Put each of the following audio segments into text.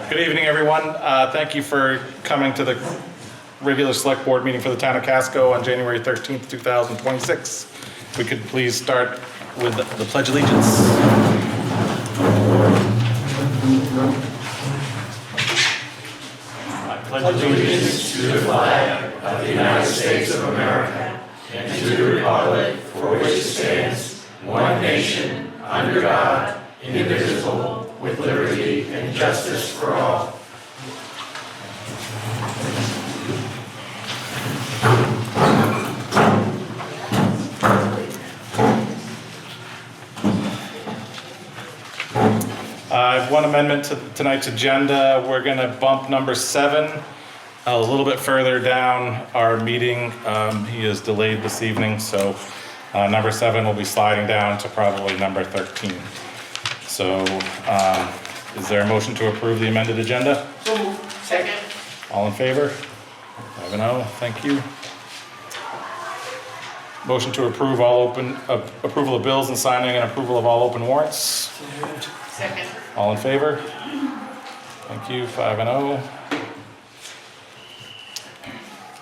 Good evening, everyone. Thank you for coming to the regular select board meeting for the town of Casco on January 13th, 2026. If we could please start with the Pledge of Allegiance. I pledge allegiance to the flag of the United States of America and to the republic for which it stands, one nation, under God, indivisible, with liberty and justice for all. I have one amendment to tonight's agenda. We're going to bump number 7 a little bit further down our meeting. He is delayed this evening, so number 7 will be sliding down to probably number 13. So is there a motion to approve the amended agenda? Second. All in favor? 5-0, thank you. Motion to approve approval of bills and signing and approval of all open warrants. Second. All in favor? Thank you, 5-0.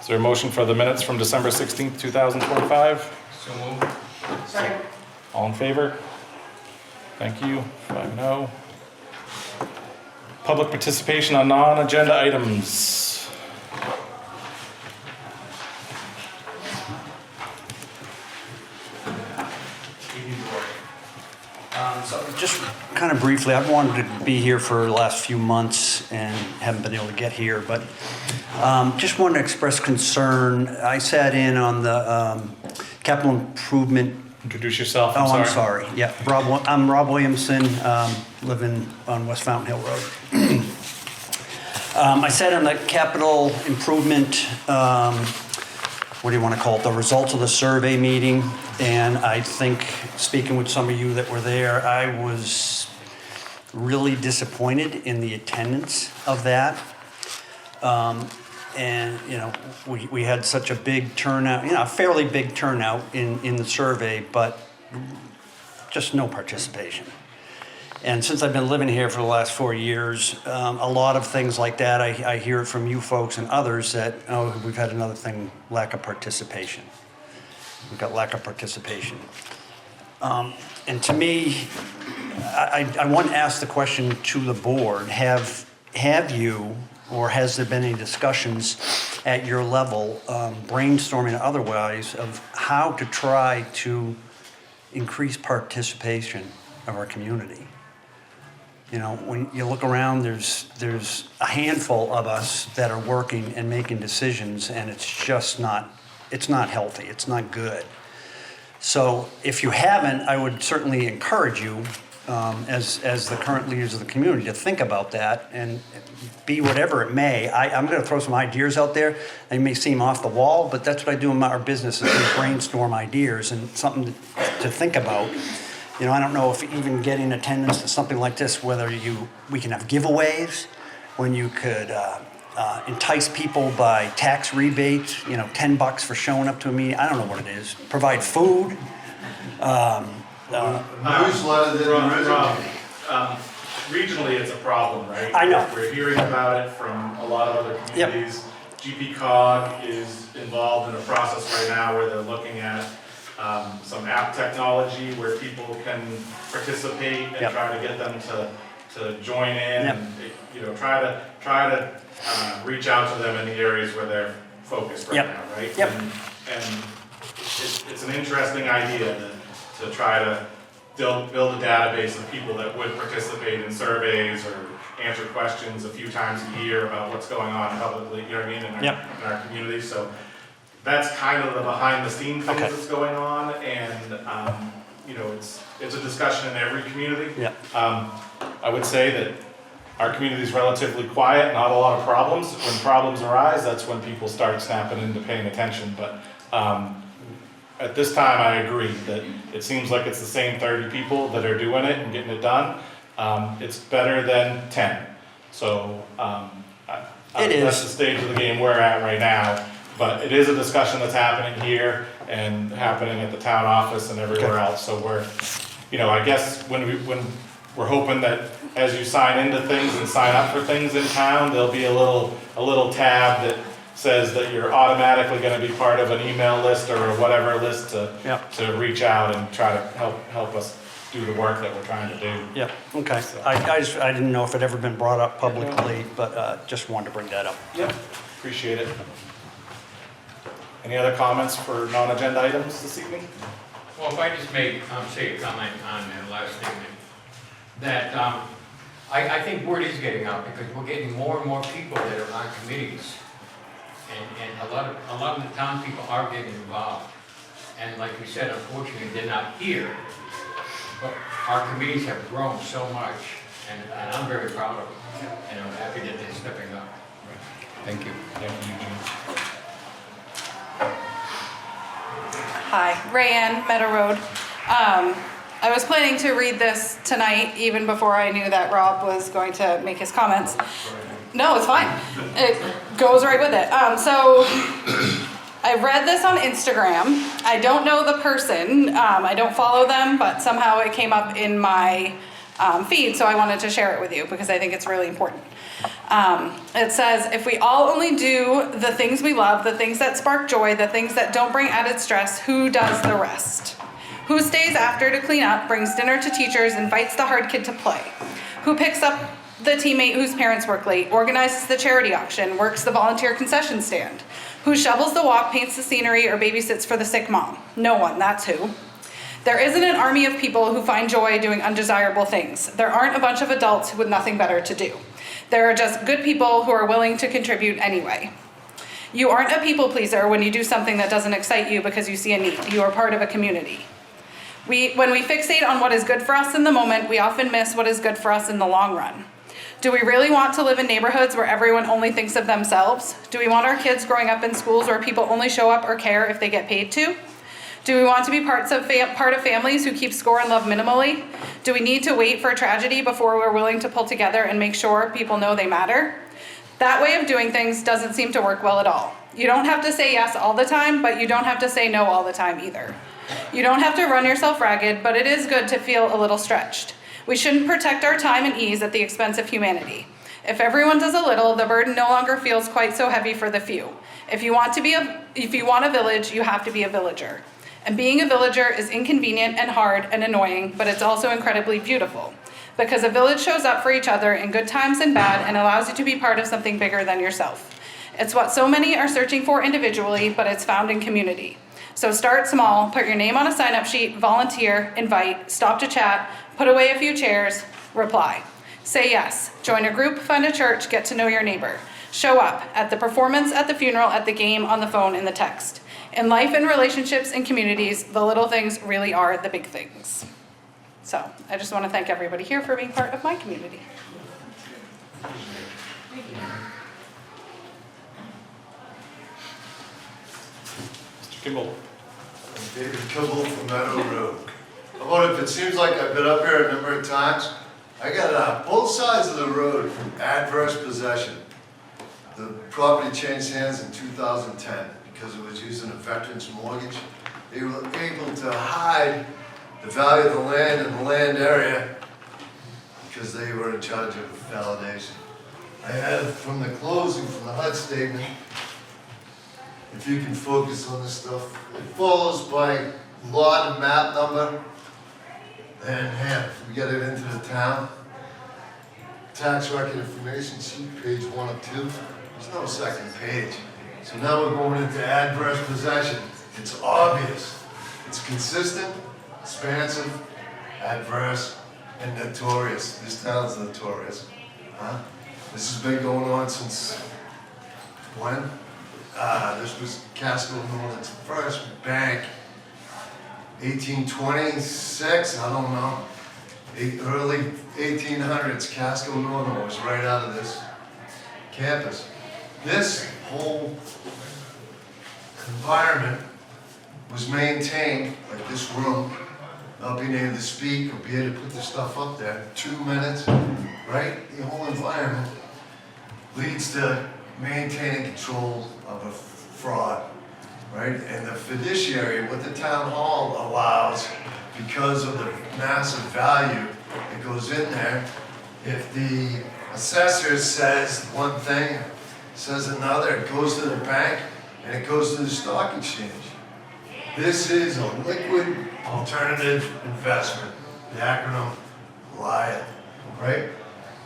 Is there a motion for the minutes from December 16th, 2025? So moved. Second. All in favor? Thank you, 5-0. Public participation on non-agenda items. So just kind of briefly, I've wanted to be here for the last few months and haven't been able to get here, but just wanted to express concern. I sat in on the capital improvement. Introduce yourself. I'm sorry. Yeah, I'm Rob Williamson, living on West Fountain Hill Road. I sat on the capital improvement, what do you want to call it, the results of the survey meeting. And I think, speaking with some of you that were there, I was really disappointed in the attendance of that. And, you know, we had such a big turnout, a fairly big turnout in the survey, but just no participation. And since I've been living here for the last 4 years, a lot of things like that, I hear it from you folks and others that, we've had another thing, lack of participation. We've got lack of participation. And to me, I want to ask the question to the board, have you, or has there been any discussions at your level, brainstorming or otherwise, of how to try to increase participation of our community? You know, when you look around, there's a handful of us that are working and making decisions, and it's just not, it's not healthy, it's not good. So if you haven't, I would certainly encourage you, as the current leaders of the community, to think about that and be whatever it may. I'm going to throw some ideas out there. They may seem off the wall, but that's what I do in our business, is we brainstorm ideas and something to think about. You know, I don't know if even getting attendance to something like this, whether we can have giveaways, when you could entice people by tax rebates, $10 for showing up to a meeting. I don't know what it is. Provide food. Newsletter that regionally, it's a problem, right? I know. We're hearing about it from a lot of other communities. Yep. GP-COG is involved in a process right now where they're looking at some app technology where people can participate and try to get them to join in and try to reach out to them in the areas where they're focused right now, right? Yep. And it's an interesting idea to try to build a database of people that would participate in surveys or answer questions a few times a year about what's going on publicly, in our community. So that's kind of the behind the scenes things that's going on, and it's a discussion in every community. I would say that our community is relatively quiet, not a lot of problems. When problems arise, that's when people start snapping into paying attention. But at this time, I agree that it seems like it's the same 30 people that are doing it and getting it done. It's better than 10. So that's the stage of the game we're at right now. But it is a discussion that's happening here and happening at the town office and everywhere else. So we're, I guess when we're hoping that as you sign into things and sign up for things in town, there'll be a little tab that says that you're automatically gonna be part of an email list or whatever list Yep. to reach out and try to help us do the work that we're trying to do. Yep, okay. I didn't know if it ever been brought up publicly, but just wanted to bring that up. Yep, appreciate it. Any other comments for non-agenda items this evening? Well, if I just may say a comment on the last statement, that I think word is getting out because we're getting more and more people that are on committees. And a lot of the town people are getting involved. And like we said, unfortunately, they're not here. But our committees have grown so much, and I'm very proud of them. And I'm happy that they're stepping up. Thank you. Thank you, Eugene. Hi, Rayanne, Meadow Road. I was planning to read this tonight, even before I knew that Rob was going to make his comments. No, it's fine. It goes right with it. So I read this on Instagram. I don't know the person. I don't follow them, but somehow it came up in my feed, so I wanted to share it with you because I think it's really important. It says, if we all only do the things we love, the things that spark joy, the things that don't bring added stress, who does the rest? Who stays after to clean up, brings dinner to teachers, invites the hard kid to play? Who picks up the teammate whose parents work late, organizes the charity auction, works the volunteer concession stand? Who shovels the walk, paints the scenery, or babysits for the sick mom? No one, that's who. There isn't an army of people who find joy doing undesirable things. There aren't a bunch of adults with nothing better to do. There are just good people who are willing to contribute anyway. You aren't a people pleaser when you do something that doesn't excite you because you see a need. You are part of a community. When we fixate on what is good for us in the moment, we often miss what is good for us in the long run. Do we really want to live in neighborhoods where everyone only thinks of themselves? Do we want our kids growing up in schools where people only show up or care if they get paid to? Do we want to be part of families who keep score and love minimally? Do we need to wait for a tragedy before we're willing to pull together and make sure people know they matter? That way of doing things doesn't seem to work well at all. You don't have to say yes all the time, but you don't have to say no all the time either. You don't have to run yourself ragged, but it is good to feel a little stretched. We shouldn't protect our time and ease at the expense of humanity. If everyone does a little, the burden no longer feels quite so heavy for the few. If you want a village, you have to be a villager. And being a villager is inconvenient and hard and annoying, but it's also incredibly beautiful. Because a village shows up for each other in good times and bad and allows you to be part of something bigger than yourself. It's what so many are searching for individually, but it's found in community. So start small, put your name on a sign-up sheet, volunteer, invite, stop to chat, put away a few chairs, reply. Say yes, join a group, find a church, get to know your neighbor. Show up at the performance, at the funeral, at the game, on the phone, in the text. In life and relationships and communities, the little things really are the big things. So I just want to thank everybody here for being part of my community. Mr. Kimball. David Kimball from Meadow Road. About if it seems like I've been up here a number of times, I got both sides of the road from adverse possession. The property changed hands in 2010 because it was using a veteran's mortgage. They were able to hide the value of the land and the land area because they were in charge of validation. I have from the closing, from the HUD statement, if you can focus on this stuff, it follows by lot and map number, and half. We get it into the town. Tax record information sheet, page 1 of 2. There's no second page. So now we're going into adverse possession. It's obvious. It's consistent, expansive, adverse, and notorious. This town's notorious. Huh? This has been going on since when? This was Casco Northern's first bank. 1826, I don't know. Early 1800s, Casco Northern was right out of this campus. This whole environment was maintained, like this room, not being able to speak or be able to put the stuff up there, 2 minutes, right? The whole environment leads to maintaining control of a fraud, right? And the fiduciary, what the town hall allows, because of the massive value it goes in there. If the assessor says one thing, says another, it goes to the bank, and it goes to the stock exchange. This is a liquid alternative investment, the acronym LIA, right?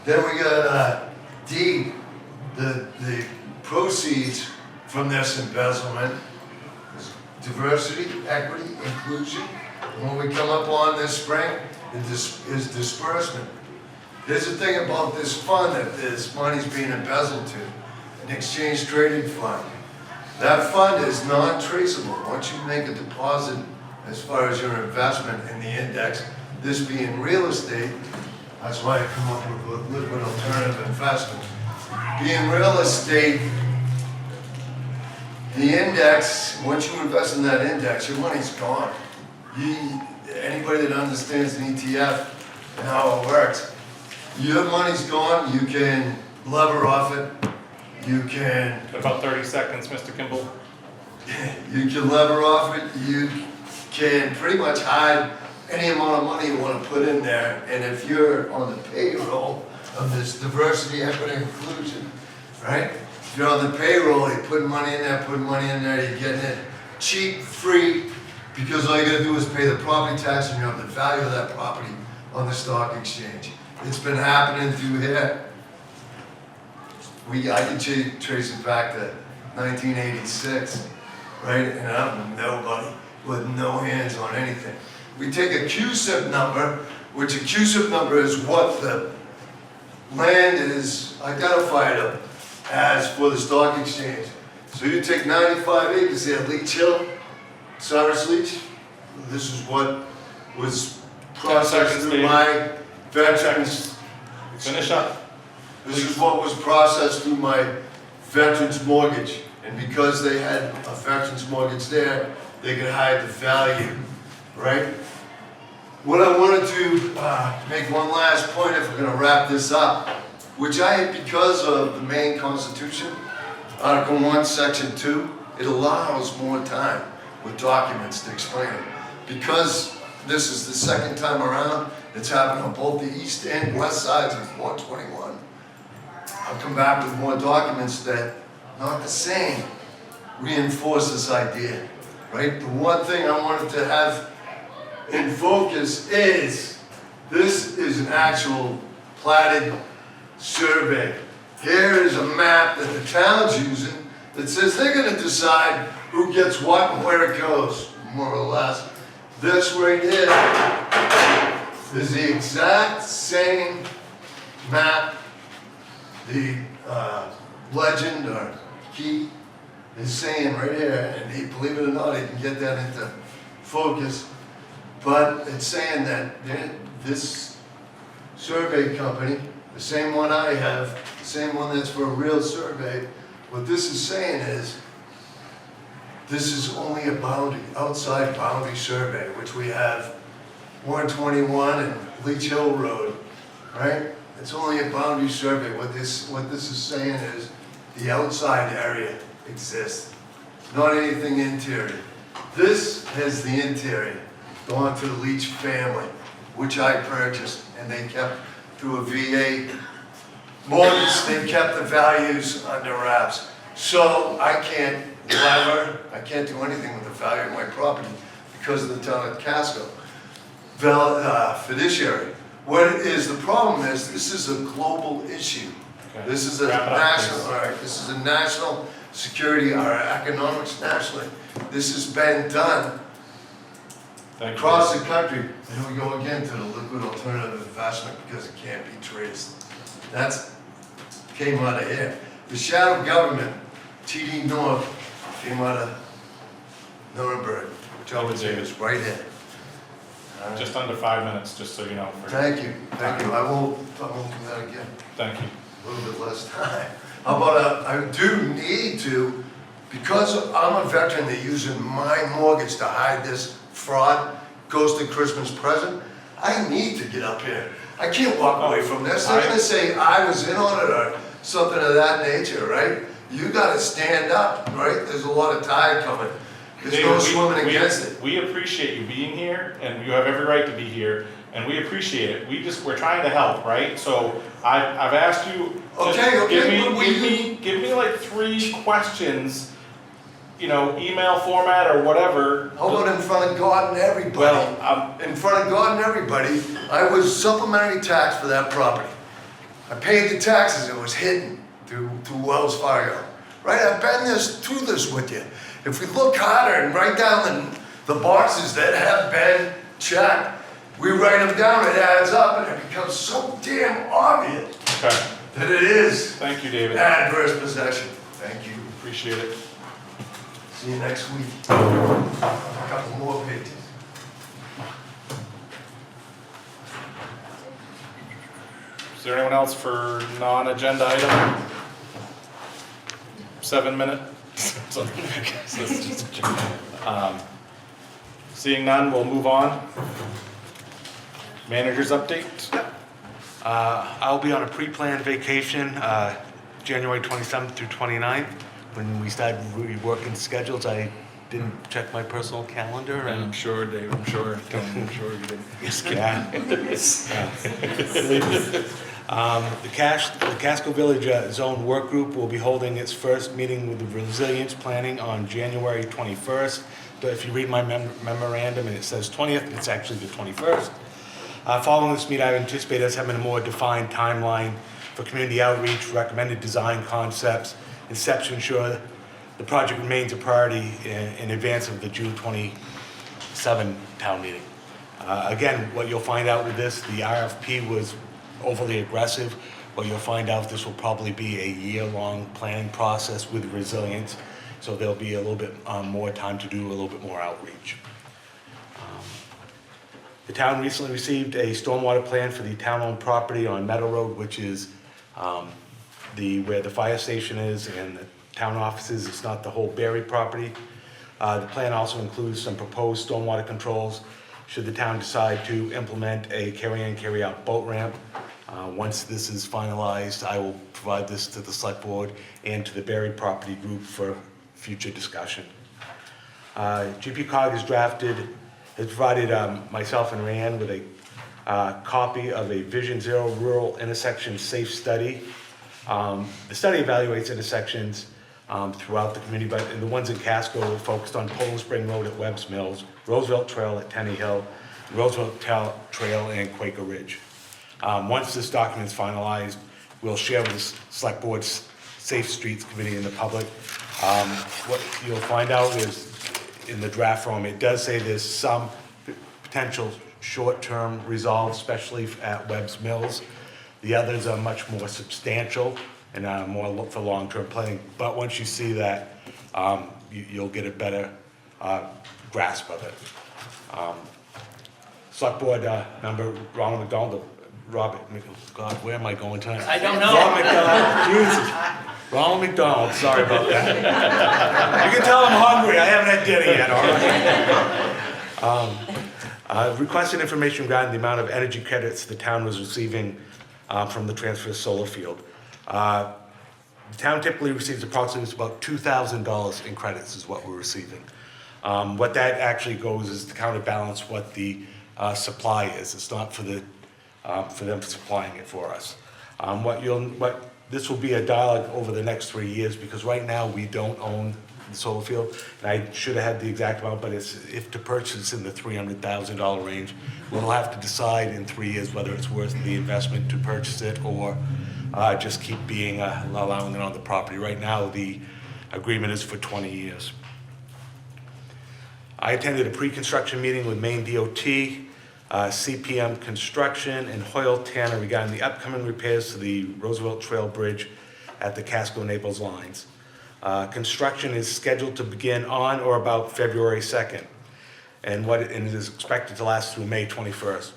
Then we got D, the proceeds from this embezzlement is diversity, equity, inclusion. And when we come up on this spring, is disbursement. Here's the thing about this fund that this money's being embezzled to, an exchange traded fund. That fund is non-traceable. Once you make a deposit as far as your investment in the index, this being real estate, that's why I come up with a liquid alternative investment. Being real estate, the index, once you invest in that index, your money's gone. Anybody that understands an ETF and how it works, your money's gone, you can lever off it, you can About 30 seconds, Mr. Kimball. lever off it, you can pretty much hide any amount of money you want to put in there, and if you're on the payroll of this diversity, equity, inclusion, right? If you're on the payroll, you're putting money in there, you're getting it cheap, free, because all you gotta do is pay the property tax and you have the value of that property on the stock exchange. It's been happening through here. I can trace it back to 1986, right? And I'm nobody with no hands on anything. We take a QSIP number, which a QSIP number is what the land is identified as for the stock exchange. So you take 95 acres there, Leach Hill, Cyrus Leach. This is what was processed through my veterans. Finish up. This is what was processed through my veterans mortgage. And because they had a veterans mortgage there, they could hide the value, right? What I wanted to make one last point, if we're gonna wrap this up, which because of the Maine Constitution, Article 1, Section 2, it allows more time with documents to explain it. Because this is the second time around, it's happened on both the east and west sides of 121. I'll come back with more documents that, not the same, reinforce this idea, right? The one thing I wanted to have in focus is, this is an actual platted survey. Here is a map that the town's using that says they're gonna decide who gets what and where it goes, more or less. This right here is the exact same map. The legend or key is saying right here, and believe it or not, he can get that into focus, but it's saying that this survey company, the same one I have, the same one that's for a real survey, what this is saying is, this is only a outside boundary survey, which we have 121 and Leach Hill Road, right? It's only a boundary survey. What this is saying is the outside area exists, not anything interior. This has the interior, gone to the Leach family, which I purchased, and they kept through a VA mortgage, they kept the values under wraps. So I can't lever, I can't do anything with the value of my property because of the town of Casco. Fiduciary. What is the problem is, this is a global issue. Okay. This is a Wrap it up, national, please. all right, this is a national security, our economics nationally. This has been done Thank you. across the country. And here we go again to the liquid alternative investment because it can't be traced. That's came out of here. The shadow government, TD North, came out of Nuremberg, which I would say is right here. All right. Just under 5 minutes, just so you know. Thank you, thank you. I won't do that again. Thank you. A little bit less time. How about I do need to, because I'm a veteran, they're using my mortgage to hide this fraud, ghosted Christmas present. I need to get up here. I can't walk away from this. They're gonna say I was in on it or something of that nature, right? You gotta stand up, right? There's a lot of tide coming. There's no David, swimming against it. We appreciate you being here, and you have every right to be here, and we appreciate it. We're trying to help, right? So I've asked you, just Okay, give me like 3 questions, email format or whatever. how about in front of God and everybody? Well, In front of God and everybody, I was supplementary tax for that property. I paid the taxes, it was hidden through Wells Fargo. Right, I've been through this with you. If we look harder and write down the boxes that have been checked, we write them down, it adds up, and it becomes so damn obvious okay. that it is Thank you, David. adverse possession. Thank you. Appreciate it. See you next week. A couple more pages. Is there anyone else for non-agenda item? 7 minute? Seeing none, we'll move on. Manager's update? I'll be on a pre-planned vacation, January 27th through 29th. When we started reworking schedules, I didn't check my personal calendar, and I'm sure, Dave, I'm sure you did. The Casco Village Zone Work Group will be holding its first meeting with the Resilience Planning on January 21st. But if you read my memorandum and it says 20th, it's actually the 21st. Following this meeting, I anticipate us having a more defined timeline for community outreach, recommended design concepts, and steps to ensure the project remains a priority in advance of the June 27 town meeting. Again, what you'll find out with this, the RFP was overly aggressive. What you'll find out, this will probably be a year-long planning process with resilience, so there'll be a little bit more time to do a little bit more outreach. The town recently received a stormwater plan for the town-owned property on Meadow Road, which is where the fire station is and the town offices. It's not the whole Berry property. The plan also includes some proposed stormwater controls should the town decide to implement a carry-in, carry-out boat ramp. Once this is finalized, I will provide this to the select board and to the Berry property group for future discussion. GPCOG has provided myself and Rand with a copy of a Vision Zero Rural Intersection Safe Study. The study evaluates intersections throughout the community, but the ones in Casco are focused on Poland Spring Road at Webb's Mills, Roosevelt Trail at Tenney Hill, Roosevelt Trail and Quaker Ridge. Once this document is finalized, we'll share with the Select Board's Safe Streets Committee and the public. What you'll find out is, in the draft form, it does say there's some potential short-term resolve, especially at Webb's Mills. The others are much more substantial and more for long-term planning. But once you see that, you'll get a better grasp of it. Select Board member Ronald McDonald, God, where am I going tonight? I don't know. Ronald McDonald, Jesus. Ronald McDonald, sorry about that. You can tell I'm hungry, I haven't had dinner yet, all right? Requested information regarding the amount of energy credits the town was receiving from the transfer solar field. The town typically receives approximately about $2,000 in credits is what we're receiving. What that actually goes is to counterbalance what the supply is. It's not for them supplying it for us. This will be a dialogue over the next 3 years, because right now we don't own the solar field. And I should have had the exact amount, but if to purchase in the $300,000 range, we'll have to decide in 3 years whether it's worth the investment to purchase it or just keep allowing it on the property. Right now, the agreement is for 20 years. I attended a pre-construction meeting with Maine DOT, CPM Construction, and Hoyle Tanner regarding the upcoming repairs to the Roosevelt Trail Bridge at the Casco-Naples lines. Construction is scheduled to begin on or about February 2nd, and it is expected to last through May 21st.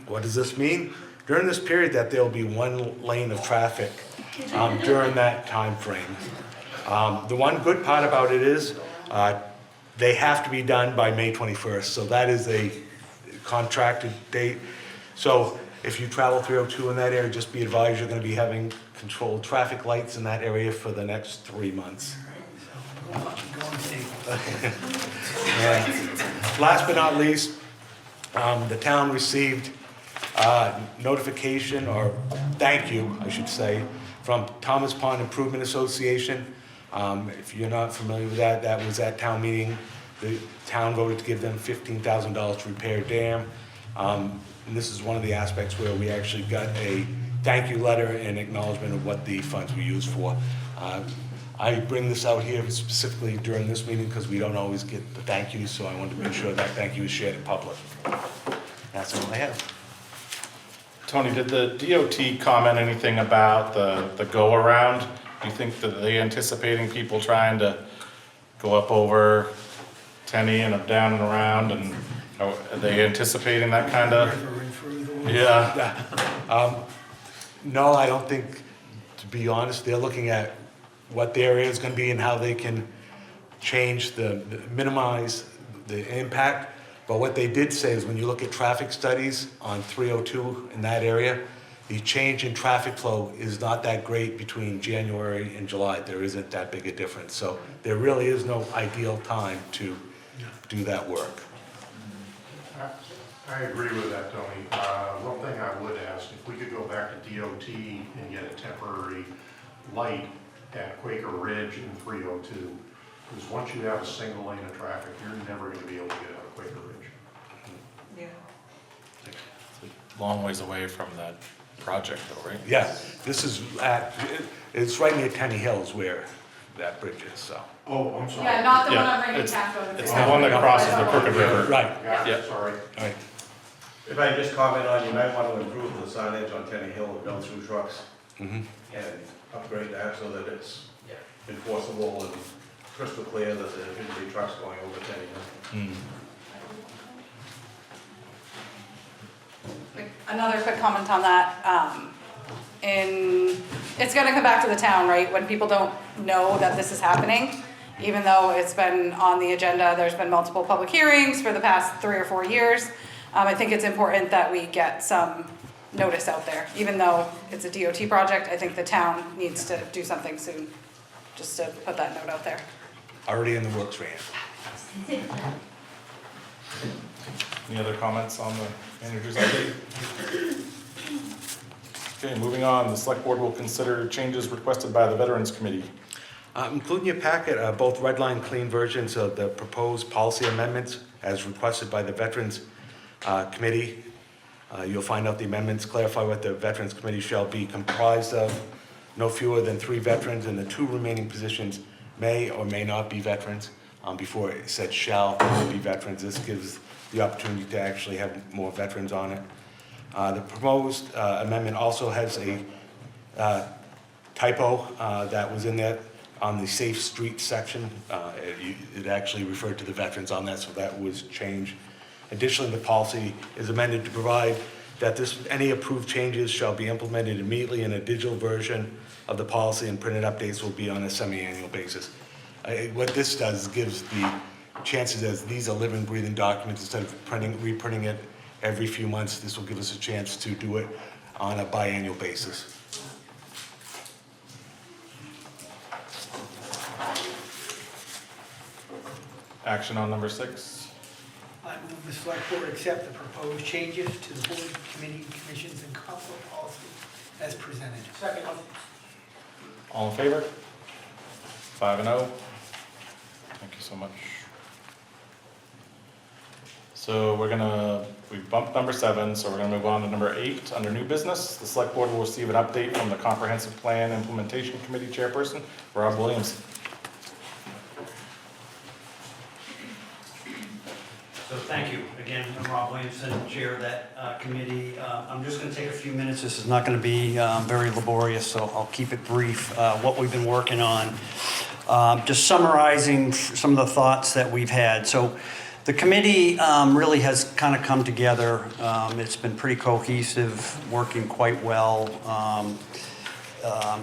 What does this mean? During this period, that there will be one lane of traffic during that time frame. The one good part about it is they have to be done by May 21st, so that is a contracted date. So if you travel 302 in that area, just be advised you're going to be having controlled traffic lights in that area for the next 3 months. And last but not least, The town received notification, or thank you, I should say, from Thomas Pond Improvement Association. If you're not familiar with that, that was at town meeting. The town voted to give them $15,000 to repair a dam. And this is one of the aspects where we actually got a thank you letter and acknowledgement of what the funds were used for. I bring this out here specifically during this meeting because we don't always get the thank yous, so I wanted to make sure that thank you is shared in public. That's all I have. Tony, did the DOT comment anything about the go-around? Do you think that they anticipating people trying to go up over Tenny and up down and around, and are they anticipating that kind of? Yeah. No, I don't think, to be honest, they're looking at what their area is going to be and how they can change minimize the impact. But what they did say is when you look at traffic studies on 302 in that area, the change in traffic flow is not that great between January and July. There isn't that big a difference. So there really is no ideal time to do that work. I agree with that, Tony. One thing I would ask, if we could go back to DOT and get a temporary light at Quaker Ridge in 302, because once you have a single lane of traffic, you're never going to be able to get out of Quaker Ridge. Yeah. Long ways away from that project though, right? Yeah, this is it's right near Tenny Hills where that bridge is, so. Oh, I'm sorry. Yeah, not the one Yeah, on Rainy it's- Casco. It's the one that crosses the Crooked River. Right, Got Yeah. it, sorry. all right. If I just comment on, you might want to improve the signage on Tenny Hill, no through trucks, Mhm. and upgrade that so that it's enforceable and crystal clear that there shouldn't be trucks going over Tenny Hill. Another quick comment on that. It's gonna come back to the town, right? When people don't know that this is happening, even though it's been on the agenda, there's been multiple public hearings for the past 3 or 4 years. I think it's important that we get some notice out there. Even though it's a DOT project, I think the town needs to do something soon, just to put that note out there. Already in the works, Rand. Any other comments on the manager's update? Okay, moving on, the select board will consider changes requested by the Veterans Committee. Include in your packet both red line clean versions of the proposed policy amendments as requested by the Veterans Committee. You'll find out the amendments clarify what the Veterans Committee shall be comprised of. No fewer than 3 veterans, and the 2 remaining positions may or may not be veterans. Before it said shall be veterans, this gives the opportunity to actually have more veterans on it. The proposed amendment also has a typo that was in there on the Safe Street section. It actually referred to the veterans on that, so that was changed. Additionally, the policy is amended to provide that any approved changes shall be implemented immediately in a digital version of the policy, and printed updates will be on a semi-annual basis. What this does is gives the chances, as these are living, breathing documents, instead of reprinting it every few months, this will give us a chance to do it on a biannual basis. Action on number 6. I move the select board accept the proposed changes to the board, committee, commissions, and council policy as presented. Second. All in favor? 5-0. Thank you so much. So we bumped number 7, so we're gonna move on to number 8. Under new business, the select board will receive an update from the Comprehensive Plan Implementation Committee Chairperson, Rob Williams. So thank you. Again, I'm Rob Williamson, chair of that committee. I'm just going to take a few minutes. This is not going to be very laborious, so I'll keep it brief. What we've been working on, just summarizing some of the thoughts that we've had. So the committee really has kind of come together. It's been pretty cohesive, working quite well.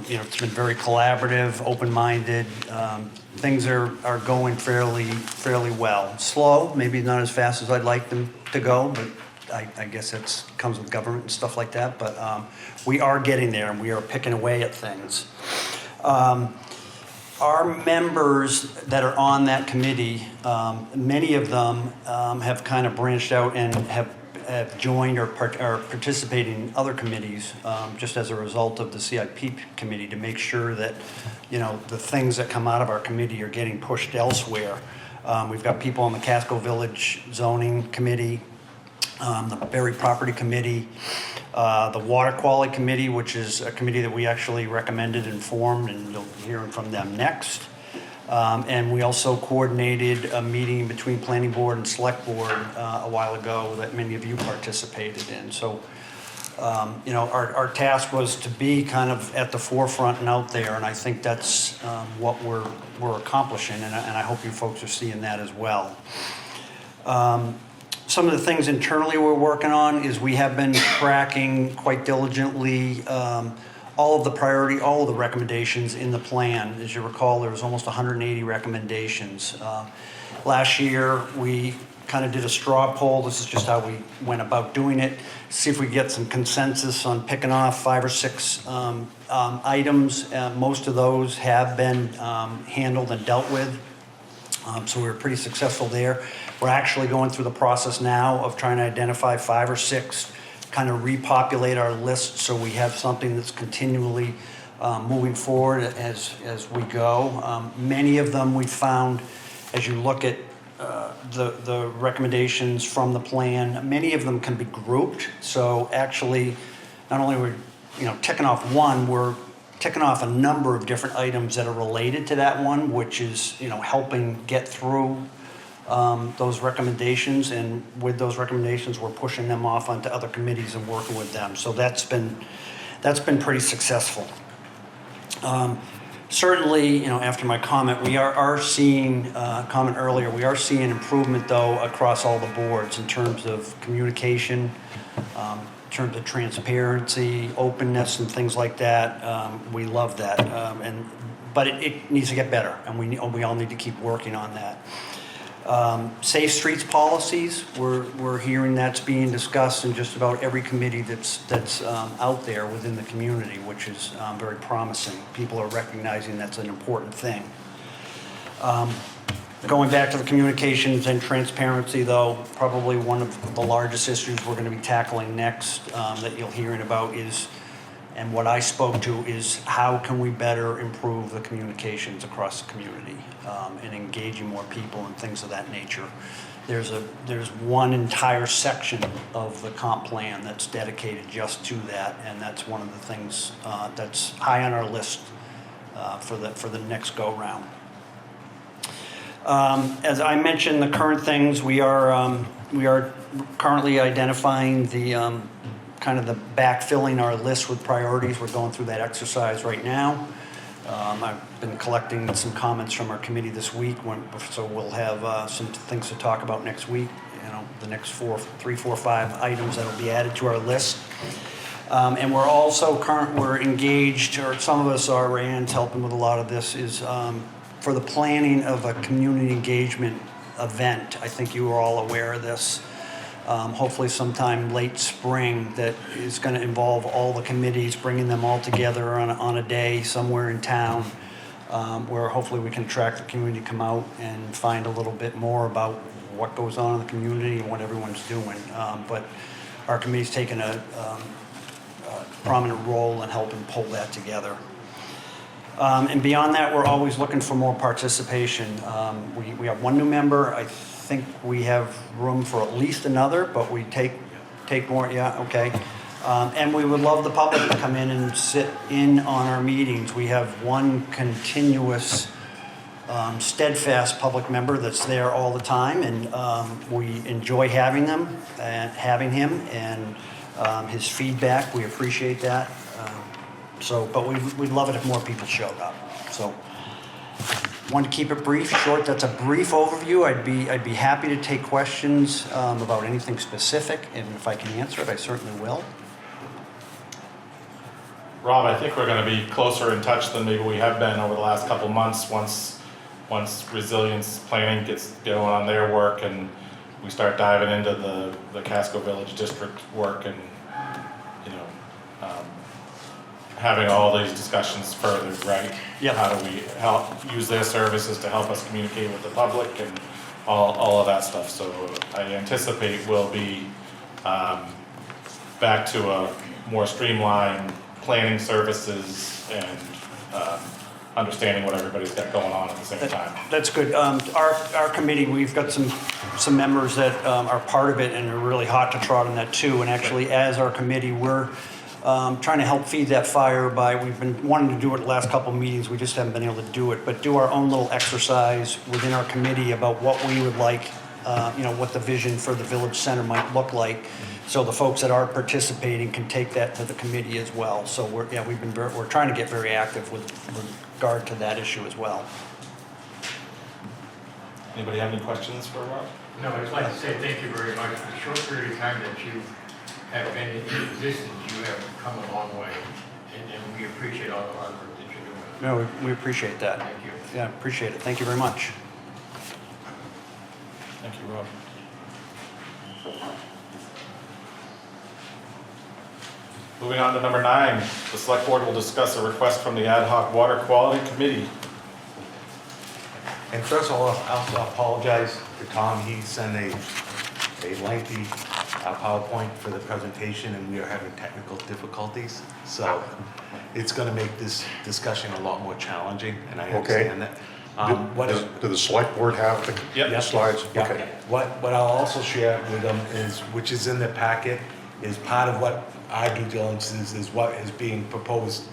It's been very collaborative, open-minded. Things are going fairly well. Slow, maybe not as fast as I'd like them to go, but I guess it comes with government and stuff like that. But we are getting there, and we are picking away at things. Our members that are on that committee, many of them have kind of branched out and have have joined or participated in other committees, just as a result of the CIP committee, to make sure that, you know, the things that come out of our committee are getting pushed elsewhere. We've got people on the Casco Village Zoning Committee, the Berry Property Committee, the Water Quality Committee, which is a committee that we actually recommended and formed, and you'll be hearing from them next. And we also coordinated a meeting between Planning Board and Select Board a while ago that many of you participated in. So, you know, our task was to be kind of at the forefront and out there, and I think that's what we're accomplishing, and I hope you folks are seeing that as well. Some of the things internally we're working on is we have been tracking quite diligently all of the recommendations in the plan. As you recall, there was almost 180 recommendations. Last year, we kind of did a straw poll. This is just how we went about doing it. See if we get some consensus on picking off 5 or 6 items. Most of those have been handled and dealt with. So we were pretty successful there. We're actually going through the process now of trying to identify 5 or 6, kind of repopulate our list so we have something that's continually moving forward as we go. Many of them we found, as you look at the recommendations from the plan, many of them can be grouped. So actually, not only we're ticking off one, we're ticking off a number of different items that are related to that one, which is helping get through those recommendations, and with those recommendations we're pushing them off onto other committees and working with them. So that's been pretty successful. Certainly, after my comment, we are seeing comment earlier, we are seeing improvement though across all the boards in terms of communication, in terms of transparency, openness, and things like that. We love that, but it needs to get better, and we all need to keep working on that. Safe streets policies, we're hearing that's being discussed in just about every committee that's out there within the community, which is very promising. People are recognizing that's an important thing. Going back to the communications and transparency though, probably one of the largest issues we're going to be tackling next that you'll hearing about is, and what I spoke to is, how can we better improve the communications across the community and engaging more people and things of that nature. There's one entire section of the comp plan that's dedicated just to that, and that's one of the things that's high on our list for the next go round. As I mentioned, the current things, we are currently identifying the kind of the backfilling our list with priorities. We're going through that exercise right now. I've been collecting some comments from our committee this week, so we'll have some things to talk about next week. The next 3, 4, 5 items that'll be added to our list. And we're also we're engaged, or some of us are, Rand's helping with a lot of this, is for the planning of a community engagement event. I think you are all aware of this. Hopefully sometime late spring, that is going to involve all the committees, bringing them all together on a day somewhere in town, where hopefully we can attract the community to come out and find a little bit more about what goes on in the community and what everyone's doing. But our committee's taken a prominent role in helping pull that together. And beyond that, we're always looking for more participation. We have one new member. I think we have room for at least another, but we take more. Yeah, okay. And we would love the public to come in and sit in on our meetings. We have one continuous, steadfast public member that's there all the time, and we enjoy having him and his feedback. We appreciate that. But we'd love it if more people showed up. So, want to keep it brief, short. That's a brief overview. I'd be happy to take questions about anything specific, and if I can answer it, I certainly will. Rob, I think we're going to be closer in touch than maybe we have been over the last couple months. Once resilience planning gets going on their work, and we start diving into the Casco Village District work, and having all these discussions further, right? Yep. How do we help use their services to help us communicate with the public and all of that stuff. So I anticipate we'll be back to a more streamlined planning services and understanding what everybody's got going on at the same time. That's good. Our committee, we've got some members that are part of it and are really hot to trot on that too. And actually, as our committee, we're trying to help feed that fire we've been wanting to do it the last couple of meetings, we just haven't been able to do it, but do our own little exercise within our committee about what we would like, what the vision for the village center might look like. So the folks that are participating can take that to the committee as well. So we're trying to get very active with regard to that issue as well. Anybody have any questions for Rob? No, I'd like to say thank you very much. For the short period of time that you have been in existence, you have come a long way, and we appreciate all the hard work that you're doing. No, we appreciate that. Thank you. Yeah, appreciate it. Thank you very much. Thank you, Rob. Moving on to number 9, the select board will discuss a request from the ad hoc water quality committee. And first of all, I'll apologize to Tom. He sent a lengthy PowerPoint for the presentation, and we are having technical difficulties. So it's going to make this discussion a lot more challenging, and I understand that. Do the select board have the slides? Yeah. Okay. What I'll also share with them is, which is in the packet, is part of what our due diligence is what is being proposed.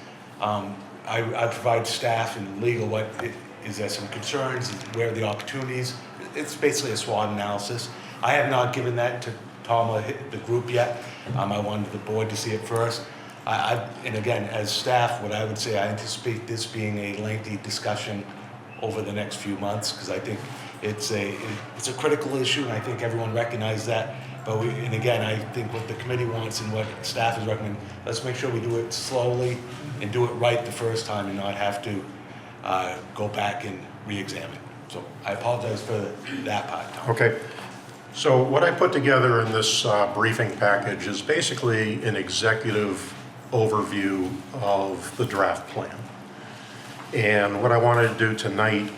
I provide staff and legal is there some concerns, where are the opportunities? It's basically a SWOT analysis. I have not given that to Tom or the group yet. I wanted the board to see it first. And again, as staff, what I would say, I anticipate this being a lengthy discussion over the next few months, because I think it's a critical issue, and I think everyone recognizes that. But and again, I think what the committee wants and what staff is recommending, let's make sure we do it slowly and do it right the first time, and not have to go back and re-examine. So I apologize for that part, Tom. Okay. So what I put together in this briefing package is basically an executive overview of the draft plan. And what I wanted to do tonight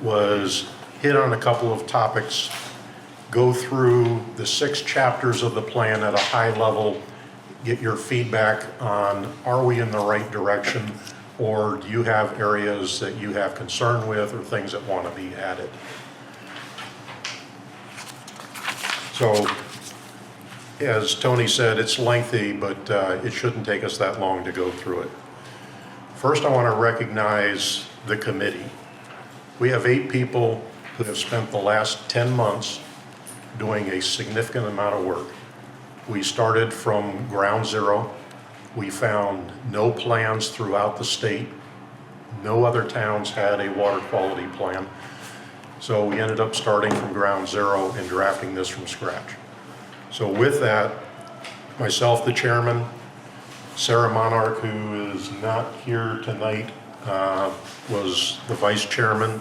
was hit on a couple of topics, go through the 6 chapters of the plan at a high level, get your feedback on, are we in the right direction, or do you have areas that you have concern with or things that want to be added? So, as Tony said, it's lengthy, but it shouldn't take us that long to go through it. First, I want to recognize the committee. We have 8 people who have spent the last 10 months doing a significant amount of work. We started from ground zero. We found no plans throughout the state. No other towns had a water quality plan. So we ended up starting from ground zero and drafting this from scratch. So with that, myself, the chairman, Sarah Monarch, who is not here tonight, was the vice chairman.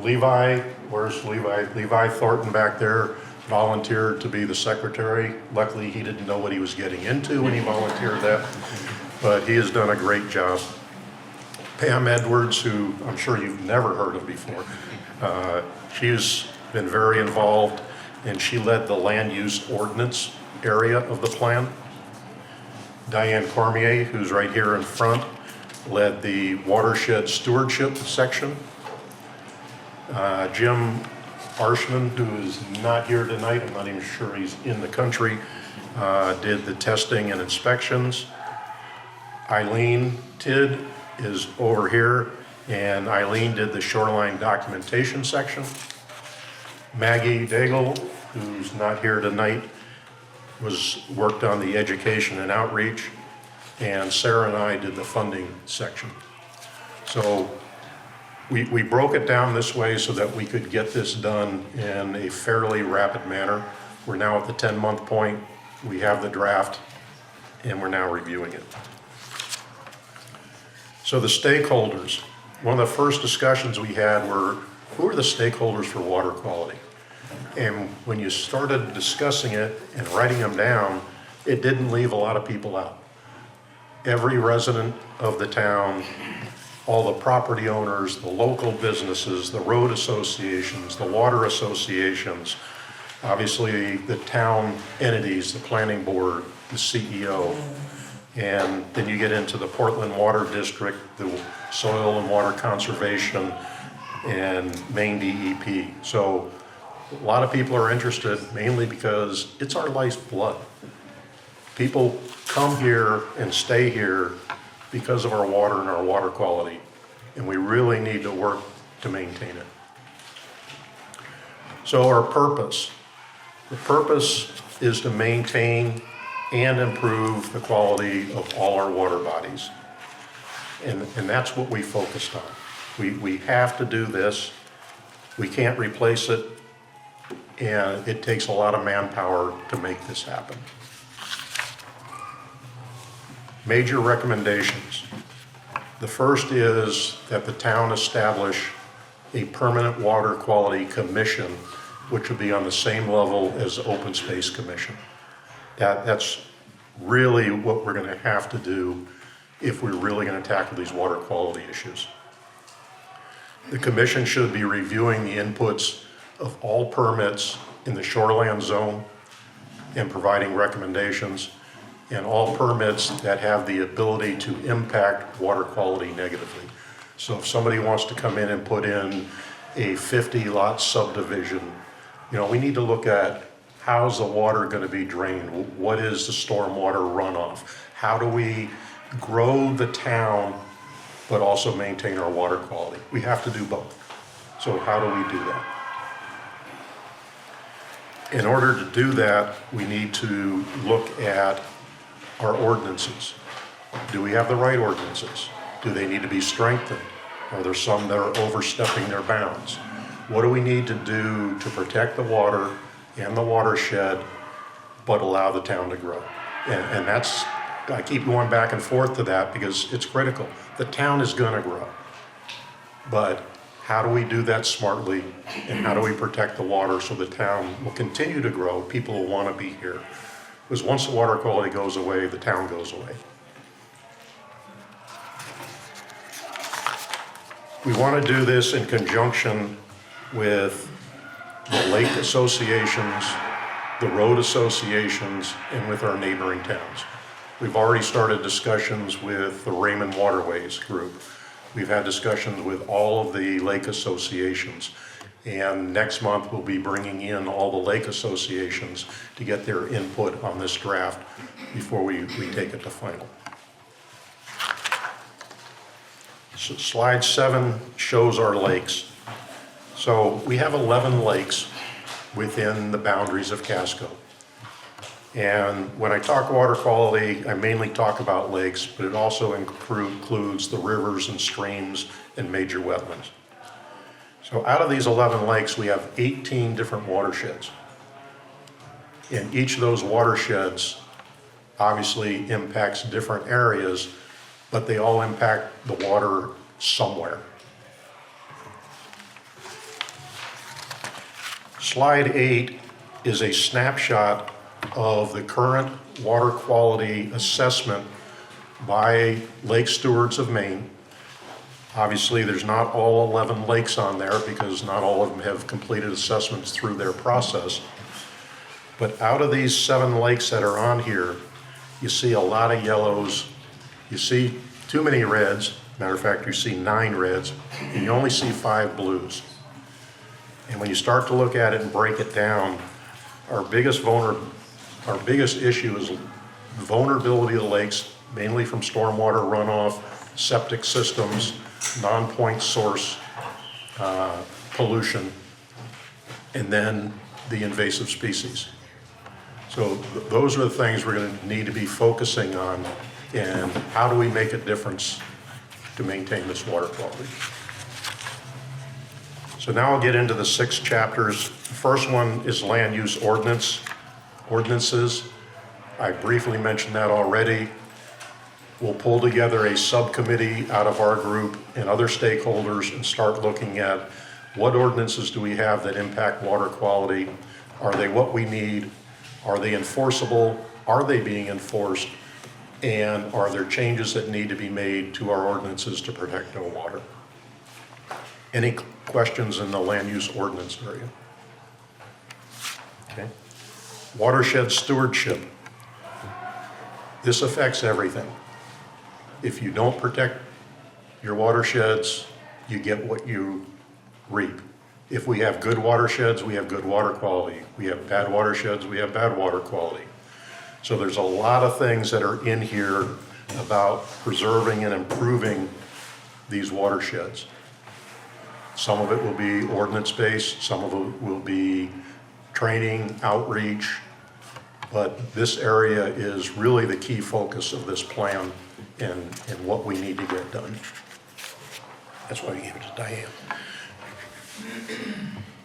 Levi, where's Levi? Levi Thornton back there volunteered to be the secretary. Luckily, he didn't know what he was getting into when he volunteered that, but he has done a great job. Pam Edwards, who I'm sure you've never heard of before, she's been very involved, and she led the land use ordinance area of the plan. Diane Cormier, who's right here in front, led the watershed stewardship section. Jim Arshman, who is not here tonight, I'm not even sure he's in the country, did the testing and inspections. Eileen Tidd is over here, and Eileen did the shoreline documentation section. Maggie Daigle, who's not here tonight, worked on the education and outreach, and Sarah and I did the funding section. So we broke it down this way so that we could get this done in a fairly rapid manner. We're now at the 10-month point. We have the draft, and we're now reviewing it. So the stakeholders, one of the first discussions we had were, who are the stakeholders for water quality? And when you started discussing it and writing them down, it didn't leave a lot of people out. Every resident of the town, all the property owners, the local businesses, the road associations, the water associations, obviously the town entities, the planning board, the CEO, and then you get into the Portland Water District, the Soil and Water Conservation, and Maine DEP. So a lot of people are interested mainly because it's our lifeblood. People come here and stay here because of our water and our water quality, and we really need to work to maintain it. So our purpose. The purpose is to maintain and improve the quality of all our water bodies. And that's what we focused on. We have to do this. We can't replace it, and it takes a lot of manpower to make this happen. Major recommendations. The first is that the town establish a permanent water quality commission, which would be on the same level as the Open Space Commission. That's really what we're going to have to do if we're really going to tackle these water quality issues. The commission should be reviewing the inputs of all permits in the shoreland zone and providing recommendations, and all permits that have the ability to impact water quality negatively. So if somebody wants to come in and put in a 50-lot subdivision, we need to look at how's the water going to be drained? What is the stormwater runoff? How do we grow the town but also maintain our water quality? We have to do both. So how do we do that? In order to do that, we need to look at our ordinances. Do we have the right ordinances? Do they need to be strengthened? Are there some that are overstepping their bounds? What do we need to do to protect the water and the watershed, but allow the town to grow? And that's, I keep going back and forth to that because it's critical. The town is gonna grow, but how do we do that smartly, and how do we protect the water so the town will continue to grow, people will wanna be here? Because once the water quality goes away, the town goes away. We want to do this in conjunction with the lake associations, the road associations, and with our neighboring towns. We've already started discussions with the Raymond Waterways group. We've had discussions with all of the lake associations. And next month, we'll be bringing in all the lake associations to get their input on this draft before we take it to final. So slide 7 shows our lakes. So we have 11 lakes within the boundaries of Casco. And when I talk water quality, I mainly talk about lakes, but it also includes the rivers and streams and major wetlands. So out of these 11 lakes, we have 18 different watersheds. And each of those watersheds obviously impacts different areas, but they all impact the water somewhere. Slide 8 is a snapshot of the current water quality assessment by Lake Stewards of Maine. Obviously, there's not all 11 lakes on there because not all of them have completed assessments through their process. But out of these 7 lakes that are on here, you see a lot of yellows. You see too many reds. Matter of fact, you see 9 reds, and you only see 5 blues. And when you start to look at it and break it down, our biggest issue is vulnerability of the lakes, mainly from stormwater runoff, septic systems, non-point source pollution, and then the invasive species. So those are the things we're going to need to be focusing on, and how do we make a difference to maintain this water quality. So now I'll get into the 6 chapters. The first one is land use ordinances. I briefly mentioned that already. We'll pull together a subcommittee out of our group and other stakeholders and start looking at what ordinances do we have that impact water quality? Are they what we need? Are they enforceable? Are they being enforced? And are there changes that need to be made to our ordinances to protect our water? Any questions in the land use ordinance area? Okay? Watershed stewardship. This affects everything. If you don't protect your watersheds, you get what you reap. If we have good watersheds, we have good water quality. We have bad watersheds, we have bad water quality. So there's a lot of things that are in here about preserving and improving these watersheds. Some of it will be ordinance-based, some of it will be training, outreach, but this area is really the key focus of this plan and what we need to get done. That's why I gave it to Diane.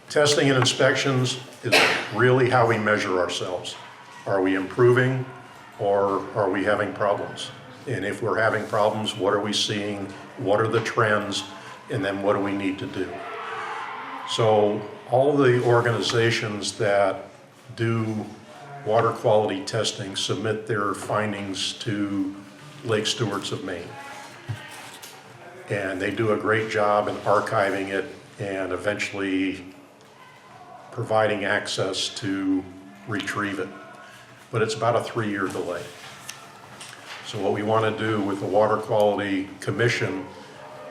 Testing and inspections is really how we measure ourselves. Are we improving or are we having problems? And if we're having problems, what are we seeing? What are the trends? And then what do we need to do? So all the organizations that do water quality testing submit their findings to Lake Stewards of Maine. And they do a great job in archiving it and eventually providing access to retrieve it. But it's about a 3-year delay. So what we want to do with the Water Quality Commission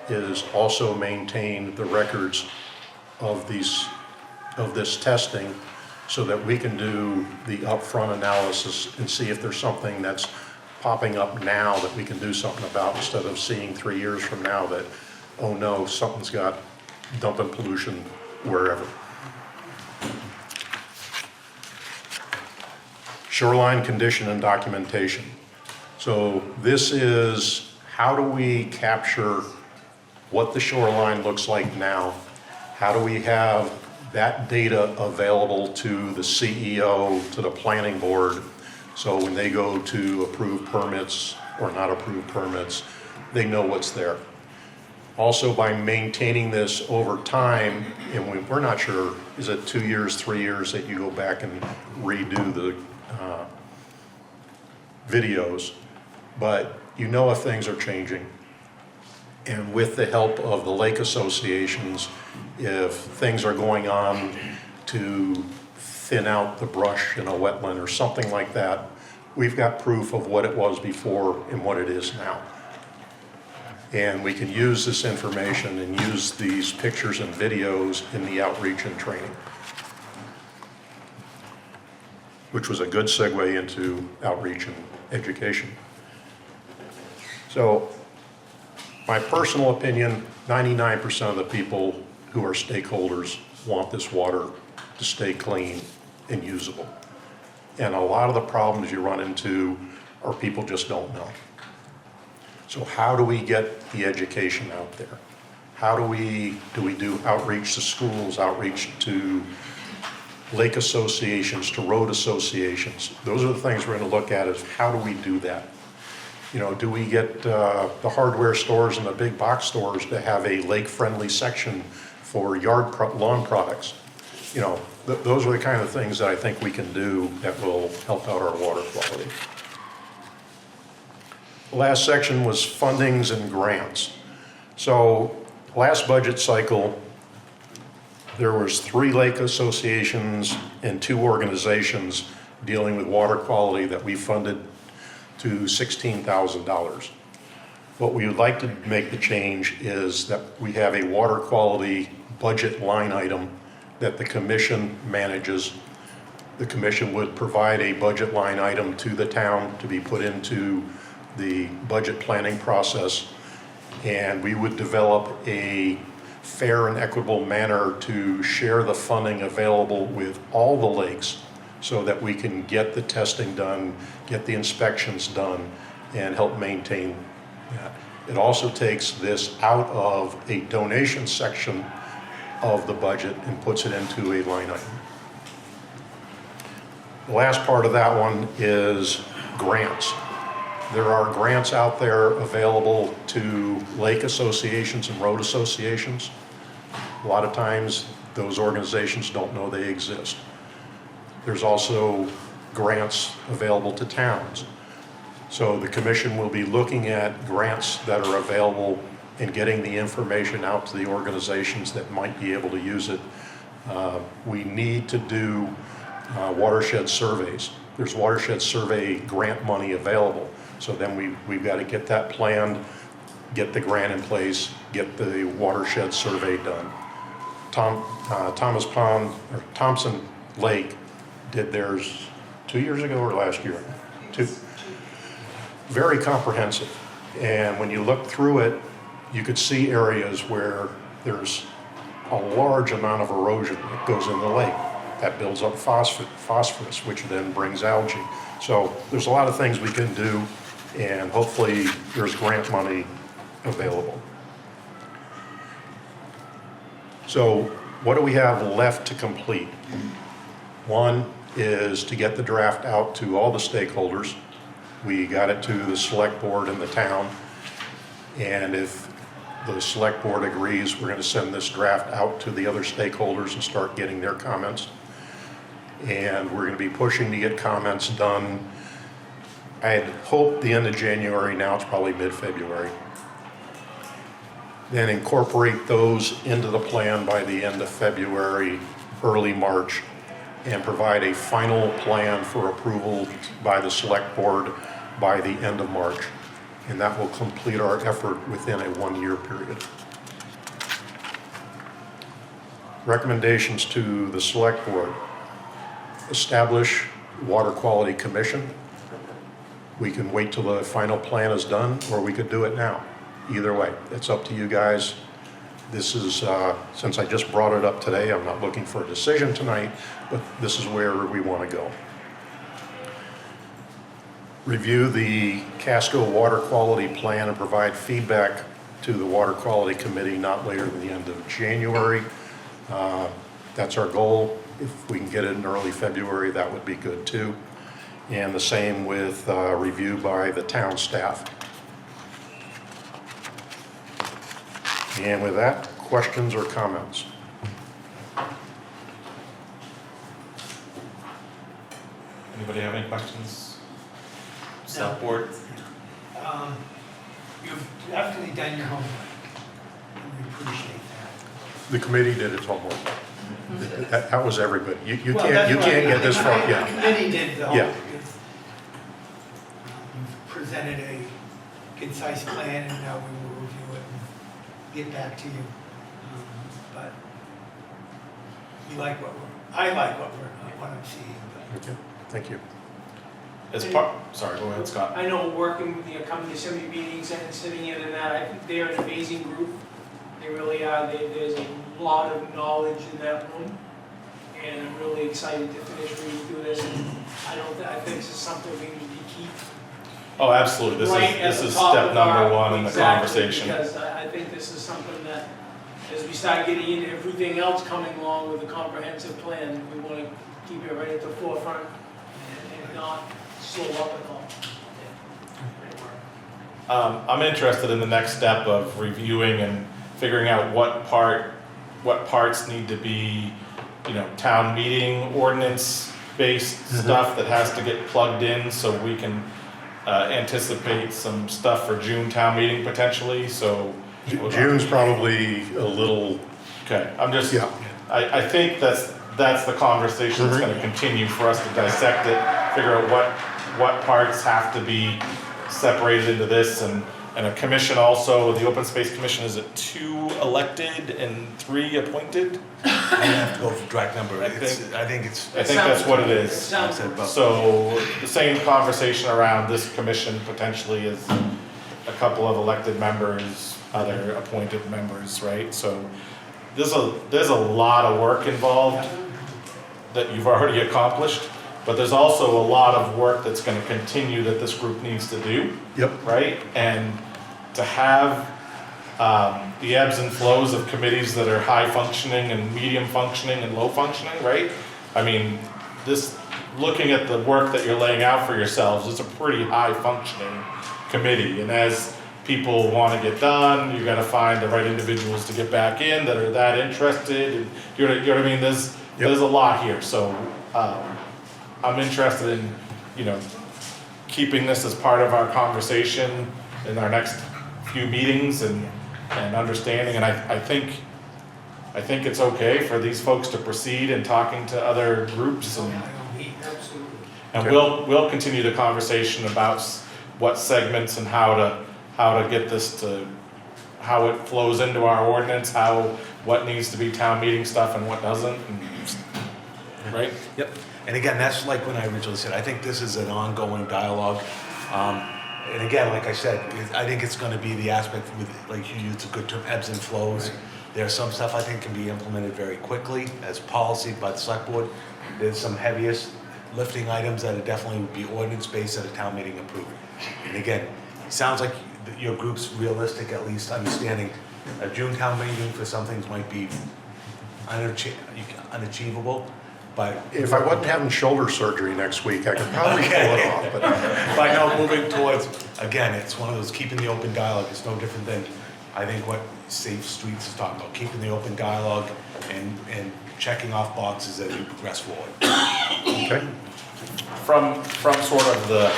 is also maintain the records of this testing so that we can do the upfront analysis and see if there's something that's popping up now that we can do something about, instead of seeing 3 years from now that, oh no, something's got dumping pollution wherever. Shoreline condition and documentation. So this is, how do we capture what the shoreline looks like now? How do we have that data available to the CEO, to the planning board, so when they go to approve permits or not approve permits, they know what's there. Also, by maintaining this over time, and we're not sure, is it 2 years, 3 years that you go back and redo the videos, but you know if things are changing. And with the help of the lake associations, if things are going on to thin out the brush in a wetland or something like that, we've got proof of what it was before and what it is now. And we can use this information and use these pictures and videos in the outreach and training, which was a good segue into outreach and education. So my personal opinion, 99% of the people who are stakeholders want this water to stay clean and usable. And a lot of the problems you run into are people just don't know. So how do we get the education out there? How do we do outreach to schools, outreach to lake associations, to road associations? Those are the things we're going to look at, is how do we do that? You know, do we get the hardware stores and the big box stores to have a lake-friendly section for lawn products? You know, those are the kind of things that I think we can do that will help out our water quality. The last section was fundings and grants. So last budget cycle, there was 3 lake associations and 2 organizations dealing with water quality that we funded to $16,000. What we would like to make the change is that we have a water quality budget line item that the commission manages. The commission would provide a budget line item to the town to be put into the budget planning process, and we would develop a fair and equitable manner to share the funding available with all the lakes so that we can get the testing done, get the inspections done, and help maintain that. It also takes this out of a donation section of the budget and puts it into a line item. The last part of that one is grants. There are grants out there available to lake associations and road associations. A lot of times those organizations don't know they exist. There's also grants available to towns. So the commission will be looking at grants that are available and getting the information out to the organizations that might be able to use it. We need to do watershed surveys. There's watershed survey grant money available. So then we've got to get that planned, get the grant in place, get the watershed survey done. Thomas Pond, or Thompson Lake did theirs 2 years ago or last year? Two. Very comprehensive. And when you look through it, you could see areas where there's a large amount of erosion that goes in the lake. That builds up phosphorus, which then brings algae. So there's a lot of things we can do, and hopefully there's grant money available. So what do we have left to complete? One is to get the draft out to all the stakeholders. We got it to the select board in the town, and if the select board agrees, we're going to send this draft out to the other stakeholders and start getting their comments. And we're going to be pushing to get comments done. I had hoped the end of January, now it's probably mid-February. Then incorporate those into the plan by the end of February, early March, and provide a final plan for approval by the select board by the end of March. And that will complete our effort within a 1-year period. Recommendations to the select board. Establish Water Quality Commission. We can wait till the final plan is done, or we could do it now. Either way, it's up to you guys. This is, since I just brought it up today, I'm not looking for a decision tonight, but this is where we want to go. Review the Casco Water Quality Plan and provide feedback to the Water Quality Committee not later than the end of January. That's our goal. If we can get it in early February, that would be good too. And the same with review by the town staff. And with that, questions or comments? Anybody have any questions? Select board? You've definitely done your homework. We appreciate that. The committee did its homework. That was everybody. You Well, can't that's what I mean. get this far, The yeah. committee did the Yeah. homework. You've presented a concise plan, and now we will review it and get back to you. But you like I like what I'm seeing, but. Okay, thank you. As part, sorry, go ahead, Scott. I know working with you, coming to so many meetings and sitting in and that, I think they're an amazing group. They really are. There's a lot of knowledge in that room. And I'm really excited to finish reading through this. And I think this is something we need to keep Oh, absolutely. This right at is the top step of number our- one in the exactly, conversation. Because I think this is something that, as we start getting into everything else coming along with a comprehensive plan, we want to keep it right at the forefront and not slow up at all. I'm interested in the next step of reviewing and figuring out what parts need to be, town meeting ordinance-based stuff that has to get plugged in so we can anticipate some stuff for June town meeting potentially, so. June's probably a little, Okay, I'm just, yeah. I think that's the conversation that's gonna continue for us to dissect it, figure out what parts have to be separated into this, and a commission also, the Open Space Commission, is it 2 elected and 3 appointed? I have to go for direct number. I think it's. I think that's what it It is. sounds So the same conversation around this commission potentially is a couple of elected members, other appointed members, right? So there's a lot of work involved that you've already accomplished, but there's also a lot of work that's gonna continue that this group needs to do, Yep. right? And to have the ebbs and flows of committees that are high functioning and medium functioning and low functioning, right? I mean, looking at the work that you're laying out for yourselves, it's a pretty high functioning committee. And as people want to get done, you gotta find the right individuals to get back in that are that interested. And you know what I mean? There's a lot here. So I'm interested in, keeping this as part of our conversation in our next few meetings and understanding. And I think it's okay for these folks to proceed and talking to other groups and Absolutely. And Okay. we'll continue the conversation about what segments and how to get this to, how it flows into our ordinance, what needs to be town meeting stuff and what doesn't, right? Yep. And again, that's like when I originally said, I think this is an ongoing dialogue. And again, like I said, I think it's going to be the aspect with, like you used a good term, ebbs and flows. There's some stuff I think can be implemented very quickly as policy by the select board. There's some heaviest lifting items that are definitely would be ordinance-based at a town meeting approved. And again, it sounds like your group's realistic, at least understanding a June town meeting for some things might be unachievable, but. If I wasn't having shoulder surgery next week, I could probably pull it off, but. But no, moving towards, again, it's one of those keeping the open dialogue. It's no different than, I think, what Safe Streets is talking about, keeping the open dialogue and checking off boxes as you progress forward. Okay. From sort of the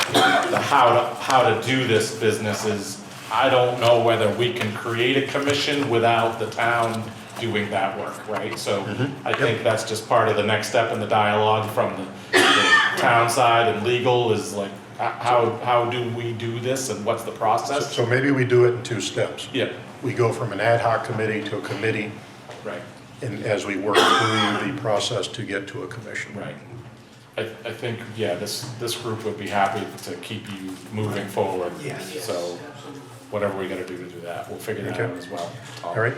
how to do this business is, I don't know whether we can create a commission without the town doing that work, right? So I think that's just part of the next step in the dialogue from the town side and legal is like, how do we do this and what's the process? So maybe we do it in 2 steps. Yeah, We go from an ad hoc committee to a committee, right, and as we work through the process to get to a commission. right. I think, yeah, this group would be happy to keep you moving forward. Yes. So Absolutely. whatever we gotta do to do that, we'll figure that Okay. out as well. All right?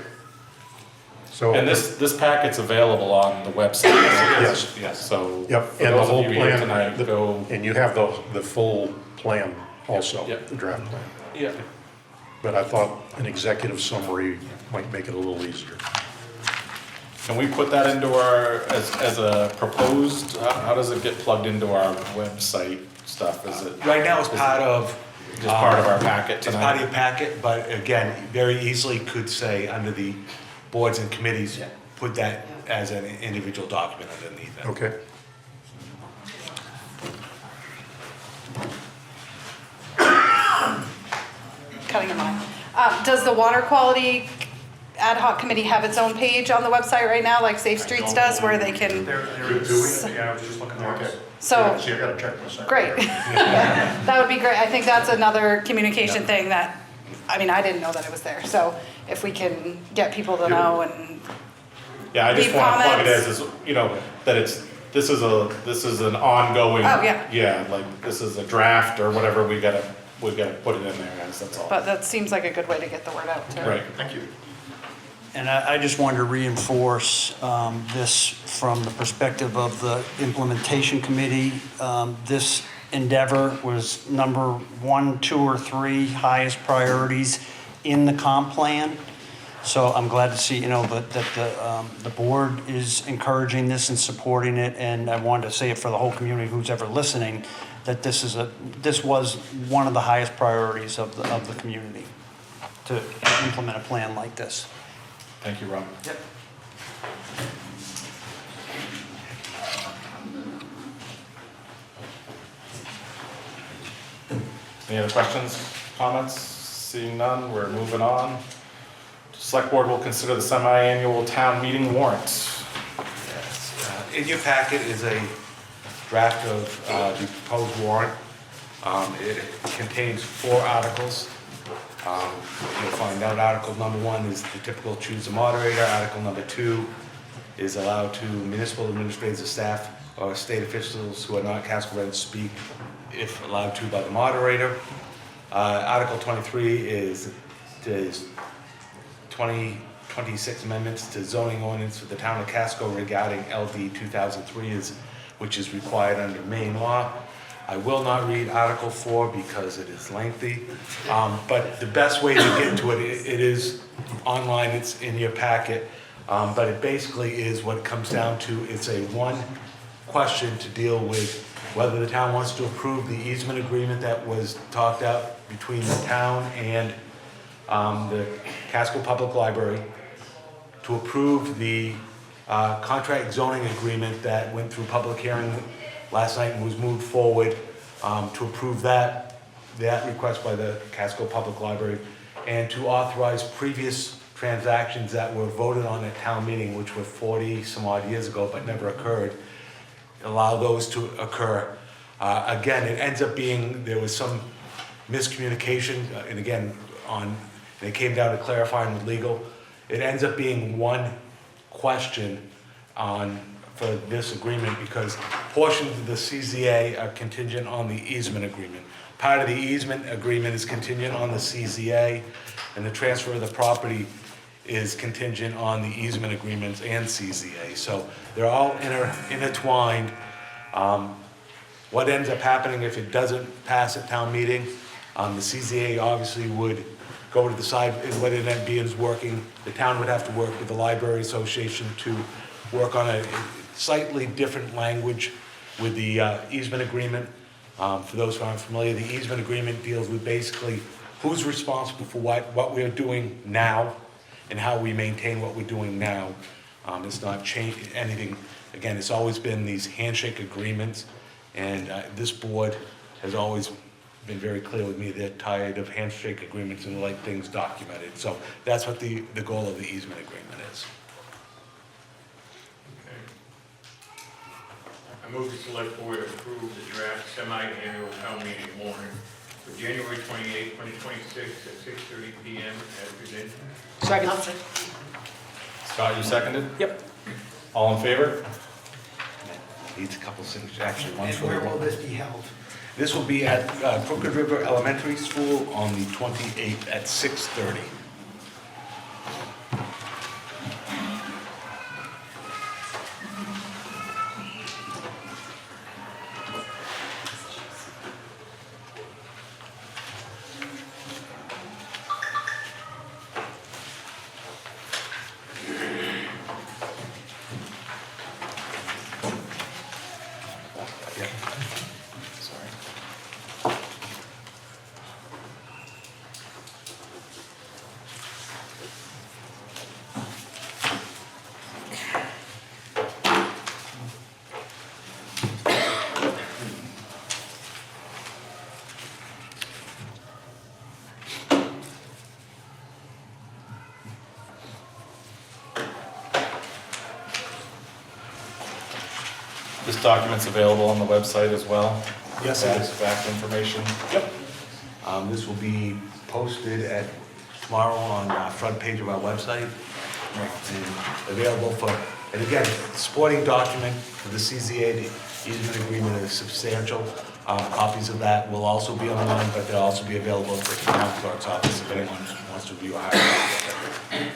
So. And this packet's available on the website. Yes. Yes, so. Yep, For and the those whole of you here plan, tonight, go, and you have the full plan also, Yep. the draft plan. yeah, But I thought an executive summary might make it a little easier. can we put that into our, as a proposed, how does it get plugged into our website stuff? Is it Right now, it's part of. just part of our packet It's part of your tonight? packet, but again, very easily could say under the boards and committees, put that as an individual document underneath it. Okay? Cutting in line. Does the water quality ad hoc committee have its own page on the website right now, like Safe Streets does, where they can, Yeah, I was just looking at it. so, See, I gotta check this out. great. That would be great. I think that's another communication thing that, I mean, I didn't know that it was there. So if we can get people to know and, Yeah, I just leave wanna plug it comments. as, you know, that this is an ongoing. Oh, yeah. Yeah, like, this is a draft or whatever, we gotta put it in there, guys, that's all. but that seems like a good way to get the word out too. Right. Thank you. And I just wanted to reinforce this from the perspective of the implementation committee. This endeavor was number 1, 2, or 3 highest priorities in the comp plan. So I'm glad to see, that the board is encouraging this and supporting it. And I wanted to say it for the whole community who's ever listening, that this was one of the highest priorities of the community to implement a plan like this. Thank you, Rob. Yep. Any other questions, comments? Seeing none, we're moving on. Select Board will consider the semi-annual town meeting warrant. Yes. In your packet is a draft of the proposed warrant. It contains 4 articles. You'll find out Article number 1 is the typical choose a moderator. Article number 2 is allow to municipal administrators or staff or state officials who are not Casco residents speak if allowed to by the moderator. Article 23 is 26 amendments to zoning ordinance for the town of Casco regarding LD 2003, which is required under Maine law. I will not read Article 4 because it is lengthy, but the best way to get to it, it is online, it's in your packet, but it basically is what it comes down to. It's a one question to deal with whether the town wants to approve the easement agreement that was talked out between the town and the Casco Public Library, to approve the contract zoning agreement that went through public hearing last night and was moved forward, to approve that request by the Casco Public Library, and to authorize previous transactions that were voted on at town meeting, which were 40 some odd years ago but never occurred. allow those to occur. Again, it ends up being, there was some miscommunication, and again, it came down to clarifying with legal. It ends up being one question for this agreement because portions of the CZA are contingent on the easement agreement. Part of the easement agreement is contingent on the CZA, and the transfer of the property is contingent on the easement agreements and CZA. So they're all intertwined. What ends up happening if it doesn't pass at town meeting, the CZA obviously would go to the side, and what it ends being is working, the town would have to work with the Library Association to work on a slightly different language with the easement agreement. For those who aren't familiar, the easement agreement deals with basically who's responsible for what we're doing now and how we maintain what we're doing now. It's not changed anything. Again, it's always been these handshake agreements, and this board has always been very clear with me, they're tired of handshake agreements and like things documented. So that's what the goal of the easement agreement is. Okay. I move the select board approve the draft semi-annual town meeting warrant for January 28, 2026 at 6:30 PM as presented. Second. Scott, you seconded? Yep. All in favor? Needs a couple things, actually, one And for where will this be held? This will be at Crooked River Elementary School on the 28th at 6:30. This document's available on the website as well? Yes, it is. Fact information? Yep. This will be posted tomorrow on the front page of our website. And available for, and again, supporting document for the CZA, the easement agreement is substantial. Copies of that will also be online, but they'll also be available at the town clerk's office if anyone wants to view a hard copy.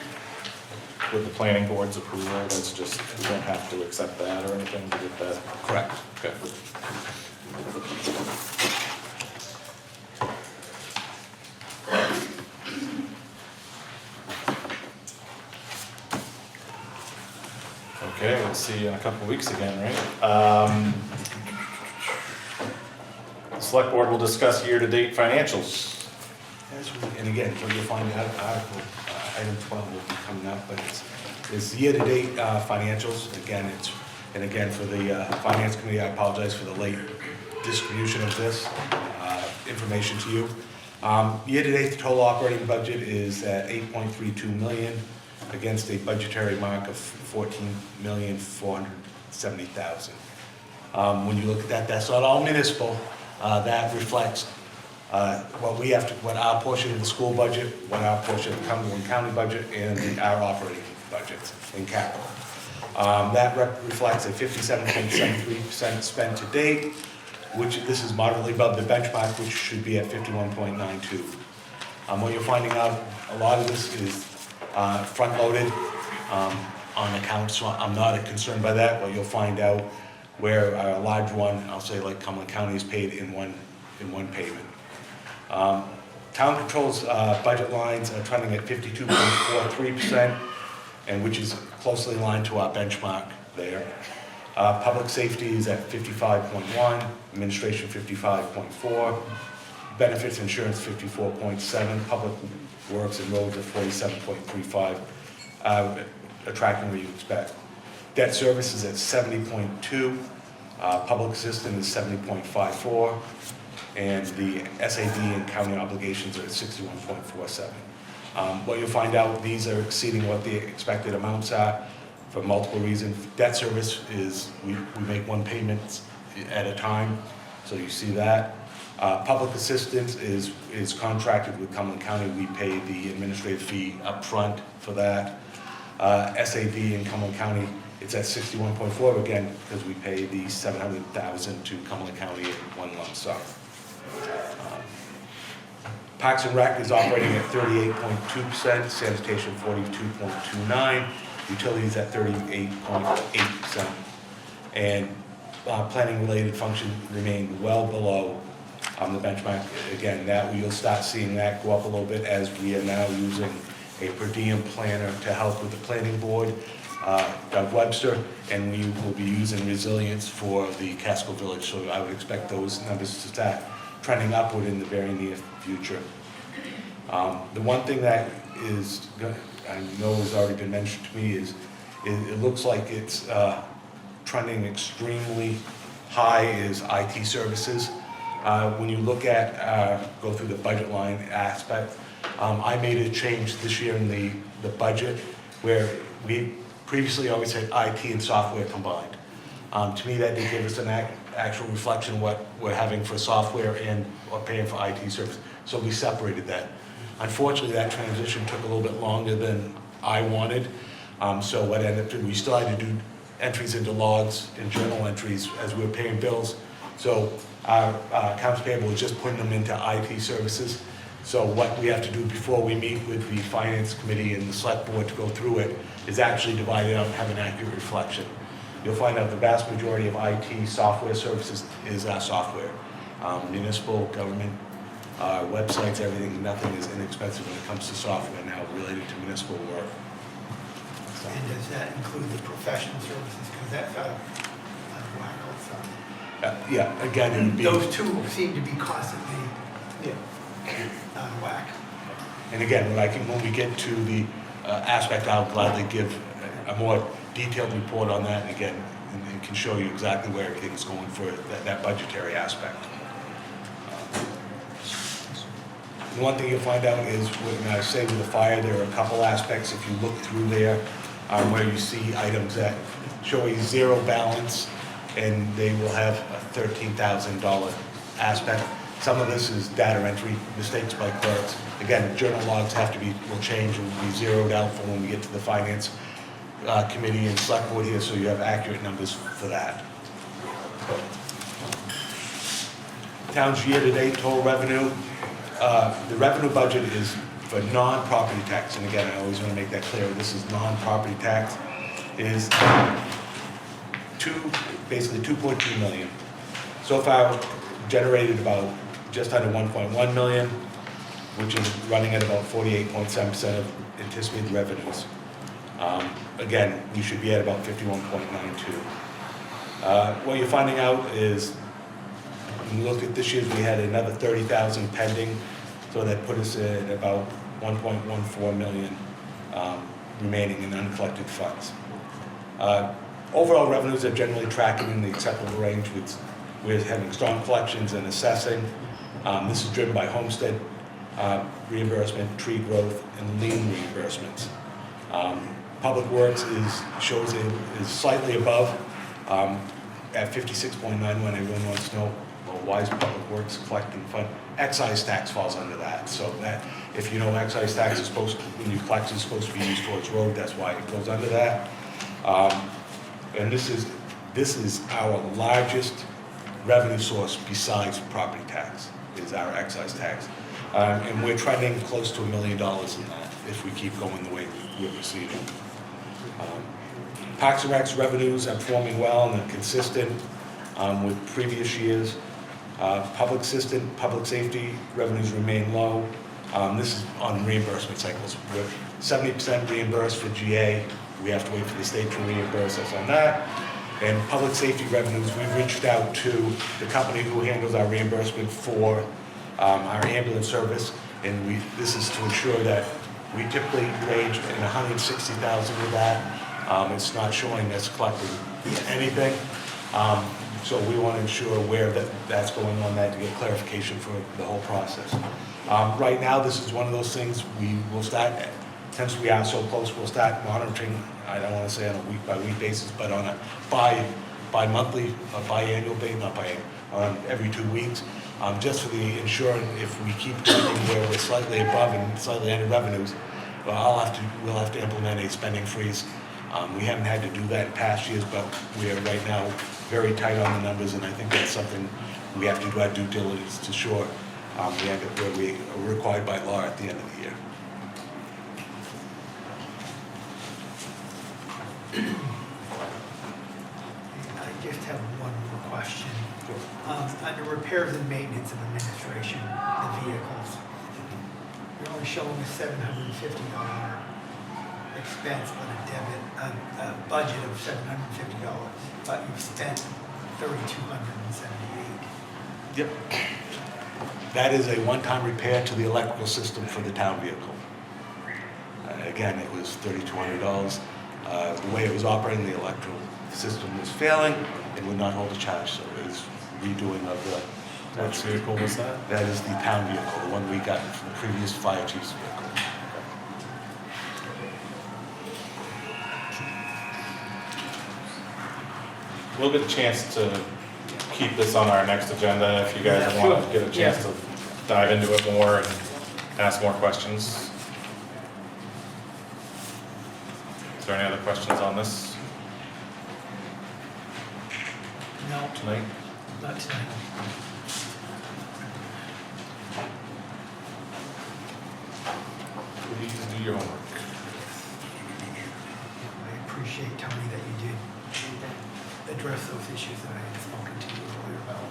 With the planning board's approval, that's just, we don't have to accept that or anything to get that? Correct. Okay. Okay, we'll see you in a couple of weeks again, right? The select board will discuss year-to-date financials. And again, so you'll find out article, item 12 will be coming up, but it's year-to-date financials. Again, for the finance committee, I apologize for the late distribution of this information to you. Year-to-date, the total operating budget is at $8.32 million against a budgetary mark of $14,470,000. When you look at that, that's not all municipal. That reflects what our portion of the school budget, what our portion of the Cumberland County budget, and our operating budgets in capital. That reflects a 57.73% spent to date, which this is moderately above the benchmark, which should be at 51.92. What you're finding out, a lot of this is front-loaded on accounts, so I'm not concerned by that. What you'll find out where a large one, I'll say like Cumberland County, is paid in one payment. Town controls budget lines are trending at 52.43%, and which is closely aligned to our benchmark there. Public safety is at 55.1, administration 55.4, benefits insurance 54.7, public works and roads at 47.35, attracting what you expect. Debt service is at 70.2, public assistance is 70.54, and the SAD and county obligations are at 61.47. What you'll find out, these are exceeding what the expected amounts are. for multiple reasons. Debt service is, we make one payment at a time, so you see that. Public assistance is contracted with Cumberland County. We pay the administrative fee up front for that. SAD in Cumberland County, it's at 61.4 again, because we pay the $700,000 to Cumberland County in one lump sum. Parks and Rec is operating at 38.2%, sanitation 42.29%, utilities at 38.8%. And planning-related functions remain well below the benchmark. Again, that you'll start seeing that go up a little bit as we are now using a per diem planner to help with the planning board, Doug Webster, and we will be using resilience for the Casco Village. So I would expect those numbers to start trending upward in the very near future. The one thing that is, I know has already been mentioned to me, is it looks like it's trending extremely high is IT services. When you look at, go through the budget line aspect, I made a change this year in the budget where we previously always had IT and software combined. To me, that did give us an actual reflection of what we're having for software and or paying for IT service. So we separated that. Unfortunately, that transition took a little bit longer than I wanted. So what ended up doing, we still had to do entries into logs and journal entries as we were paying bills. So our accounts payable is just putting them into IT services. So what we have to do before we meet with the finance committee and the select board to go through it is actually divide it out and have an accurate reflection. You'll find out the vast majority of IT software services is our software. Municipal, government, websites, everything, nothing is inexpensive when it comes to software now related to municipal work. So. And does that include the professional services? Because that's out of whack also. Yeah, again, it would be... Those two seem to be constantly out of whack. And again, when we get to the aspect, I'll gladly give a more detailed report on that again, and can show you exactly where everything is going for that budgetary aspect. The one thing you'll find out is when I say with the fire, there are a couple aspects. If you look through there, where you see items that show a zero balance, and they will have a $13,000 aspect. Some of this is data entry mistakes by clerks. Again, journal logs will change and be zeroed out for when we get to the finance committee and select board here, so you have accurate numbers for that. Town's year-to-date total revenue. The revenue budget is for non-property tax, and again, I always want to make that clear. This is non-property tax. Is basically 2.2 million. So far, generated about just under 1.1 million, which is running at about 48.7% of anticipated revenues. Again, we should be at about 51.92. What you're finding out is, when you look at this year, we had another 30,000 pending, so that put us at about 1.14 million remaining in uncollected funds. Overall revenues are generally tracking in the acceptable range. We're having strong collections and assessing. This is driven by homestead reimbursement, tree growth, and lien reimbursements. Public Works is slightly above at 56.91. Everyone wants to know, well, why is Public Works collecting fund? Excise tax falls under that. So that, if you know, excise tax is supposed to, when you collect, is supposed to be used towards road. That's why it goes under that. And this is our largest revenue source besides property tax, is our excise tax. And we're trending close to $1 million in that if we keep going the way we're proceeding. Parks and Rec's revenues are performing well and are consistent with previous years. Public safety revenues remain low. This is on reimbursement cycles. We're 70% reimbursed for GA. We have to wait for the state to reimburse us on that. And public safety revenues, we've reached out to the company who handles our reimbursement for our ambulance service, and this is to ensure that we typically range in 160,000 with that. It's not showing us collecting anything, so we want to ensure where that's going on that to get clarification for the whole process. Right now, this is one of those things we will start since we are so close, we'll start monitoring, I don't want to say on a week-by-week basis, but on a bi-monthly, biannual basis, not biannual, on every 2 weeks, just for the ensuring if we keep going where we're slightly above and slightly under revenues, we'll have to implement a spending freeze. We haven't had to do that in past years, but we are right now very tight on the numbers, and I think that's something we have to do our due diligence to ensure we end up where we are required by law at the end of the year. I just have one more question. Under repairs and maintenance of administration, the vehicles, you're only showing a $750 expense on a budget of $750, but you've spent $3,278. Yep. That is a one-time repair to the electrical system for the town vehicle. Again, it was $3,200. The way it was operating, the electrical system was failing and would not hold a charge, so it was redoing of the... Which vehicle was that? That is the town vehicle, the one we got from the previous fire chief's vehicle. We'll get a chance to keep this on our next agenda if you guys Yeah, want sure. to get a chance to dive into it more and ask more questions. Is there any other questions on this No, tonight? not tonight. Please do your homework. I appreciate, Tony, that you did address those issues that I had spoken to you earlier about,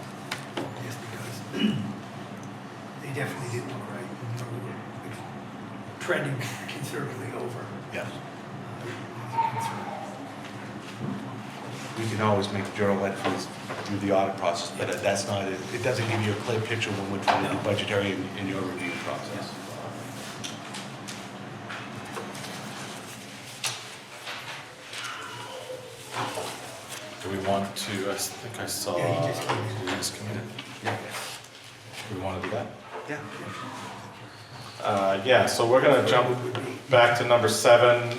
just because they definitely didn't look right. And we were trending considerably over. Yes. The concern. We can always make journal entries through the audit process, but that's not, it doesn't give you a clear picture when we're trying to do budgetary in your review process. Do we want to, I think I saw. Yeah, he just came in. Did he just come in? Yeah. Do we want to do that? Yeah. Yeah, so we're gonna jump back to number 7.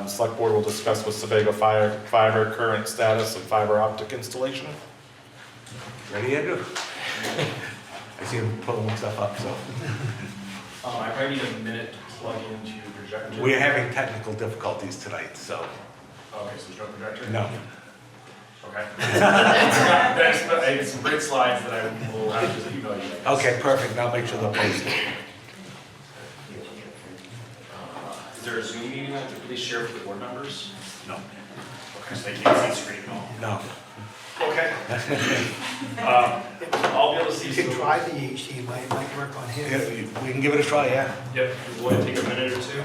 Select board will discuss with Sebago Fiber current status of fiber optic installation. Ready, Andrew? I see him pulling stuff up, so. I probably need a minute to plug into your projector. We're having technical difficulties tonight, so, Okay, so there's no projector? no. Okay. Thanks, but I have some great slides that I will have to email you. guys. Okay, perfect, now make sure they're posted. Is there a Zoom meeting I have to please share with the board members? No. Okay, so they can't see the screen at all? No. Okay. I'll be able to see. You can try the HDMI, it might work on Yeah, his. we can give it a try, yeah. Yep, will it take a minute or two?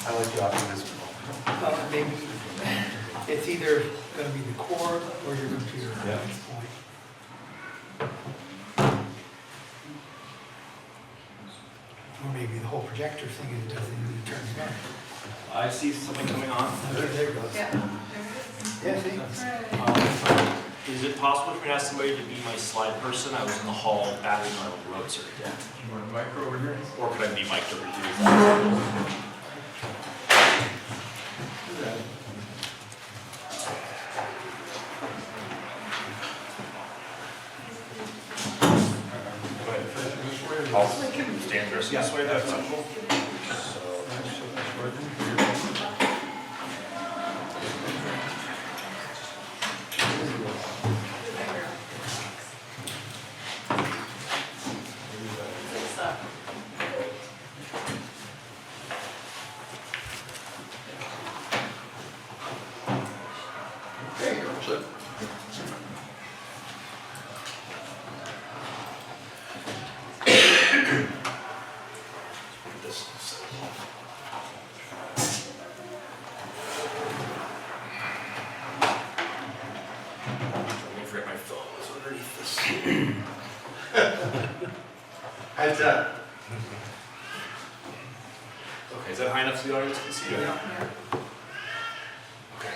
I like your optimism. Maybe it's either gonna be the cord or your computer Yeah. at this point. Or maybe the whole projector thing is doesn't even turn it on. I see something coming on. Okay, there it goes. Yeah. Yeah, see? Is it possible for me to ask somebody to be my slide person? I was in the hall battling my own road circuit. You want a micro over here? Or could I be mic'd over here? I'll stand this way, that's helpful. Don't forget my phone was underneath this. Heads up. Okay, is that high enough so the audience can see it? Okay.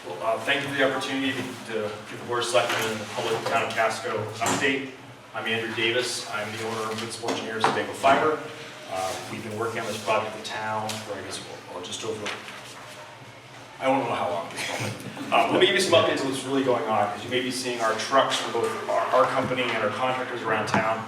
Thank you for the opportunity to give the Board of Selectmen and the public of the town of Casco an update. I'm Andrew Davis. I'm the owner and principal engineer of Sebago Fiber. We've been working on this project in town for, I guess, well, just over, I don't know how long at this moment. Let me give you some updates on what's really going on, because you may be seeing our trucks from both our company and our contractors around town.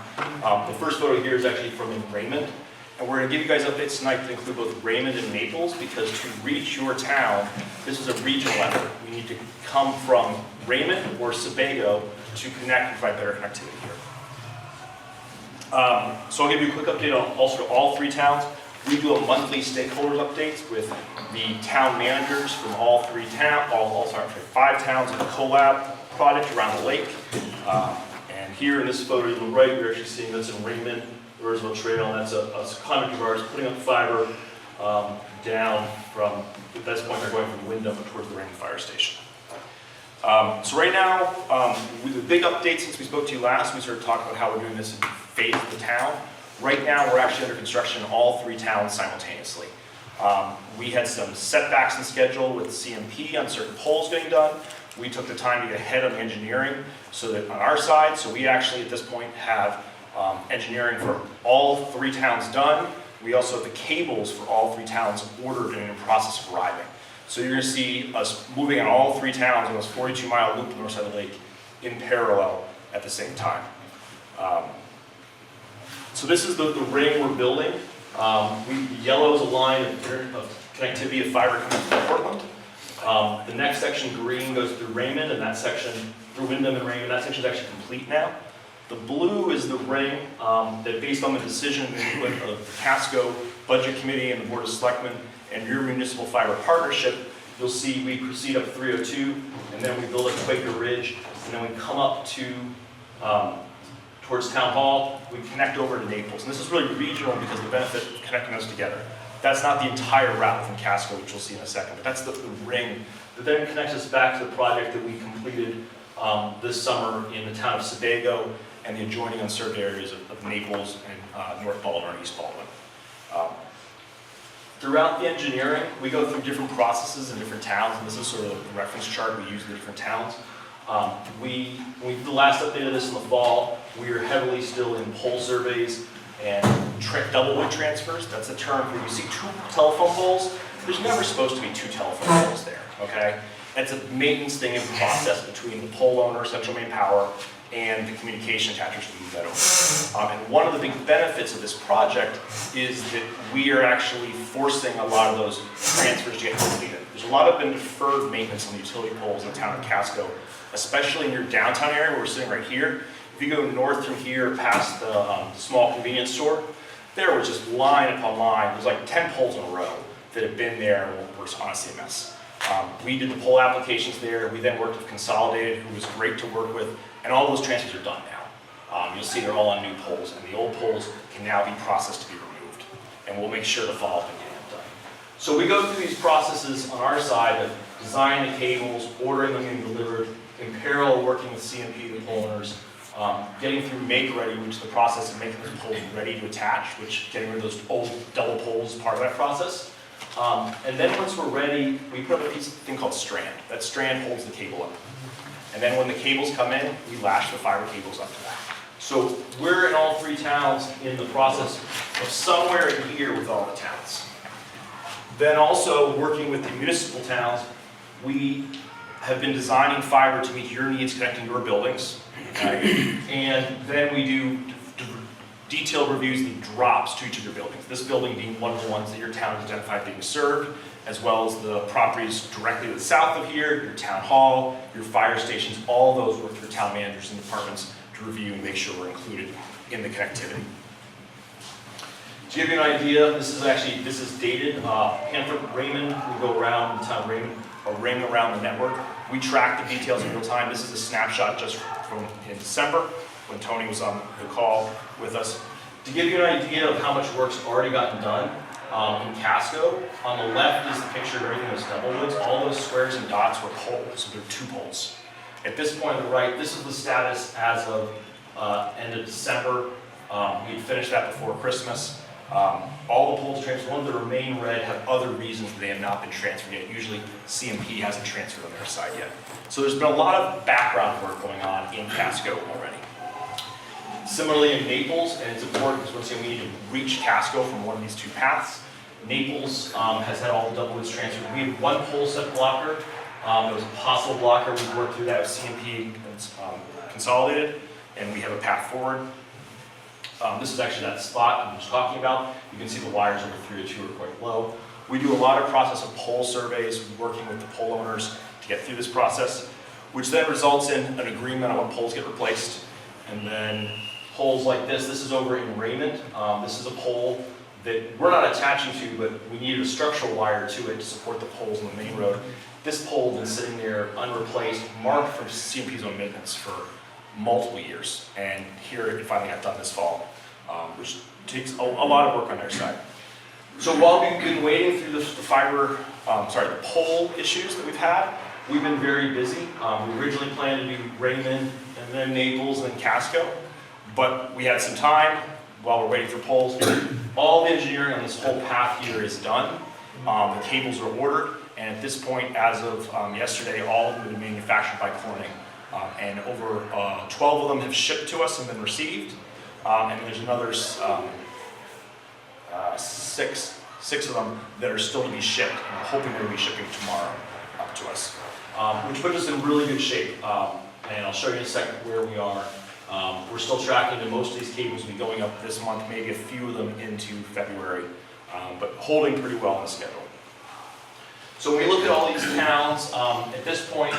The first photo here is actually from in Raymond. And we're going to give you guys updates tonight that include both Raymond and Naples, because to reach your town, this is a regional effort. We need to come from Raymond or Sebago to connect and provide better connectivity here. So I'll give you a quick update on also all 3 towns. We do a monthly stakeholders updates with the town managers from all 5 towns in a collab project around the lake. And here in this photo to the right, you're actually seeing this in Raymond, the Roosevelt Trail, and that's a contractor of ours putting up fiber down from, at this point they're going from Wyndham towards the Raymond Fire Station. So right now, with the big update since we spoke to you last, we started talking about how we're doing this in phase of the town. Right now, we're actually under construction in all 3 towns simultaneously. We had some setbacks in schedule with CMP on certain poles getting done. We took the time to get ahead on the engineering so that on our side, so we actually at this point have engineering for all 3 towns done. We also have the cables for all 3 towns ordered and in the process of arriving. So you're going to see us moving on all 3 towns on this 42-mile loop on the north side of the lake in parallel at the same time. So this is the ring we're building. Yellow is a line of connectivity of fiber coming from Portland. The next section, green, goes through Raymond, and that section, through Wyndham and Raymond, that section is actually complete now. The blue is the ring that, based on the decision of the Casco Budget Committee and the Board of Selectmen and your municipal fiber partnership, you'll see we proceed up 302, and then we build up Quaker Ridge, and then we come up to towards Town Hall, we connect over to Naples. And this is really regional because of the benefit of connecting those together. That's not the entire route from Casco, which you'll see in a second, but that's the ring that then connects us back to the project that we completed this summer in the town of Sebago and the adjoining unserved areas of Naples and North Baldwin or East Baldwin. Throughout the engineering, we go through different processes in different towns, and this is sort of the reference chart we use in the different towns. When we did the last update of this in the fall, we are heavily still in pole surveys and double wood transfers. That's a term where you see 2 telephone poles. There's never supposed to be 2 telephone poles there, okay? It's a maintenance thing in process between the pole owner, Central Maine Power, and the communication attachers to move that over. And one of the big benefits of this project is that we are actually forcing a lot of those transfers to get completed. There's a lot of been deferred maintenance on the utility poles in the town of Casco, especially in your downtown area where we're sitting right here. If you go north from here past the small convenience store, there was just line upon line. There's like 10 poles in a row that have been there and were honestly a mess. We did the pole applications there. We then worked with Consolidated, who was great to work with, and all those transfers are done now. You'll see they're all on new poles, and the old poles can now be processed to be removed. And we'll make sure to follow up and get it done. So we go through these processes on our side of designing the cables, ordering them and delivered, in parallel working with CMP, the pole owners, getting through make ready, which is the process of making those poles ready to attach, which getting rid of those old double poles is part of that process. And then once we're ready, we put up a thing called strand. That strand holds the cable up. And then when the cables come in, we lash the fiber cables up to that. So we're in all 3 towns in the process of somewhere in here with all the towns. Then also working with the municipal towns, we have been designing fiber to meet your needs connecting your buildings. Okay? And then we do detailed reviews of the drops to each of your buildings. This building being one of the ones that your town has identified being served, as well as the properties directly to the south of here, your town hall, your fire stations, all those work through town managers and departments to review and make sure we're included in the connectivity. To give you an idea, this is dated. Panther Raymond, we go around the town of Raymond, a ring around the network. We track the details in real time. This is a snapshot just from in December when Tony was on the call with us. To give you an idea of how much work's already gotten done, in Casco, on the left is the picture of everything that's double woods. All those squares and dots were poles, so they're 2 poles. At this point on the right, this is the status as of end of December. We had finished that before Christmas. All the poles transferred, the ones that remain red have other reasons that they have not been transferred yet. Usually CMP hasn't transferred on their side yet. So there's been a lot of background work going on in Casco already. Similarly in Naples, and it's important because once again we need to reach Casco from one of these two paths. Naples has had all the double widths transferred. We had one pole set blocker. There was a possible blocker. We worked through that with CMP consolidated, and we have a path forward. This is actually that spot I was talking about. You can see the wires over 302 are quite low. We do a lot of process of pole surveys, working with the pole owners to get through this process, which then results in an agreement on when poles get replaced. And then poles like this is over in Raymond. This is a pole that we're not attaching to, but we needed a structural wire to it to support the poles on the main road. This pole has been sitting there unreplaced, marked for CMP's own maintenance for multiple years. And here it finally got done this fall, which takes a lot of work on their side. So while we've been waiting through the pole issues that we've had, we've been very busy. We originally planned to do Raymond and then Naples and then Casco, but we had some time while we're waiting for poles. All the engineering on this whole path here is done. The cables are ordered, and at this point, as of yesterday, all of them have been manufactured by Corning. And over 12 of them have shipped to us and been received. And there's another six of them that are still to be shipped, and I'm hoping they'll be shipping tomorrow up to us. Which puts us in really good shape. And I'll show you in a second where we are. We're still tracking that most of these cables will be going up this month, maybe a few of them into February, but holding pretty well on the schedule. So when we look at all these towns, at this point,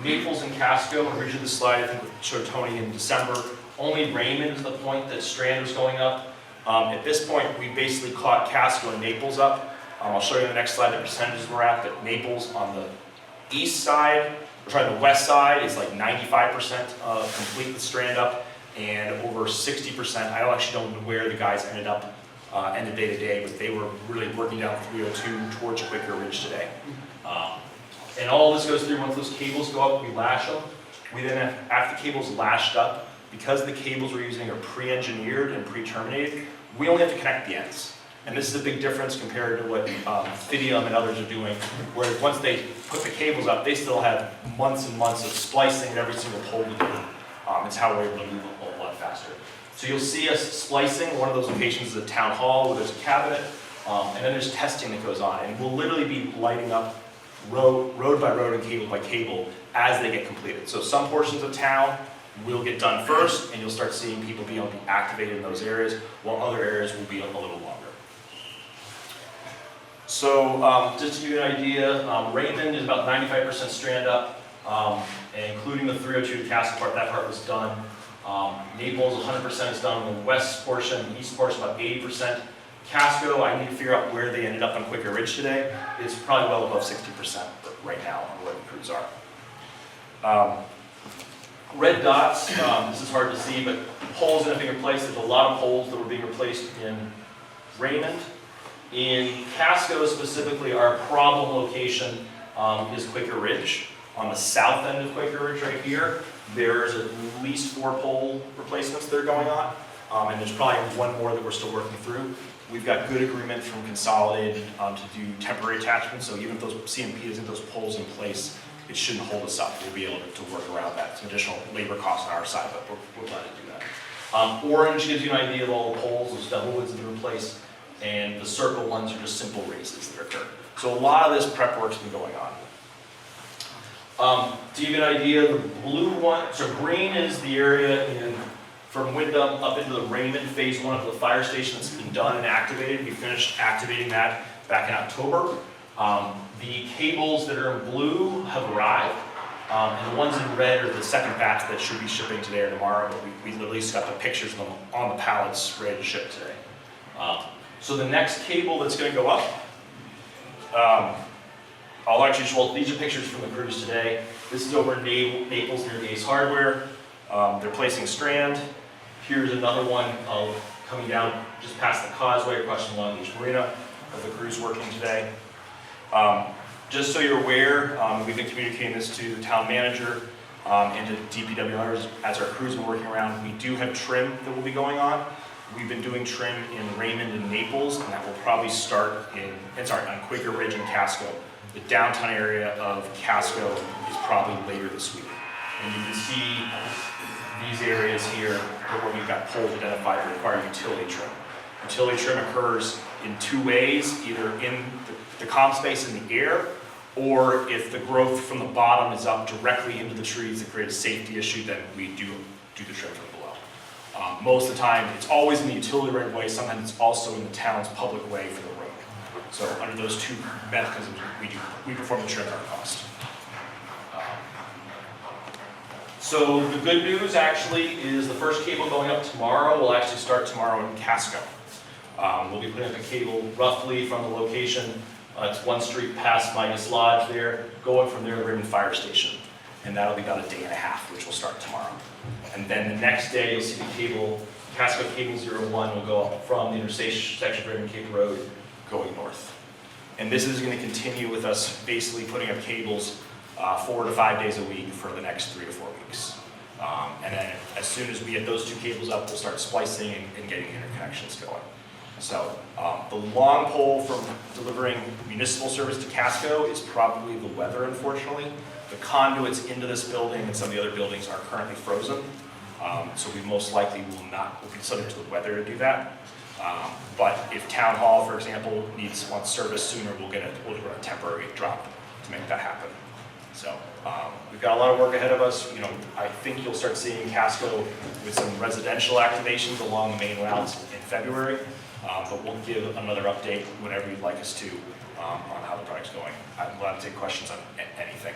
Naples and Casco, originally the slide I think showed Tony in December, only Raymond is the point that Strand was going up. At this point, we basically caught Casco and Naples up. I'll show you in the next slide the percentages we're at, but Naples on the east side, the west side is like 95% complete with Strand up, and over 60%. I actually don't know where the guys ended up end of day to day, but they were really working down 302 towards Quaker Ridge today. And all this goes through, once those cables go up, we lash them. We then, after the cable's lashed up, because the cables we're using are pre-engineered and pre-terminated, we only have to connect the ends. And this is a big difference compared to what Fidium and others are doing, where once they put the cables up, they still have months and months of splicing at every single pole we do. It's how we're able to move a lot faster. So you'll see us splicing. One of those locations is a town hall where there's a cabinet, and then there's testing that goes on. And we'll literally be lighting up road by road and cable by cable as they get completed. So some portions of town will get done first, and you'll start seeing people be able to be activated in those areas, while other areas will be a little longer. So just to give you an idea, Raymond is about 95% strand up, and including the 302 to Casco part, that part was done. Naples, 100% is done on the west portion, the east portion about 80%. Casco, I need to figure out where they ended up on Quaker Ridge today. It's probably well above 60% right now on where the crews are. Red dots, this is hard to see, but poles that are being replaced. There's a lot of poles that were being replaced in Raymond. In Casco specifically, our problem location is Quaker Ridge. On the south end of Quaker Ridge right here, there's at least 4 pole replacements that are going on, and there's probably one more that we're still working through. We've got good agreement from Consolidated to do temporary attachments, so even if those CMP isn't those poles in place, it shouldn't hold us up. We'll be able to work around that. Some additional labor costs on our side, but we're glad to do that. Orange gives you an idea of all the poles, those double woods that are in place, and the circle ones are just simple raises that occur. So a lot of this prep work's been going on. To give you an idea, the blue one, so green is the area from Wyndham up into the Raymond Phase 1 of the fire station that's been done and activated. We finished activating that back in October. The cables that are in blue have arrived, and the ones in red are the second batch that should be shipping today or tomorrow, but we literally just got the pictures of them on the pallets ready to ship today. So the next cable that's going to go up, these are pictures from the crews today. This is over in Naples near the Ace Hardware. They're placing strand. Here's another one of coming down just past the causeway across from Long Beach Marina of the crews working today. Just so you're aware, we've been communicating this to the town manager and to DPW as our crews are working around. We do have trim that will be going on. We've been doing trim in Raymond and Naples, and that will probably start on Quaker Ridge and Casco. The downtown area of Casco is probably later this week. And you can see these areas here where we've got poles identified that require utility trim. Utility trim occurs in two ways, either in the comm space in the air, or if the growth from the bottom is up directly into the trees that create a safety issue, then we do the trim from below. Most of the time, it's always in the utility right of way, sometimes it's also in the town's public way for the road. So under those two mechanisms, we perform the trim at our cost. So the good news actually is the first cable going up tomorrow will actually start tomorrow in Casco. We'll be putting up a cable roughly from the location, it's one street past Midas Lodge there, going from there to Raymond Fire Station. And that'll be about a day and a half, which will start tomorrow. And then the next day, you'll see the cable, Casco Cable 01 will go up from the intersection of Raymond Cape Road going north. And this is going to continue with us basically putting up cables 4 to 5 days a week for the next 3 to 4 weeks. And then as soon as we get those two cables up, we'll start splicing and getting interconnections going. So the long pole from delivering municipal service to Casco is probably the weather, unfortunately. The conduits into this building and some of the other buildings are currently frozen. So we most likely will be subject to the weather to do that. But if Town Hall, for example, wants service sooner, we'll do a temporary drop to make that happen. So we've got a lot of work ahead of us. You know, I think you'll start seeing Casco with some residential activations along the main routes in February. But we'll give another update whenever you'd like us to on how the project's going. I'm glad to take questions on anything.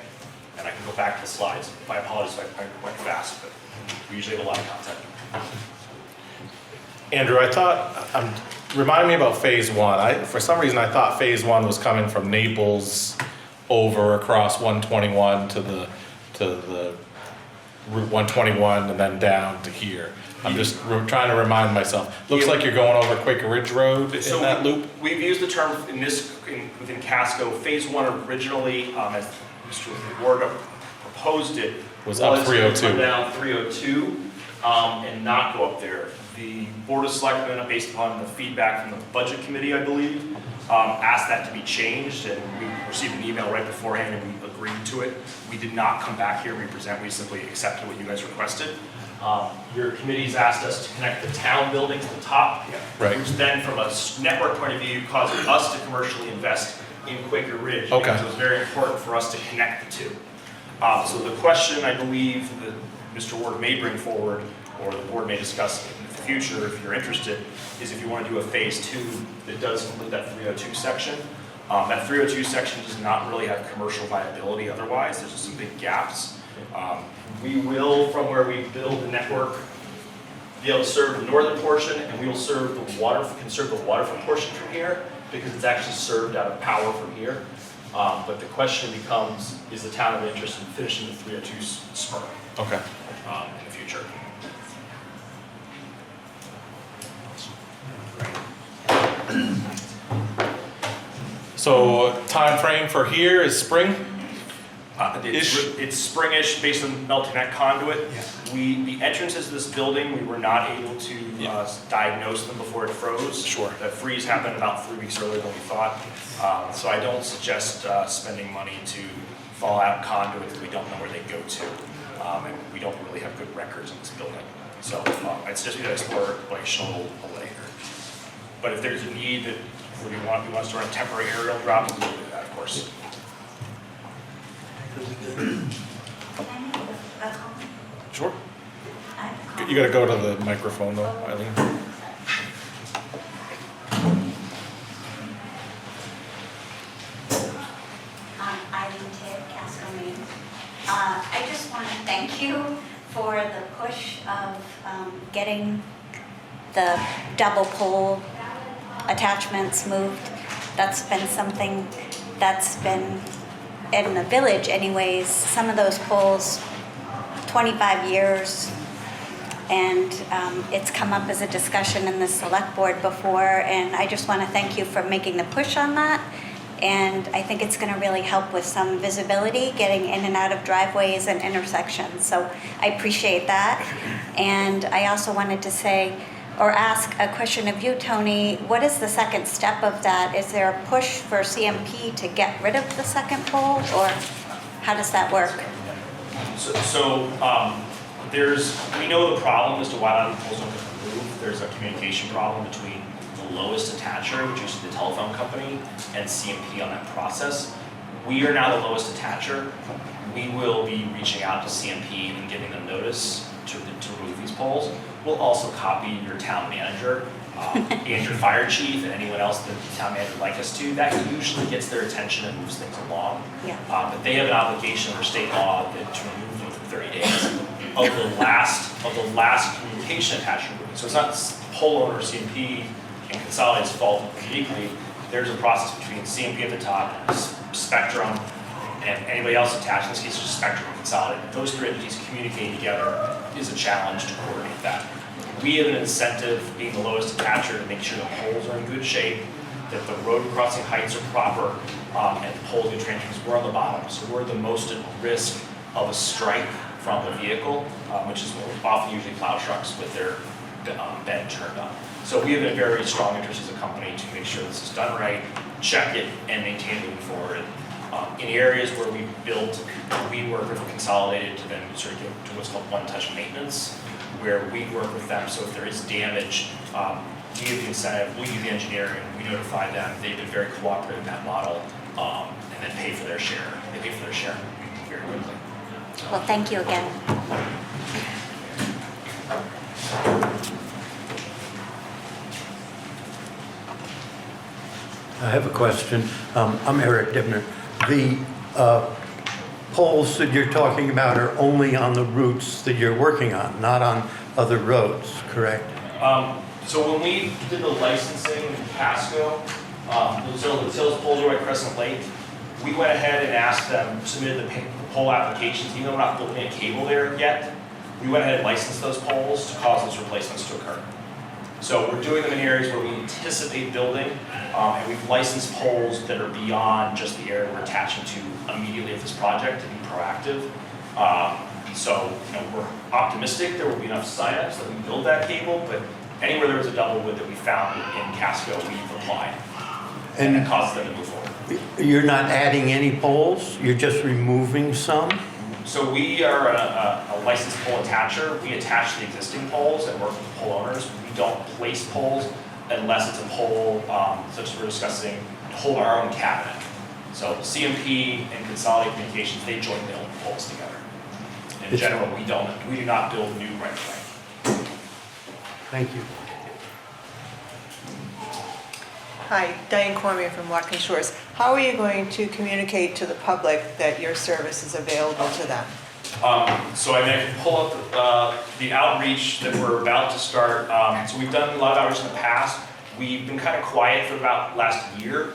And I can go back to the slides. My apologies if I went fast, but we usually have a lot of content. Andrew, remind me about phase one. For some reason, I thought phase one was coming from Naples over across 121 to the Route 121 and then down to here. I'm just trying to remind myself. Looks like you're going over Quaker Ridge Road in that loop? We've used the term within Casco. Phase one originally, as Mr. Ward proposed it, was up 302. To come down 302 and not go up there. The Board of Selectmen, based upon the feedback from the Budget Committee, I believe, asked that to be changed, and we received an email right beforehand and we agreed to it. We did not come back here and represent, we simply accepted what you guys requested. Your committee's asked us to connect the town building to the top, right, which then from a network point of view caused us to commercially invest in Quaker Ridge, because it was very important for us to connect the two. So the question I believe that Mr. Ward may bring forward, or the board may discuss in the future if you're interested, is if you want to do a phase two that does include that 302 section. That 302 section does not really have commercial viability otherwise. There's just some big gaps. We will, from where we build the network, be able to serve the northern portion, and we will serve the conserve the waterfront portion from here, because it's actually served out of power from here. But the question becomes, is the town of interest in finishing the 302 spur? Okay. In the future. So time frame for here is spring? It's springish based on melting that conduit. The entrances to this building, we were not able to diagnose them before it froze. Sure. The freeze happened about 3 weeks earlier than we thought. So I don't suggest spending money to fall out conduits that we don't know where they go to. And we don't really have good records in this building. So it's just we gotta explore like shovel a layer. But if there's a need that we want to start a temporary aerial drop, we'll do that, of course. Sure. You gotta go to the microphone though, Eileen. Eileen Tidd, Casco, Maine. I just want to thank you for the push of getting the double pole attachments moved. That's been something that's been in the village anyways. Some of those poles, 25 years, and it's come up as a discussion in the select board before, and I just want to thank you for making the push on that. And I think it's going to really help with some visibility, getting in and out of driveways and intersections. So I appreciate that. And I also wanted to say, or ask a question of you, Tony. What is the second step of that? Is there a push for CMP to get rid of the second pole, or how does that work? We know the problem as to why not poles don't get removed. There's a communication problem between the lowest attacher, which is the telephone company, and CMP on that process. We are now the lowest attacher. We will be reaching out to CMP and giving them notice to remove these poles. We'll also copy your town manager and your fire chief and anyone else that the town manager would like us to. That usually gets their attention and moves things along. Yeah. But they have an obligation under state law to remove them within 30 days of the last communication attacher moving. So it's not pole owner, CMP, and Consolidated's fault uniquely. There's a process between CMP at the top, Spectrum, and anybody else attached. In this case, it's just Spectrum and Consolidated. Those three entities communicating together is a challenge to coordinate that. We have an incentive, being the lowest attacher, to make sure the poles are in good shape, that the road crossing heights are proper, and the poles get transfers. We're on the bottom, so we're the most at risk of a strike from the vehicle, which is often usually plow trucks with their bed turned up. So we have a very strong interest as a company to make sure this is done right, check it, and maintain it moving forward. In areas where we built, we work with Consolidated to then sort of do what's called one-touch maintenance, where we work with them. So if there is damage, we give the incentive, we do the engineering, we notify them. They've been very cooperative in that model, and then pay for their share. They pay for their share very quickly. Well, thank you again. I have a question. I'm Eric Dibner. The poles that you're talking about are only on the routes that you're working on, not on other roads, correct? So when we did the licensing in Casco, the sales poles are at Crescent Lake, we went ahead and asked them, submitted the pole applications, even though we're not building a cable there yet, we went ahead and licensed those poles to cause those replacements to occur. So we're doing them in areas where we anticipate building, and we've licensed poles that are beyond just the area we're attaching to immediately with this project to be proactive. So we're optimistic there will be enough signups that we build that cable, but anywhere there was a double wood that we found in Casco, we've applied, and it causes them to move forward. You're not adding any poles, you're just removing some? So we are a licensed pole attacher. We attach the existing poles and work with the pole owners. We don't place poles unless it's a pole, such as we're discussing, to hold our own cabinet. So CMP and Consolidated Communications, they jointly own the poles together. In general, we do not build new right away. Thank you. Hi, Diane Cormier from Watkins Shores. How are you going to communicate to the public that your service is available to them? So I can pull up the outreach that we're about to start. So we've done a lot of outreach in the past. We've been kind of quiet for about last year.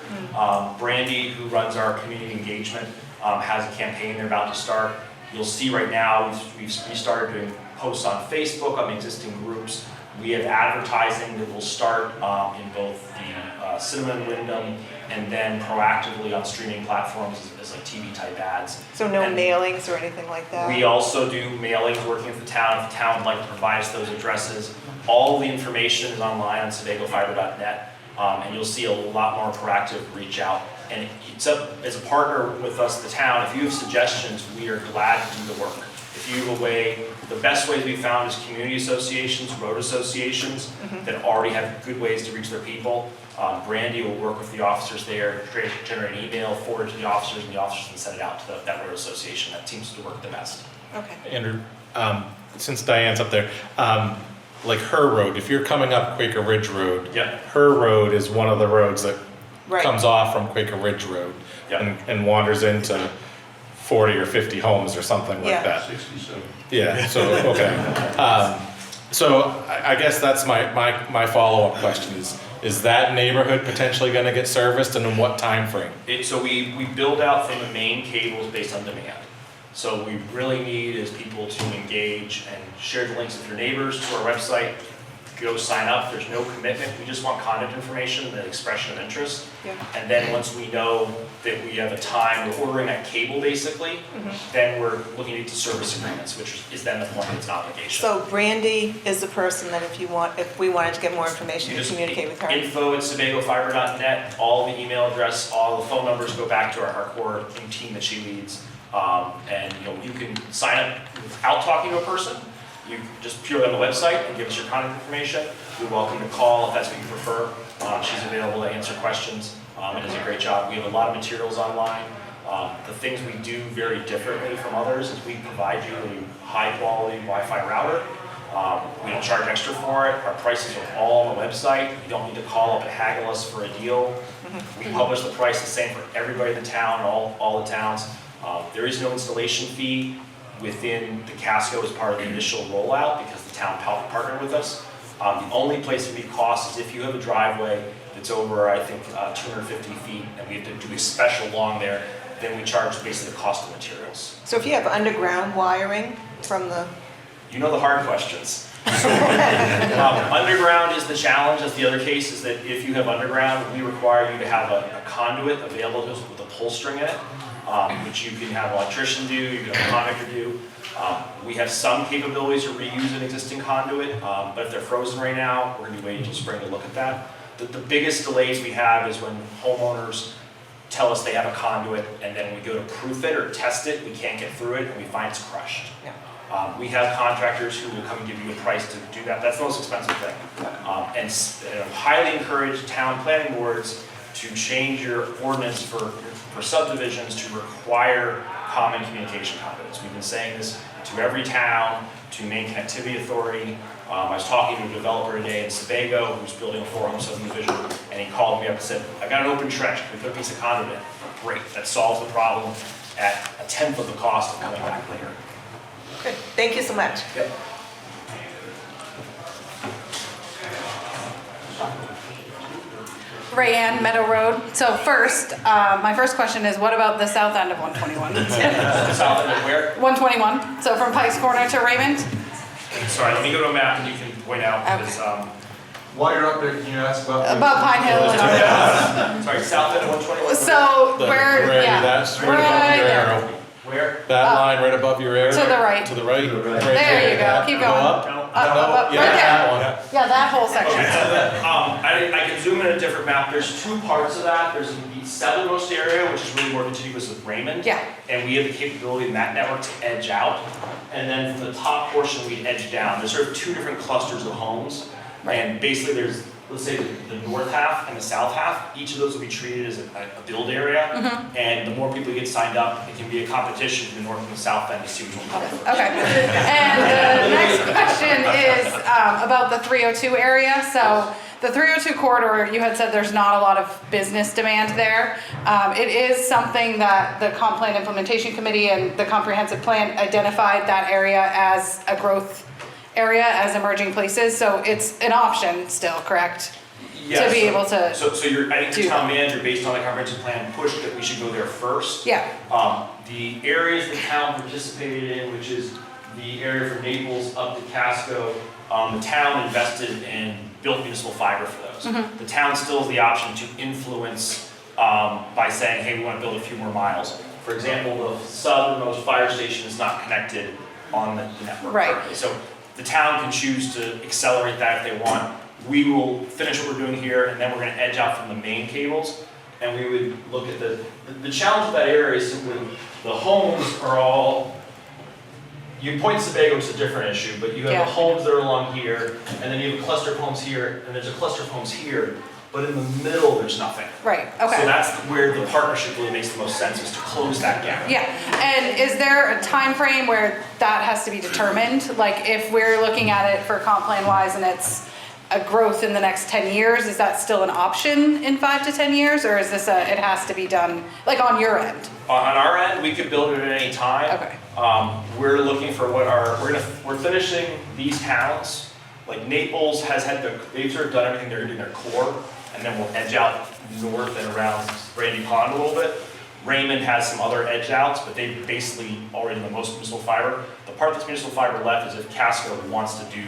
Brandy, who runs our community engagement, has a campaign they're about to start. You'll see right now, we started doing posts on Facebook, on existing groups. We have advertising that will start in both the Cinnamon, Wyndham, and then proactively on streaming platforms as like TV type ads. So no mailings or anything like that? We also do mailings working with the town. If the town would like to provide us those addresses, all the information is online on SebagoFiber.net, and you'll see a lot more proactive reach out. And it's up, as a partner with us, the town, if you have suggestions, we are glad to do the work. If you have a way, the best ways we found is community associations, road associations that already have good ways to reach their people. Brandy will work with the officers there, generate an email, forward it to the officers, and the officers can send it out to that road association. That seems to work the best. Okay. Andrew, since Diane's up there, like her road, if you're coming up Quaker Ridge Road, Yeah. her road is one of the roads that Right. comes off from Quaker Ridge Road Yeah. and wanders into 40 or 50 homes or something like Yeah. that. 67. Yeah, so, okay. So I guess that's my follow-up question is that neighborhood potentially gonna get serviced and in what time frame? So we build out from the main cables based on demand. So what we really need is people to engage and share the links with your neighbors to our website. you go sign up, there's no commitment, we just want contact information, the expression of interest. Yeah. And then once we know that we have a time, we're ordering that cable basically, then we're looking into service agreements, which is then the point of its obligation. So Brandy is the person that if we wanted to get more information, You to just communicate with her. info@sebagofiber.net, all the email address, all the phone numbers go back to our core team that she leads. And you can sign up without talking to a person. You just purely on the website and give us your contact information. You're welcome to call if that's what you prefer. She's available to answer questions and does a great job. We have a lot of materials online. The things we do very differently from others is we provide you a high-quality Wi-Fi router. We don't charge extra for it. Our prices are all on the website. You don't need to call up and haggle us for a deal. We publish the price the same for everybody in the town, all the towns. There is no installation fee within the Casco as part of the initial rollout because the town partnered with us. The only place it would be cost is if you have a driveway that's over, I think, 250 feet and we have to do a special along there, then we charge basically the cost of materials. So if you have underground wiring from the... You know the hard questions. Underground is the challenge. That's the other case, is that if you have underground, we require you to have a conduit available to us with a pull string in it, which you can have an electrician do, you can have a conductor do. We have some capabilities to reuse an existing conduit, but if they're frozen right now, we're going to be waiting till spring to look at that. The biggest delays we have is when homeowners tell us they have a conduit and then we go to proof it or test it, we can't get through it, and we find it's crushed. Yeah. We have contractors who will come and give you a price to do that. That's the most expensive thing. And highly encourage town planning boards to change your ordinance for subdivisions to require common communication conduits. We've been saying this to every town, to Maine Connectivity Authority. I was talking to a developer today in Sebago who's building a 4-home subdivision, and he called me up and said, I got an open trench, we put a piece of conduit in. Great, that solves the problem at 1/10 of the cost of coming back later. Good, thank you so much. Yep. Rayanne, Meadow Road. So first, my first question is, what about the south end of 121? South end of where? 121, so from Pikes Corner to Raymond? Sorry, let me go to a map and you can point out, because, While you're up there, can you ask about? About Pine Hill and all that. sorry, south end of 121? So, where, yeah. That's right Right above your there. arrow. Where? That line right above your arrow. To the right. To the right. There you go, keep going. Up. Up, Yeah, right that there. one. Yeah, that whole section. I can zoom in a different map. There's two parts of that. There's the southernmost area, which is really more contiguous with Raymond. Yeah. And we have the capability in that network to edge out. And then from the top portion, we edge down. There's sort of two different clusters of homes. And basically there's, let's say, the north half and the south half. Each of those will be treated as a build area. And the more people get signed up, it can be a competition from the north and the south end to see which one comes first. Okay. And the next question is about the 302 area. So the 302 corridor, you had said there's not a lot of business demand there. It is something that the Comp Plan Implementation Committee and the Comprehensive Plan identified that area as a growth area, as emerging places. So it's an option still, correct? Yes. To be able to. So I think do the town manager, based on the comprehensive plan, pushed that we should go there first. Yeah. The areas the town participated in, which is the area from Naples up to Casco, the town invested and built municipal fiber for those. The town still has the option to influence by saying, hey, we want to build a few more miles. For example, the southernmost fire station is not connected on the network. Right. currently. So the town can choose to accelerate that if they want. We will finish what we're doing here, and then we're going to edge out from the main cables, and we would look at the challenge of that area is simply the homes are all, you point to Sebago, it's a different issue, but you have the homes that are along here, and then you have a cluster of homes here, and there's a cluster of homes here, but in the middle, there's nothing. Right, okay. So that's where the partnership really makes the most sense, is to close that gap. Yeah, and is there a time frame where that has to be determined? Like if we're looking at it for comp plan wise and it's a growth in the next 10 years, is that still an option in 5 to 10 years? Or is this it has to be done, like on your end? On our end, we could build it at any time. Okay. We're looking for we're finishing these towns. Like Naples has they've sort of done everything they're doing their core, and then we'll edge out north and around Brandy Pond a little bit. Raymond has some other edge outs, but they basically already the most municipal fiber. The part that's municipal fiber left is if Casco wants to do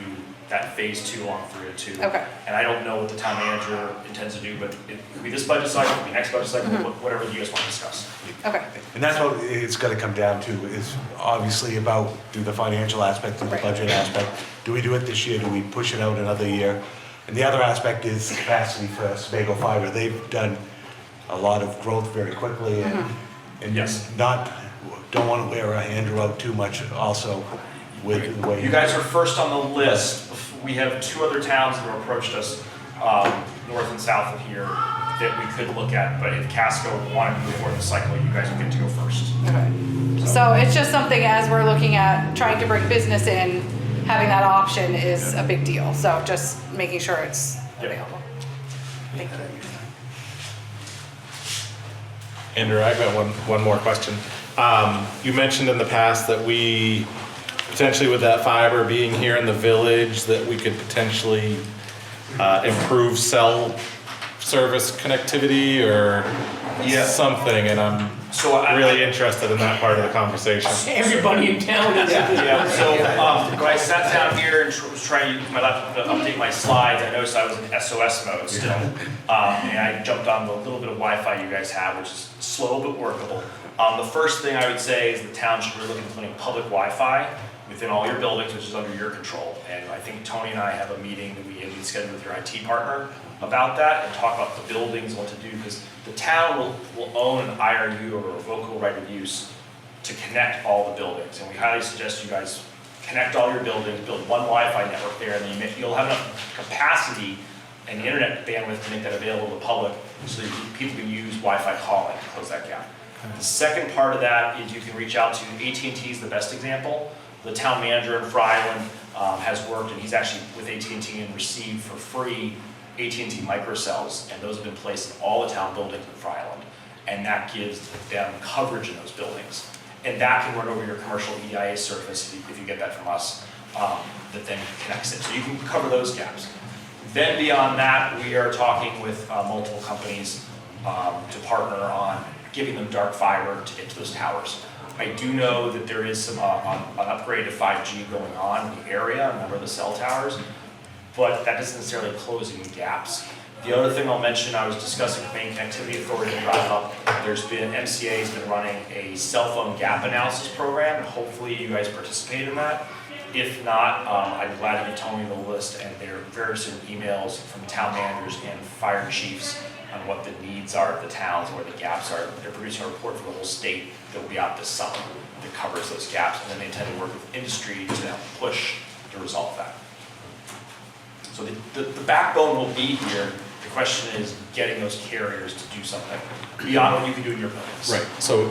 that phase 2 along 302. Okay. And I don't know what the town manager intends to do, but it could be this budget cycle, it could be next budget cycle, whatever you guys want to discuss. Okay. And that's what it's gonna come down to, is obviously about, do the financial aspect and the Right. budget aspect. Do we do it this year, do we push it out another year? And the other aspect is capacity for Sebago Fiber. They've done a lot of growth very quickly and Yes. don't wanna wear our hand out too much also with the way. You guys are first on the list. We have 2 other towns that have approached us, north and south of here, that we could look at, but if Casco wanted to move forward in the cycle, you guys will get to go first. Okay. So it's just something as we're looking at trying to bring business in, having that option is a big deal. So just making sure it's available. Thank you. Andrew, I've got one more question. You mentioned in the past that we, potentially with that fiber being here in the village, that we could potentially improve cell service connectivity or something, and I'm really interested in that part of the conversation. Everybody in town is. Yeah, so when I sat down here and was trying to use my laptop to update my slides, I noticed I was in SOS mode still. And I jumped on the little bit of Wi-Fi you guys have, which is slow but workable. The first thing I would say is the town should really look at putting public Wi-Fi within all your buildings, which is under your control. And I think Tony and I have a meeting that we had scheduled with your IT partner about that and talk about the buildings and what to do, because the town will own an IRU or a vocal right of use to connect all the buildings. And we highly suggest you guys connect all your buildings, build one Wi-Fi network there, and then you'll have enough capacity and internet bandwidth to make that available to the public so that people can use Wi-Fi calling to close that gap. The second part of that is you can reach out to AT&T is the best example. The town manager in Fryland has worked, and he's actually with AT&T and received for free AT&T microcells, and those have been placed in all the town buildings in Fryland, and that gives them coverage in those buildings. And that can run over your commercial EDIA service if you get that from us, that then connects it. So you can cover those gaps. Then beyond that, we are talking with multiple companies to partner on giving them dark fiber to get to those towers. I do know that there is some an upgrade to 5G going on in the area, a number of the cell towers, but that doesn't necessarily close any gaps. The other thing I'll mention, I was discussing with Maine Connectivity Authority in Drive Up. MCA has been running a cell phone gap analysis program, and hopefully you guys participate in that. If not, I'm glad to give Tony the list, and there are very soon emails from town managers and fire chiefs on what the needs are of the towns, where the gaps are. They're producing a report for the whole state that will be out this summer that covers those gaps, and then they intend to work with industry to help push to resolve that. So the backbone will be here. The question is getting those carriers to do something beyond what you can do in your buildings. Right, so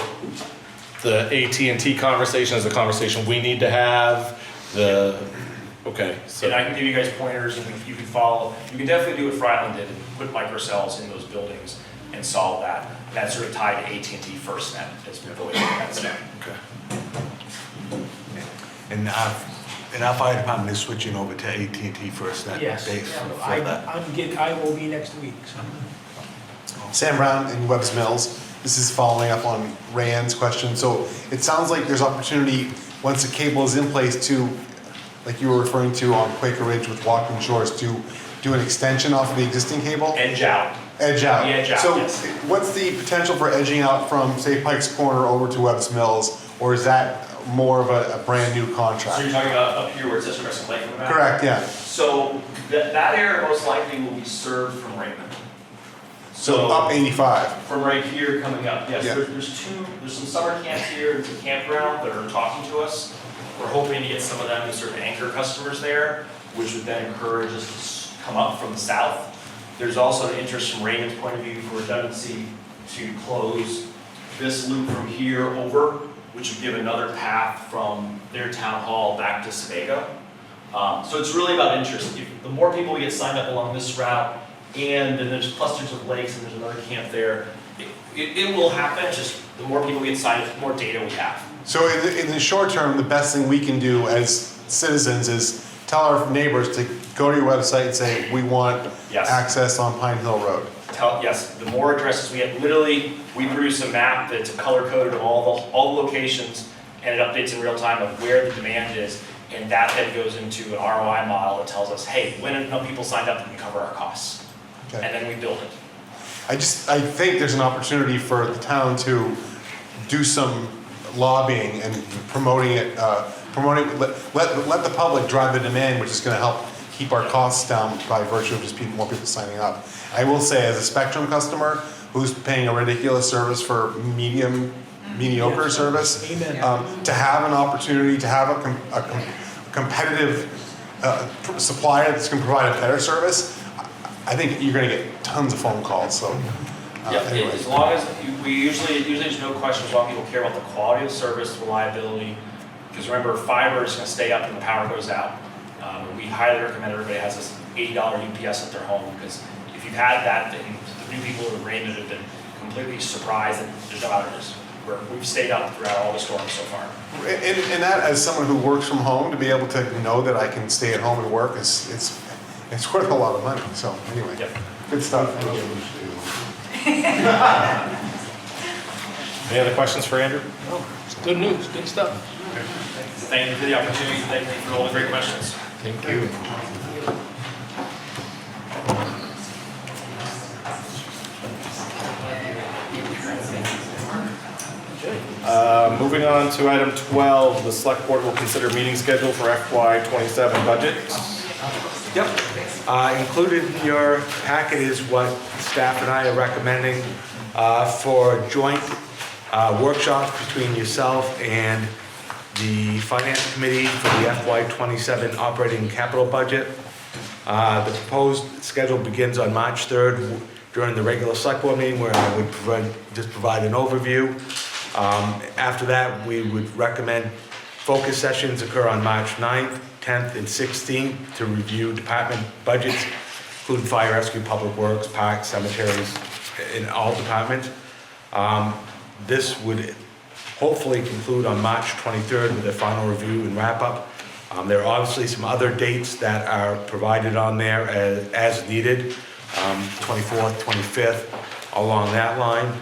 the AT&T conversation is a conversation we need to have, okay, so. And I can give you guys pointers, and you can follow. You can definitely do what Fryland did and put microcells in those buildings and solve that. And that's sort of tied to AT&T FirstNet as the way that's done. Okay. And our fire department is switching over to AT&T FirstNet Yes, base for I that. I will be next week, so. Sam Brown in Webb's Mills. This is following up on Rand's question. So it sounds like there's opportunity, once the cable is in place, to, like you were referring to on Quaker Ridge with Walking Shores, to do an extension off of the existing cable? Edge out. Edge out. Edge out, So yes. what's the potential for edging out from, say, Pike's Corner over to Webb's Mills? Or is that more of a brand new So contract? you're talking about up here where it says Crescent Lake on the map? Correct, yeah. So that area most likely will be served from Raymond. So up 85. From right here coming up, yes. Yeah. There's some summer camps here, there's a campground that are talking to us. We're hoping to get some of them as sort of anchor customers there, which would then encourage us to come up from the south. There's also an interest from Raymond's point of view for redundancy to close this loop from here over, which would give another path from their town hall back to Sebago. So it's really about interest. The more people we get signed up along this route, and then there's clusters of lakes and there's another camp there, it will happen. Just the more people we get signed up, the more data we have. So in the short term, the best thing we can do as citizens is tell our neighbors to go to your website and say, we want Yes. access on Pine Hill Road. Yes, the more addresses we have, literally, we produce a map that's color coded of all the locations, and it updates in real time of where the demand is. And that then goes into an ROI model that tells us, hey, when enough people signed up, we cover our costs. Okay. And then we build it. I think there's an opportunity for the town to do some lobbying and promoting it, let the public drive the demand, which is gonna help keep our costs down by virtue of just more people signing up. I will say, as a Spectrum customer who's paying a ridiculous service for mediocre service, to have an opportunity to have a competitive supplier that's gonna provide a better service, I think you're gonna get tons of phone calls, so. Anyway. As long as, usually there's no questions, a lot of people care about the quality of service, reliability, because remember, fiber is gonna stay up when the power goes out. We highly recommend everybody has this $80 UPS at their home, because if you've had that, then the new people who ran it have been completely surprised that there's no outages. We've stayed up throughout all the storms so far. And that, as someone who works from home, to be able to know that I can stay at home and work it's worth a lot of money. So anyway, good stuff. Thank you. Any other questions for Andrew? No, it's good news, good stuff. Thank you for the opportunity, thank you for all the great questions. Thank you. Moving on to item 12, the select board will consider meeting schedule for FY27 budget. Yep. Included in your packet is what staff and I are recommending for a joint workshop between yourself and the Finance Committee for the FY27 operating capital budget. The proposed schedule begins on March 3rd during the regular select board meeting, where I would provide an overview. After that, we would recommend focus sessions occur on March 9th, 10th, and 16th to review department budgets, including fire rescue, public works, parks, cemeteries, in all departments. This would hopefully conclude on March 23rd with a final review and wrap up. There are obviously some other dates that are provided on there as needed, 24th, 25th, along that line.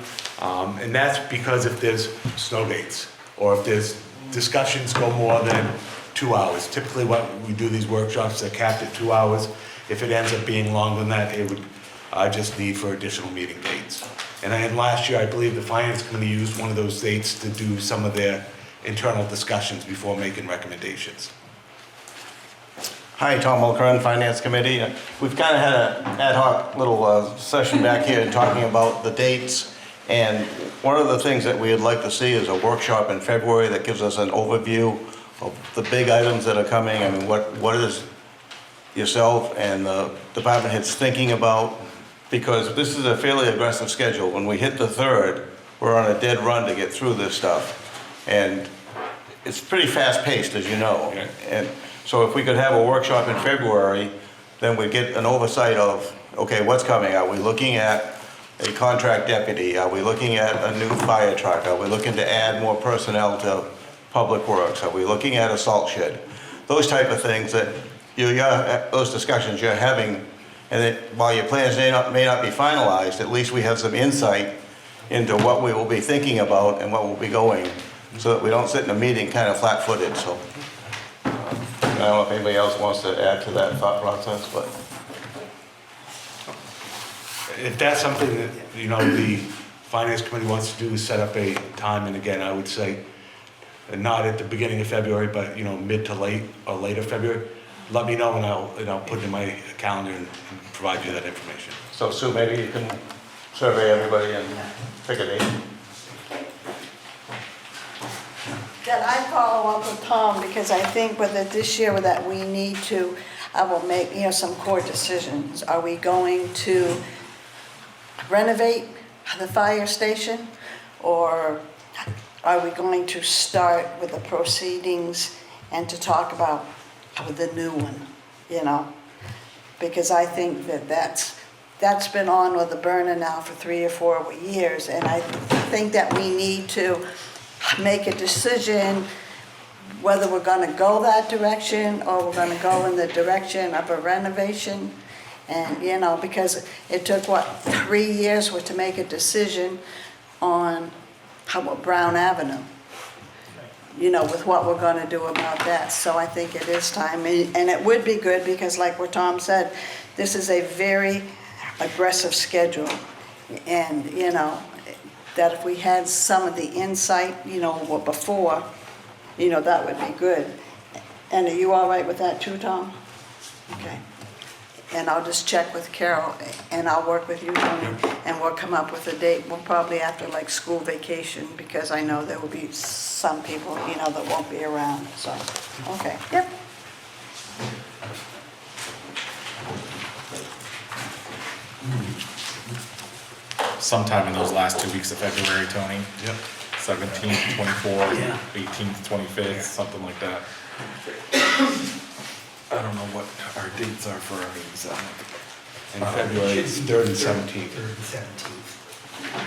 And that's because if there's snow dates, or if there's discussions go more than 2 hours. Typically what we do these workshops, they're capped at 2 hours. If it ends up being longer than that, it would just need for additional meeting dates. And then last year, I believe the Finance Committee used one of those dates to do some of their internal discussions before making recommendations. Hi, Tom Mulcairn, Finance Committee. We've kind of had an ad hoc little session back here talking about the dates. And one of the things that we'd like to see is a workshop in February that gives us an overview of the big items that are coming. I mean, what is yourself and the department heads thinking about? Because this is a fairly aggressive schedule. When we hit the 3rd, we're on a dead run to get through this stuff. And it's pretty fast paced, as you know. And so if we could have a workshop in February, then we'd get an oversight of, okay, what's coming? Are we looking at a contract deputy? Are we looking at a new fire truck? Are we looking to add more personnel to public works? Are we looking at a salt shed? Those type of things that those discussions you're having, and that while your plans may not be finalized, at least we have some insight into what we will be thinking about and what will be going, so that we don't sit in a meeting kind of flat-footed. So I don't know if anybody else wants to add to that thought process, but. If that's something that, the Finance Committee wants to do, is set up a time, and again, I would say, not at the beginning of February, but, mid to late or later February, let me know and I'll put it in my calendar and provide you that information. So Sue, maybe you can survey everybody and pick a date. That I follow up with Tom, because I think with it this year that we need to, I will make, some core decisions. Are we going to renovate the fire station, or are we going to start with the proceedings and to talk about the new one, Because I think that's been on with the burner now for 3 or 4 years, and I think that we need to make a decision whether we're going to go that direction or we're going to go in the direction of a renovation. And, because it took, 3 years to make a decision on Brown Avenue. with what we're gonna do about that. So I think it is time, and it would be good, because like what Tom said, this is a very aggressive schedule. And, that if we had some of the insight, before, that would be good. And are you all right with that too, Tom? Okay. And I'll just check with Carol, and I'll work with you, Tony, and we'll come up with a date. We'll probably after like school vacation, because I know there will be some people, that won't be around, so, okay, yep. Sometime in those last 2 weeks of February, Tony. Yep. 17th, 24th, Yeah. 18th, 25th, something like that. I don't know what our dates are for our meetings. In February, it's 3rd and 17th. 3rd and 17th.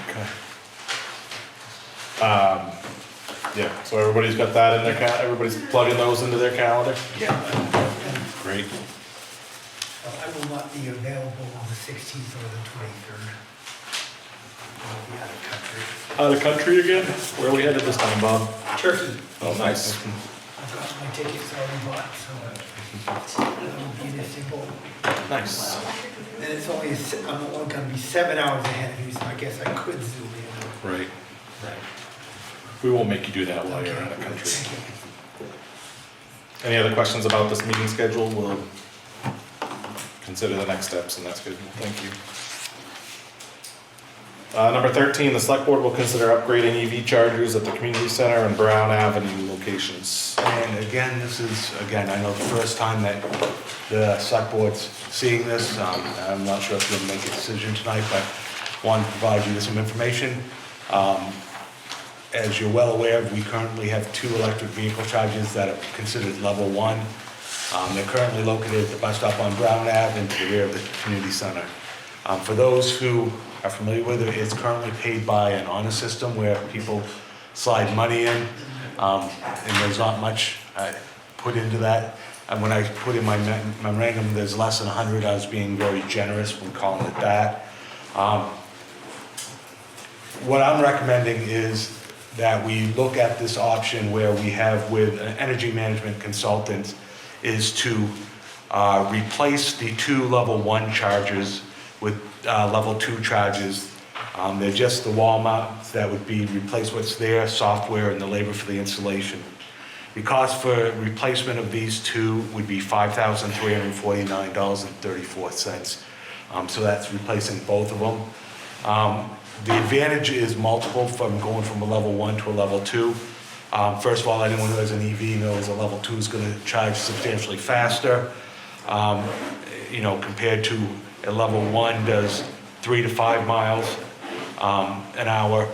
Okay. Yeah, so everybody's got that in their everybody's plugging those into their calendar? Yeah. Great. I will not be available on the 16th or the 23rd. I'll be out of country. Out of country again? Where are we headed this time, Bob? Turkey. Oh, nice. I've got my tickets already bought, so that'll be an Istanbul. Nice. And it's only, I'm only gonna be 7 hours ahead of you, so I guess I could zoom in. Right. We won't make you do that while you're out of country. Any other questions about this meeting schedule? We'll consider the next steps in that schedule. Thank you. Number 13, the select board will consider upgrading EV chargers at the community center and Brown Avenue locations. And again, I know the first time that the select board's seeing this. I'm not sure if you'll make a decision tonight, but want to provide you with some information. As you're well aware, we currently have 2 electric vehicle chargers that are considered level 1. They're currently located at the bus stop on Brown Ave and to the rear of the community center. For those who are familiar with it, it's currently paid by an honor system where people slide money in, and there's not much put into that. And when I put in my memorandum, there's less than 100, I was being very generous when calling it that. What I'm recommending is that we look at this option where we have with an energy management consultant is to replace the 2 level 1 chargers with level 2 chargers. They're just the wall mounts that would be replace what's there, software, and the labor for the installation. The cost for replacement of these 2 would be $5,349.34. So that's replacing both of them. The advantage is multiple from going from a level 1 to a level 2. First of all, anyone who has an EV knows a level 2 is going to charge substantially faster. Compared to a level 1 does 3 to 5 miles an hour.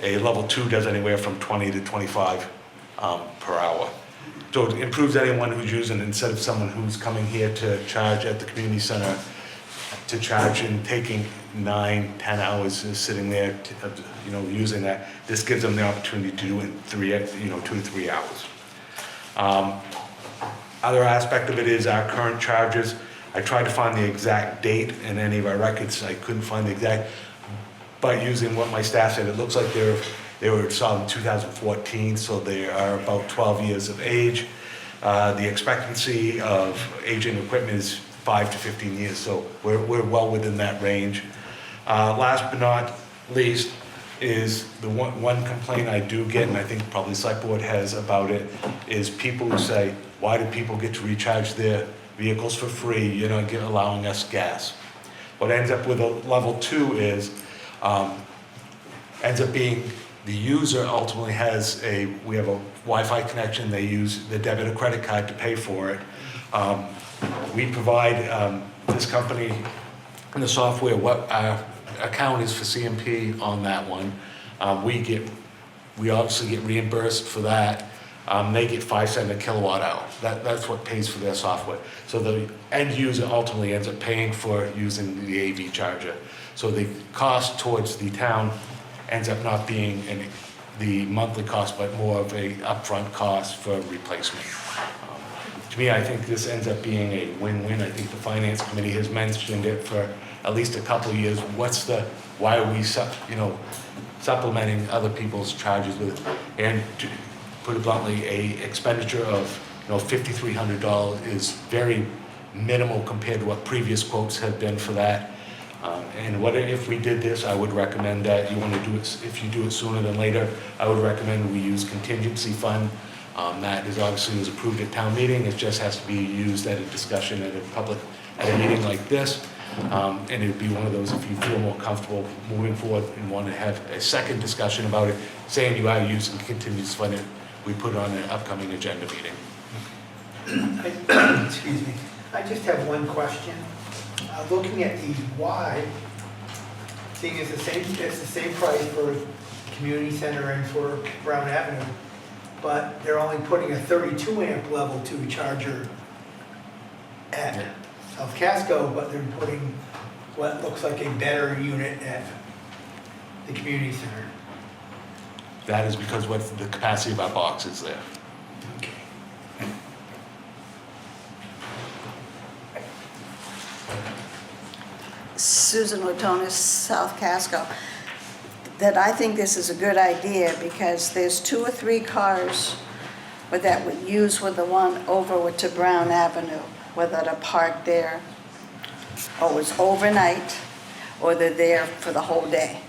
A level 2 does anywhere from 20 to 25 per hour. So it improves anyone who's using, instead of someone who's coming here to charge at the community center, to charge and taking 9-10 hours sitting there, using that. This gives them the opportunity to do it in 2 to 3 hours. Other aspect of it is our current charges. I tried to find the exact date in any of our records. I couldn't find the exact, but using what my staff said, it looks like they were installed in 2014, so they are about 12 years of age. The expectancy of aging equipment is 5 to 15 years, so we're well within that range. Last but not least is the one complaint I do get, and I think probably the select board has about it, is people who say, why do people get to recharge their vehicles for free? You're not allowing us gas. What ends up with a level 2 is, ends up being the user ultimately we have a Wi-Fi connection, they use the debit or credit card to pay for it. We provide this company and the software, what our account is for CMP on that one. We obviously get reimbursed for that. They get 5 cents a kilowatt hour. That's what pays for their software. So the end user ultimately ends up paying for using the AV charger. So the cost towards the town ends up not being the monthly cost, but more of a upfront cost for replacement. To me, I think this ends up being a win-win. I think the finance committee has mentioned it for at least a couple of years. Why are we supplementing other people's charges with, and put it bluntly, a expenditure of, $5,300 is very minimal compared to what previous quotes have been for that. And if we did this, I would recommend that you want to do it, if you do it sooner than later, I would recommend we use contingency fund. That is obviously was approved at town meeting. It just has to be used at a discussion at a meeting like this. And it'd be one of those, if you feel more comfortable moving forward and want to have a second discussion about it, saying you are using contingency fund, we put on an upcoming agenda meeting. Excuse me. I just have one question. Looking at the Y, seeing it's the same price for community center and for Brown Avenue, but they're only putting a 32 amp level 2 charger at South Casco, but they're putting what looks like a better unit at the community center. That is because what the capacity of our box is there. Susan Latonis, South Casco, that I think this is a good idea because there's 2 or 3 cars that would use with the one over to Brown Avenue, whether they're parked there or it's overnight or they're there for the whole day.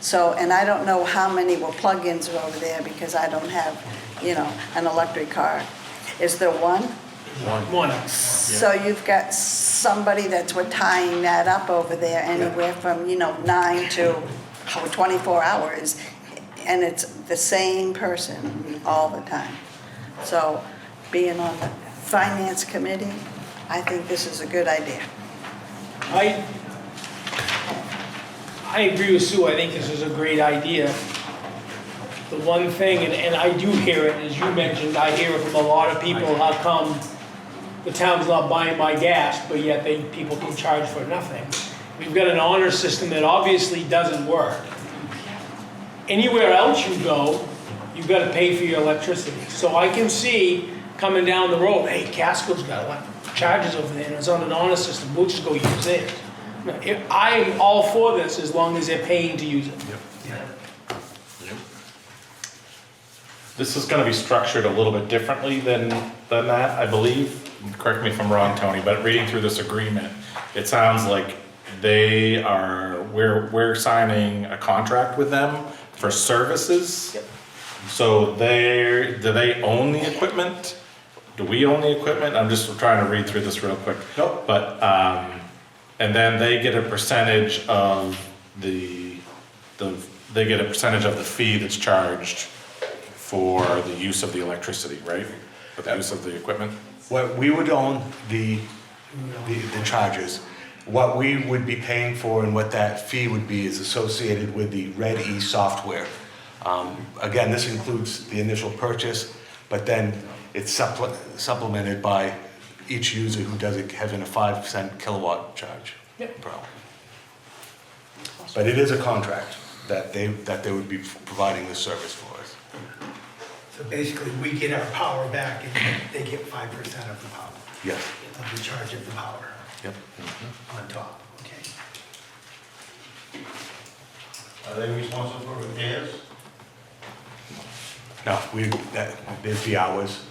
So, and I don't know how many will plug-ins are over there because I don't have, an electric car. Is there one? One. So you've got somebody that's tying that up over there anywhere from, 9 to 24 hours, and it's the same person all the time. So being on the finance committee, I think this is a good idea. I agree with Sue. I think this is a great idea. The one thing, and I do hear it, as you mentioned, I hear it from a lot of people, how come the town's not buying my gas, but yet people can charge for nothing. We've got an honor system that obviously doesn't work. Anywhere else you go, you've got to pay for your electricity. So I can see coming down the road, hey, Casco's got charges over there, and it's on an honor system, we'll just go use theirs. I'm all for this as long as they're paying to use it. This is gonna be structured a little bit differently than that, I believe. Correct me if I'm wrong, Tony, but reading through this agreement, it sounds like we're signing a contract with them for services. Yep. So do they own the equipment? Do we own the equipment? I'm just trying to read through this real quick. Nope. But, and then they get a percentage of the fee that's charged for the use of the electricity, right? For the use of the equipment? What we would own the chargers. What we would be paying for and what that fee would be is associated with the Red E software. Again, this includes the initial purchase, but then it's supplemented by each user who does it having a 5 kilowatt charge per hour. But it is a contract that they would be providing this service for us. So basically, we get our power back and they get 5% of the power. Yes. Of the charge of the power. Yep. On top, okay. Are they responsible for repairs? No, there'd be ours.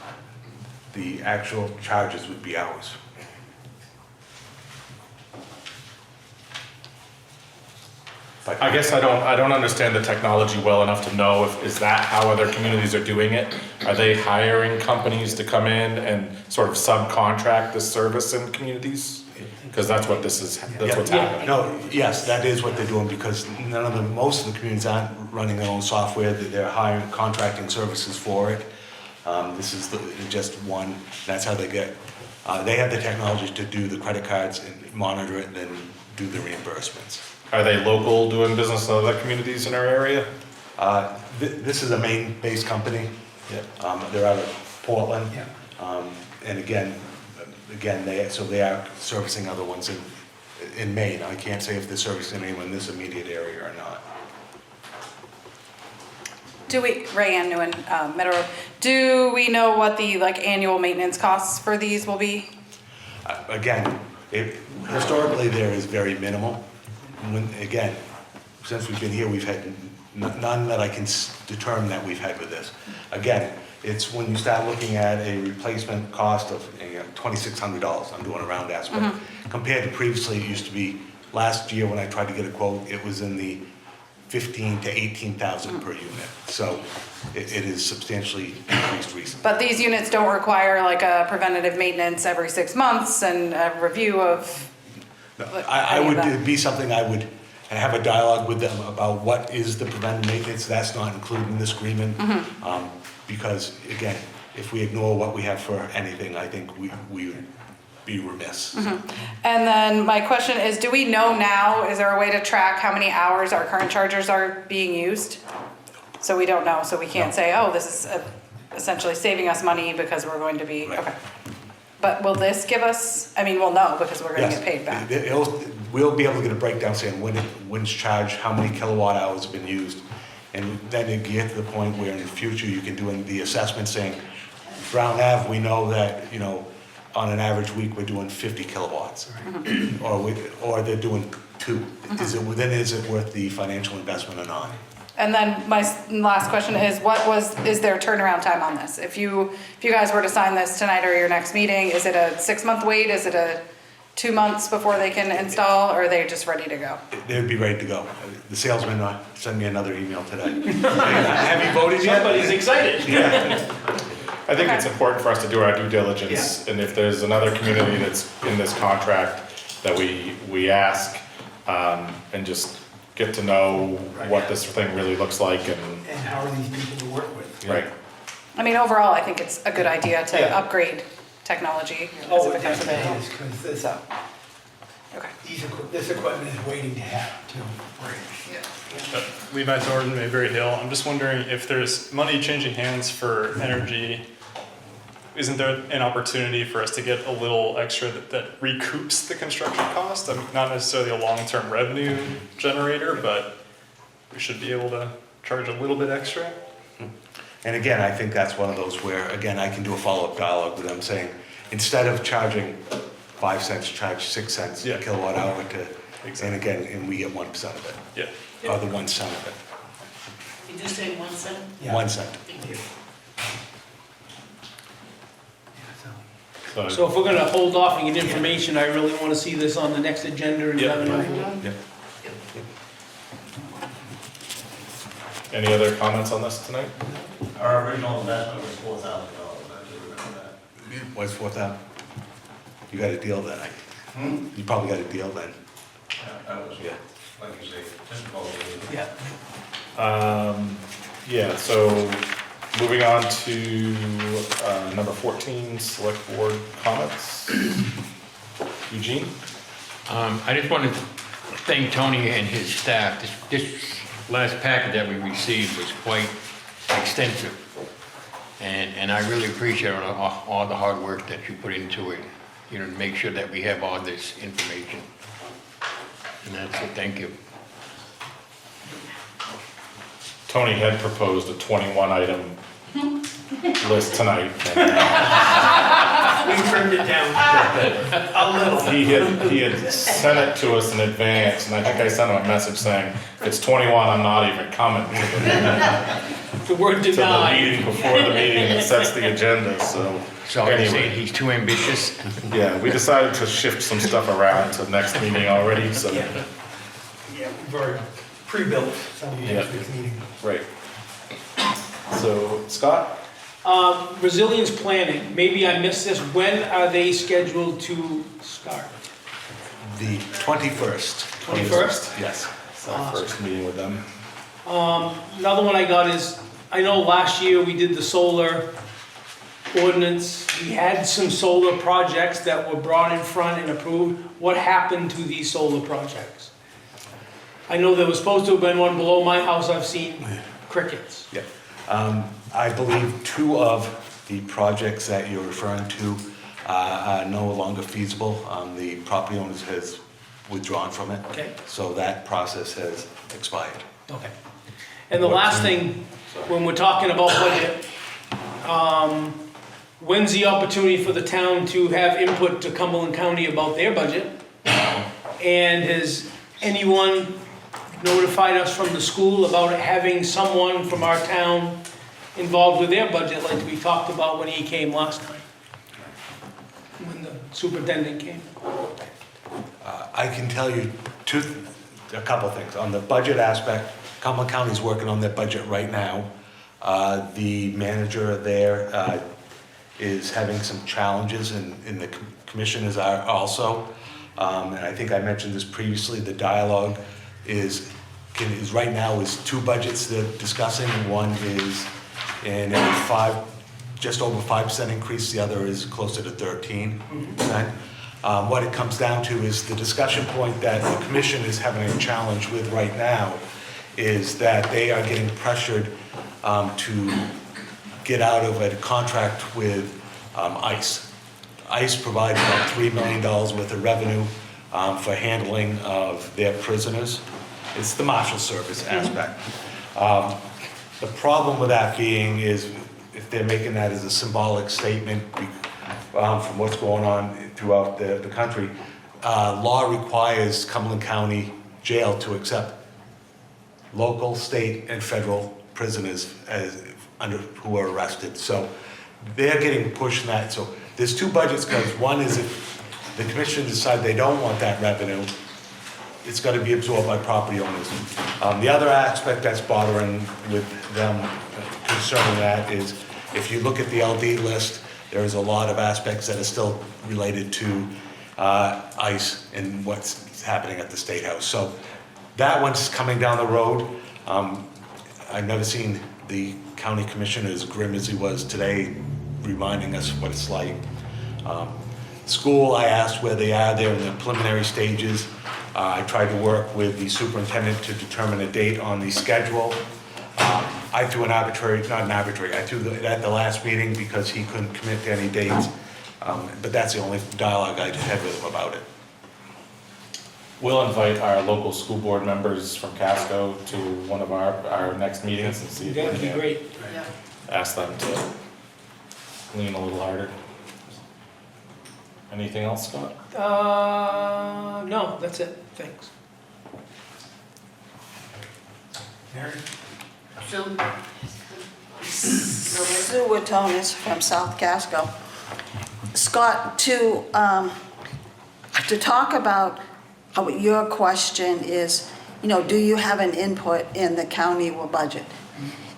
The actual charges would be ours. I guess I don't understand the technology well enough to know is that how other communities are doing it? Are they hiring companies to come in and sort of subcontract this service in communities? Because that's what this is, that's what's happening. No, yes, that is what they're doing because most of the communities aren't running their own software. They're hiring contracting services for it. This is just one, that's how they get, they have the technology to do the credit cards and monitor it and then do the reimbursements. Are they local, doing business in other communities in our area? This is a Maine-based company. They're out of Portland. And again, they are servicing other ones in Maine. I can't say if they're servicing anyone in this immediate area or not. Rayanne Nguyen, Meadow Road, do we know what the annual maintenance costs for these will be? Again, historically there is very minimal. Again, since we've been here, we've had none that I can determine that we've had with this. Again, it's when you start looking at a replacement cost of $2,600, I'm doing a round estimate, compared to previously, it used to be, last year when I tried to get a quote, it was in the 15 to 18,000 per unit. So it is substantially increased recently. But these units don't require like a preventative maintenance every 6 months and a review of. I would, it'd be something I would have a dialogue with them about what is the preventive maintenance. That's not included in this agreement. Because again, if we ignore what we have for anything, I think we would be remiss. And then my question is, do we know now, is there a way to track how many hours our current chargers are being used? So we don't know, so we can't say, oh, this is essentially saving us money because we're going to be, okay. But will this give us, I mean, we'll know because we're gonna Yes. get paid back. We'll be able to get a breakdown saying when's charged, how many kilowatt hours have been used. And then you get to the point where in the future you can do the assessment saying, Brown Ave, we know that, you know, on an average week, we're doing 50 kilowatts. Or they're doing 2. Then is it worth the financial investment or not? And then my last question is, is there a turnaround time on this? If you guys were to sign this tonight or your next meeting, is it a 6-month wait? Is it a 2 months before they can install, or are they just ready to go? They'd be ready to go. The salesman sent me another email today. Have you voted yet? Somebody's excited. Yeah. I think it's important for us to do our due diligence, and if there's another community that's in this contract, that we ask, and just get to know what this thing really looks like and how are these people to work with? right. I mean, overall, I think it's a good idea to upgrade technology. Oh, as it it becomes definitely available. is, because this, Okay. this equipment is waiting to have to break. Levi Thornton, Mayberry Hill. I'm just wondering if there's money changing hands for energy, isn't there an opportunity for us to get a little extra that recoups the construction cost? I mean, not necessarily a long-term revenue generator, but we should be able to charge a little bit extra. And again, I think that's one of those where, again, I can do a follow-up dialogue with them saying, instead of charging 5 cents, charge 6 cents a kilowatt hour and again, and we get 1% of it. Yeah. Or the 1 cent of it. Did you say 1 cent? Yeah. 1 cent. Thank you. So if we're gonna hold off and get information, I really wanna see this on the next agenda and have it. Yep. Any other comments on this tonight? Our original investment was $4,000, I do remember that. What's 4,000? You got a deal then, You probably got a deal then. That was, like you say, typical. Yeah. Yeah, so moving on to number 14, select board comments. Eugene? I just want to thank Tony and his staff. This last packet that we received was quite extensive. And I really appreciate all the hard work that you put into it, you know, to make sure that we have all this information. And that's it, thank you. Tony had proposed a 21 item list tonight. We trimmed it down a little. He had sent it to us in advance, and I think I sent him a message saying, if it's 21, I'm not even coming The word to the denied. meeting before the meeting that sets the agenda, so. So you're saying Anyway, he's too ambitious? yeah, we decided to shift some stuff around to next meeting already, so. Yeah, we've already pre-built some of the next week's meeting. Right. So, Scott? Resilience planning, maybe I missed this, when are they scheduled to start? The 21st. 21st? Yes. It's our first meeting with them. Another one I got is, I know last year we did the solar ordinance. We had some solar projects that were brought in front and approved. What happened to these solar projects? I know there was supposed to have been one below my house. I've seen crickets. Yeah. I believe 2 of the projects that you're referring to are no longer feasible. The property owners has withdrawn from it. Okay. So that process has expired. Okay. And the last thing, when we're talking about budget, when's the opportunity for the town to have input to Cumberland County about their budget? And has anyone notified us from the school about having someone from our town involved with their budget, like we talked about when he came last time, when the superintendent came. I can tell you a couple things. On the budget aspect, Cumberland County's working on their budget right now. The manager there is having some challenges, and the commissioners are also. And I think I mentioned this previously, the dialogue is right now is 2 budgets they're discussing. One is in just over 5% increase, the other is closer to 13%. What it comes down to is the discussion point that the commission is having a challenge with right now is that they are getting pressured to get out of a contract with ICE. ICE provides about $3 million worth of revenue for handling of their prisoners. It's the Marshal Service aspect. The problem with that being is if they're making that as a symbolic statement from what's going on throughout the country, law requires Cumberland County Jail to accept local, state, and federal prisoners who are arrested. So they're getting pushed in that. So there's 2 budgets, because one is if the commission decide they don't want that revenue, it's got to be absorbed by property owners. The other aspect that's bothering with them concerning that is if you look at the LD list, there's a lot of aspects that are still related to ICE and what's happening at the State House. So that one's coming down the road. I've never seen the county commissioner as grim as he was today, reminding us what it's like. School, I asked where they are. They're in the preliminary stages. I tried to work with the superintendent to determine a date on the schedule. I threw I threw it at the last meeting because he couldn't commit to any dates. But that's the only dialogue I had with him about it. We'll invite our local school board members from Casco to one of our next meetings and see if That'd we be great. can ask them to lean a little harder. Anything else, Scott? No, that's it, thanks. Mary? Sue Watonis from South Casco. Scott, to talk about your question is, do you have an input in the county budget?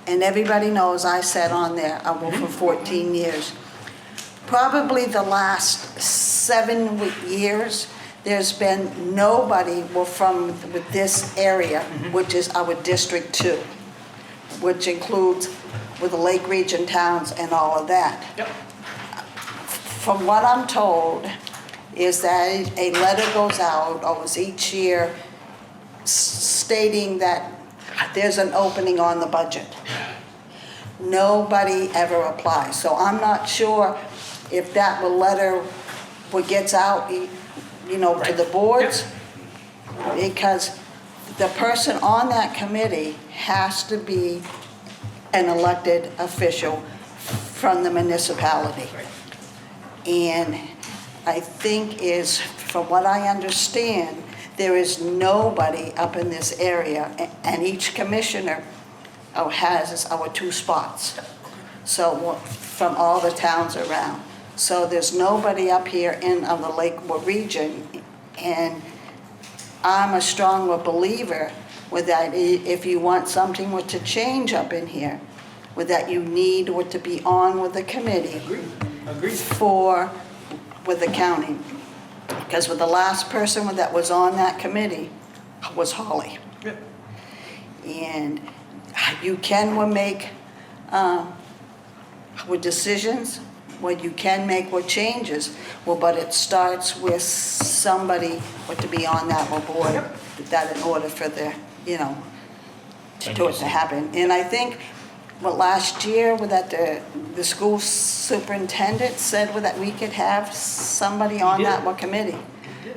And everybody knows I sat on there for 14 years. Probably the last 7 years, there's been nobody with this area, which is our District 2, which includes with the Lake Region towns and all of that. Yep. From what I'm told, is that a letter goes out almost each year stating that there's an opening on the budget. Nobody ever applies. So I'm not sure if that letter gets out, to the boards, because the person on that committee has to be an elected official from the municipality. And I think from what I understand, there is nobody up in this area, and each commissioner has our 2 spots. So from all the towns around. So there's nobody up here in the Lakewood region, and I'm a strong believer with that. If you want something to change up in here, with that you need to be on with the committee. Agreed. With the county. Because with the last person that was on that committee was Holly. Yep. And you can make with decisions, you can make changes, but it starts with somebody to be on that board, that in order for the, to happen. And I think last year that the school superintendent said that we could have somebody on that committee.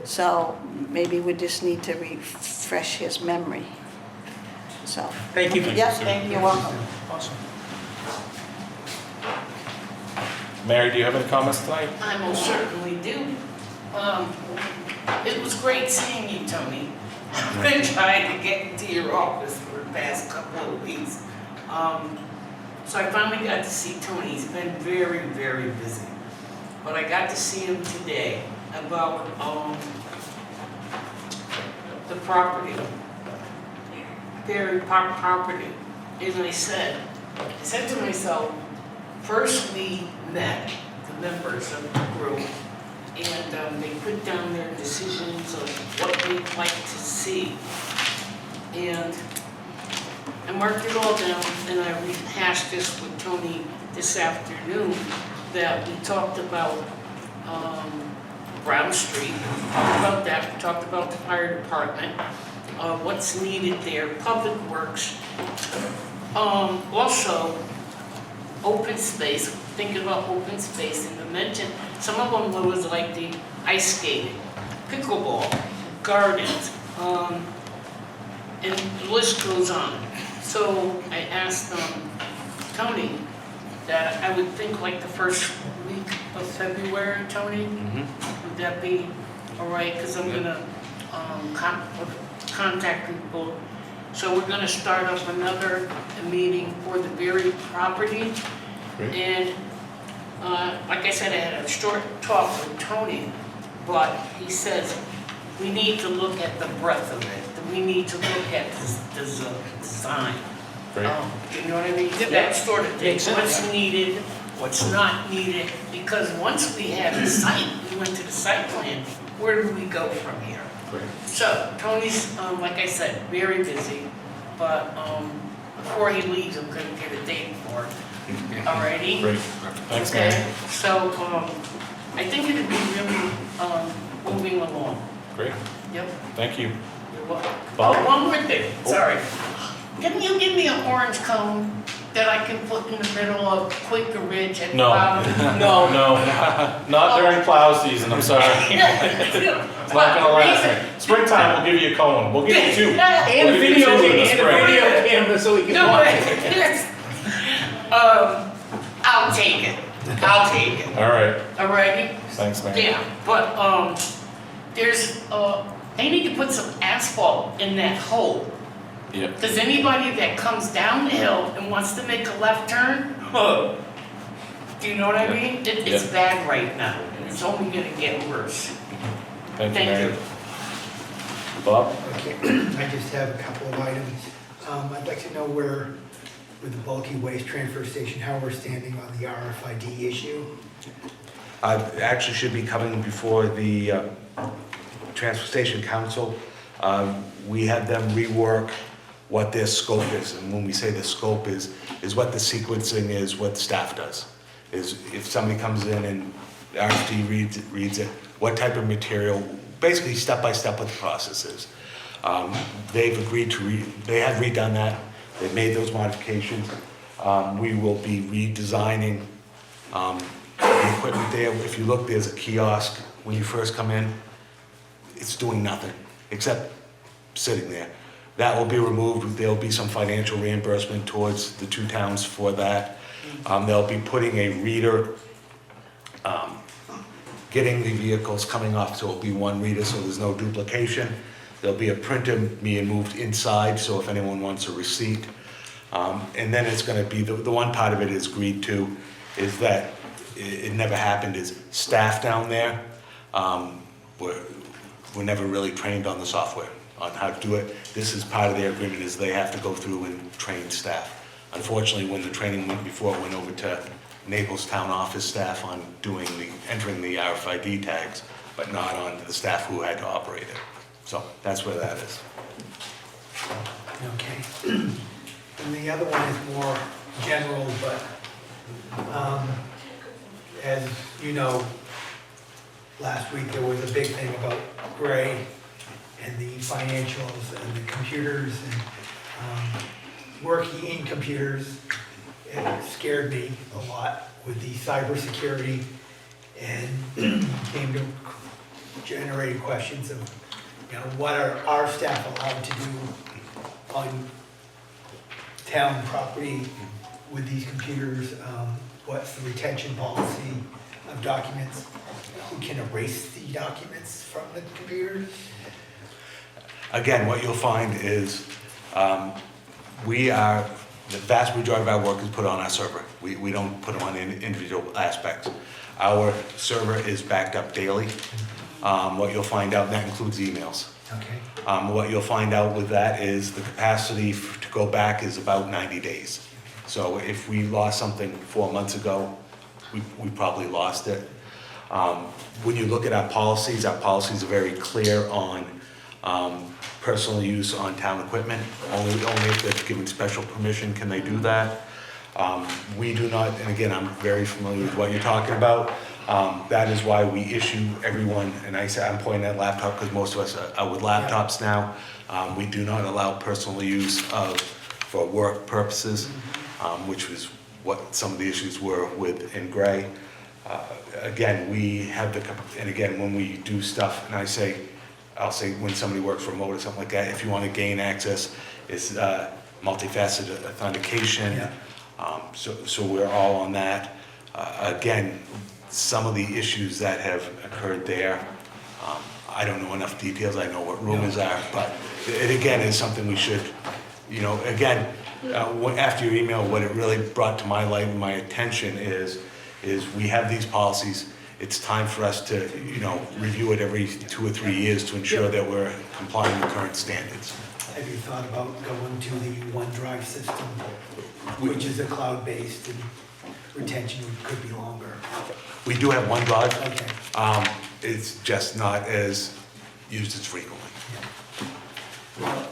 So maybe we just need to refresh his memory. So. Thank you. Yes, thank you. You're welcome. Awesome. Mary, do you have any comments tonight? I most certainly do. It was great seeing you, Tony. I've been trying to get into your office for the past couple of weeks. So I finally got to see Tony. He's been very, very busy. But I got to see him today about the property, Berry Park property. And I said to myself, first we met, the members of the group, and they put down their decisions of what they'd like to see. And I marked it all down, and I rehashed this with Tony this afternoon, that we talked about Brown Street, talked about that, we talked about the fire department, what's needed there, public works, also open space, thinking about open space, and I mentioned some of them was like the ice skating, pickleball, gardens, and the list goes on. So I asked Tony that I would think like the first week of February, Tony, would that be all right? Because I'm gonna contact people. So we're gonna start up another meeting for the Berry property. Great. And like I said, I had a short talk with Tony, but he says we need to look at the breadth of it. We need to look at the design. Great. You know what I mean? That sort of thing. What's needed, what's not needed. Because once we have the site, we went to the site plan, where do we go from here? Great. So Tony's, like I said, very busy, but before he leaves, I'm gonna get a date for it. Alrighty? Great. Thanks, Okay, Mary. so I think it'd be really moving along. Great. Yep. Thank you. You're welcome. Bob? Oh, one more thing, sorry. Can you give me an orange cone that I can put in the middle of Quaker Ridge and No. No. No, not during plow season, I'm sorry. It's not gonna last me. Springtime, we'll give you a cone, we'll give you two. And a We'll give you video, two in the and a spring. video camera so we can No, watch. I'll take it. I'll take it. All right, Alrighty? thanks, Mary. Yeah, but there's they need to put some asphalt in that hole. Yep. Because anybody that comes down the hill and wants to make a left turn, do you know what I mean? It's Yep. bad right now, and it's only gonna get worse. Thank you, Thank Mary. you. Bob? Okay, I just have a couple of items. I'd like to know where, with the bulky waste transfer station, how we're standing on the RFID issue. Actually should be coming before the Transfer Station Council. We had them rework what their scope is, and when we say the scope is what the sequencing is, what the staff does. Is if somebody comes in and RFD reads it, what type of material, basically step by step what the process is. They've agreed to, they have redone that, they've made those modifications. We will be redesigning the equipment there. If you look, there's a kiosk when you first come in. It's doing nothing except sitting there. That will be removed. There'll be some financial reimbursement towards the two towns for that. They'll be putting a reader, getting the vehicles coming off, so it'll be one reader, so there's no duplication. There'll be a printer being moved inside, so if anyone wants a receipt. And then it's gonna be, the one part of it is agreed to, is that it never happened, is staff down there were never really trained on the software, on how to do it. This is part of their agreement, is they have to go through and train staff. Unfortunately, when the training went before, it went over to Naples Town Office staff on entering the RFID tags, but not on the staff who had to operate it. So that's where that is. Okay. And the other one is more general, but as you know, last week there was a big thing about Gray and the financials and the computers and working in computers. It scared me a lot with the cybersecurity and came to generating questions of, you know, what are our staff allowed to do on town property with these computers? What's the retention policy of documents? Who can erase the documents from the computers? Again, what you'll find is the vast majority of our work is put on our server. We don't put them on individual aspects. Our server is backed up daily. What you'll find out, and that includes emails. Okay. What you'll find out with that is the capacity to go back is about 90 days. So if we lost something 4 months ago, we probably lost it. When you look at our policies are very clear on personal use on town equipment. Only if they're given special permission can they do that. We do not, and again, I'm very familiar with what you're talking about. That is why we issue everyone, and I'm pointing at laptop because most of us are with laptops now. We do not allow personal use for work purposes, which was what some of the issues were with in Gray. Again, we have and again, when we do stuff, and I'll say when somebody works remote or something like that, if you want to gain access, it's multifaceted authentication. Yeah. So we're all on that. Again, some of the issues that have occurred there, I don't know enough details. I know what rumors are, but it again is something we should, again, after your email, what it really brought to my light and my attention is we have these policies. It's time for us to, review it every 2 or 3 years to ensure that we're complying with current standards. Have you thought about going to the OneDrive system, which is a cloud-based and retention could be longer? We do have OneDrive. Okay. It's just not as used as frequently. Well,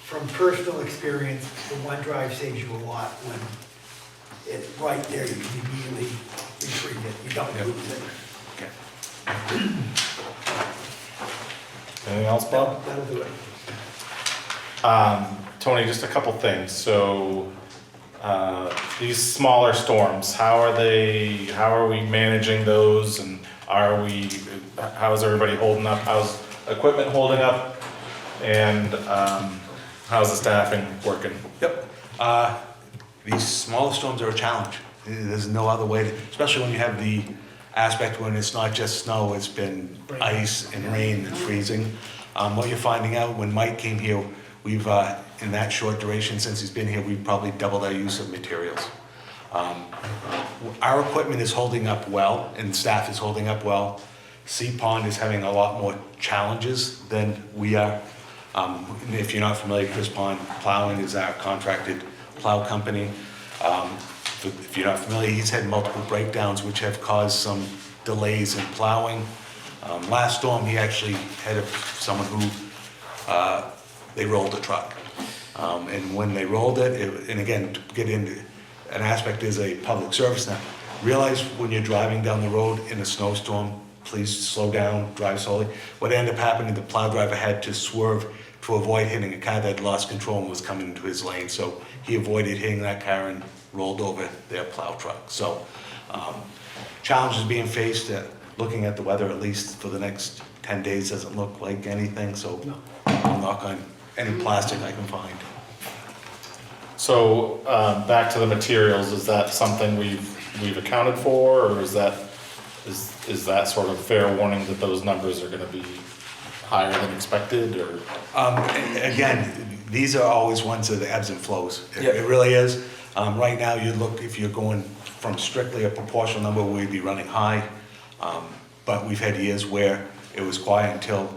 from personal experience, the OneDrive saves you a lot when it's right there, you can immediately retrieve it, you don't lose it. Okay. Anything else, Bob? That'll do it. Tony, just a couple things. So, these smaller storms, how are we managing those, and how's everybody holding up? How's equipment holding up? And how's the staffing working? Yep. These smaller storms are a challenge. There's no other way, especially when you have the aspect when it's not just snow, it's been ice and rain and freezing. What you're finding out when Mike came here, we've, in that short duration since he's been here, we've probably doubled our use of materials. Our equipment is holding up well and staff is holding up well. Sea Pond is having a lot more challenges than we are. If you're not familiar, Chris Pond Plowing is our contracted plow company. If you're not familiar, he's had multiple breakdowns which have caused some delays in plowing. Last storm, he actually had someone who, they rolled a truck. And when they rolled it, and again, to get into an aspect is a public service now. Realize when you're driving down the road in a snowstorm, please slow down, drive slowly. What ended up happening, the plow driver had to swerve to avoid hitting a car that had lost control and was coming into his lane. So he avoided hitting that car and rolled over their plow truck. So challenges being faced, looking at the weather at least for the next 10 days doesn't look like anything. So I'll knock on any plastic I can find. So back to the materials, is that something we've accounted for, or is that sort of fair warning that those numbers are going to be higher than expected, or? Again, these are always ones of the ebbs and flows. It really is. Right now, if you're going from strictly a proportional number, we'd be running high. But we've had years where it was quiet until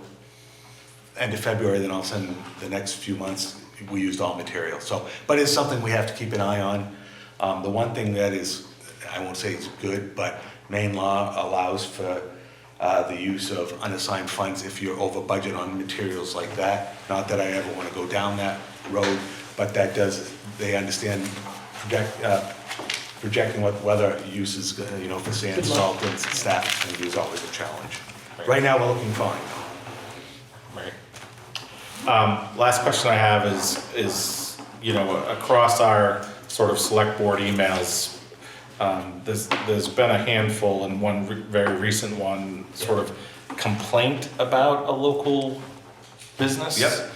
end of February, then all of a sudden, the next few months, we used all material. So, but it's something we have to keep an eye on. The one thing that is, I won't say it's good, but Maine law allows for the use of unassigned funds if you're over budget on materials like that. Not that I ever want to go down that road, but that does, they understand projecting what weather uses, for sand, salt, and staff is always a challenge. Right now, we're looking fine. Right. Last question I have is across our sort of select board emails, there's been a handful, and one very recent one, sort of complaint about a local business. Yep.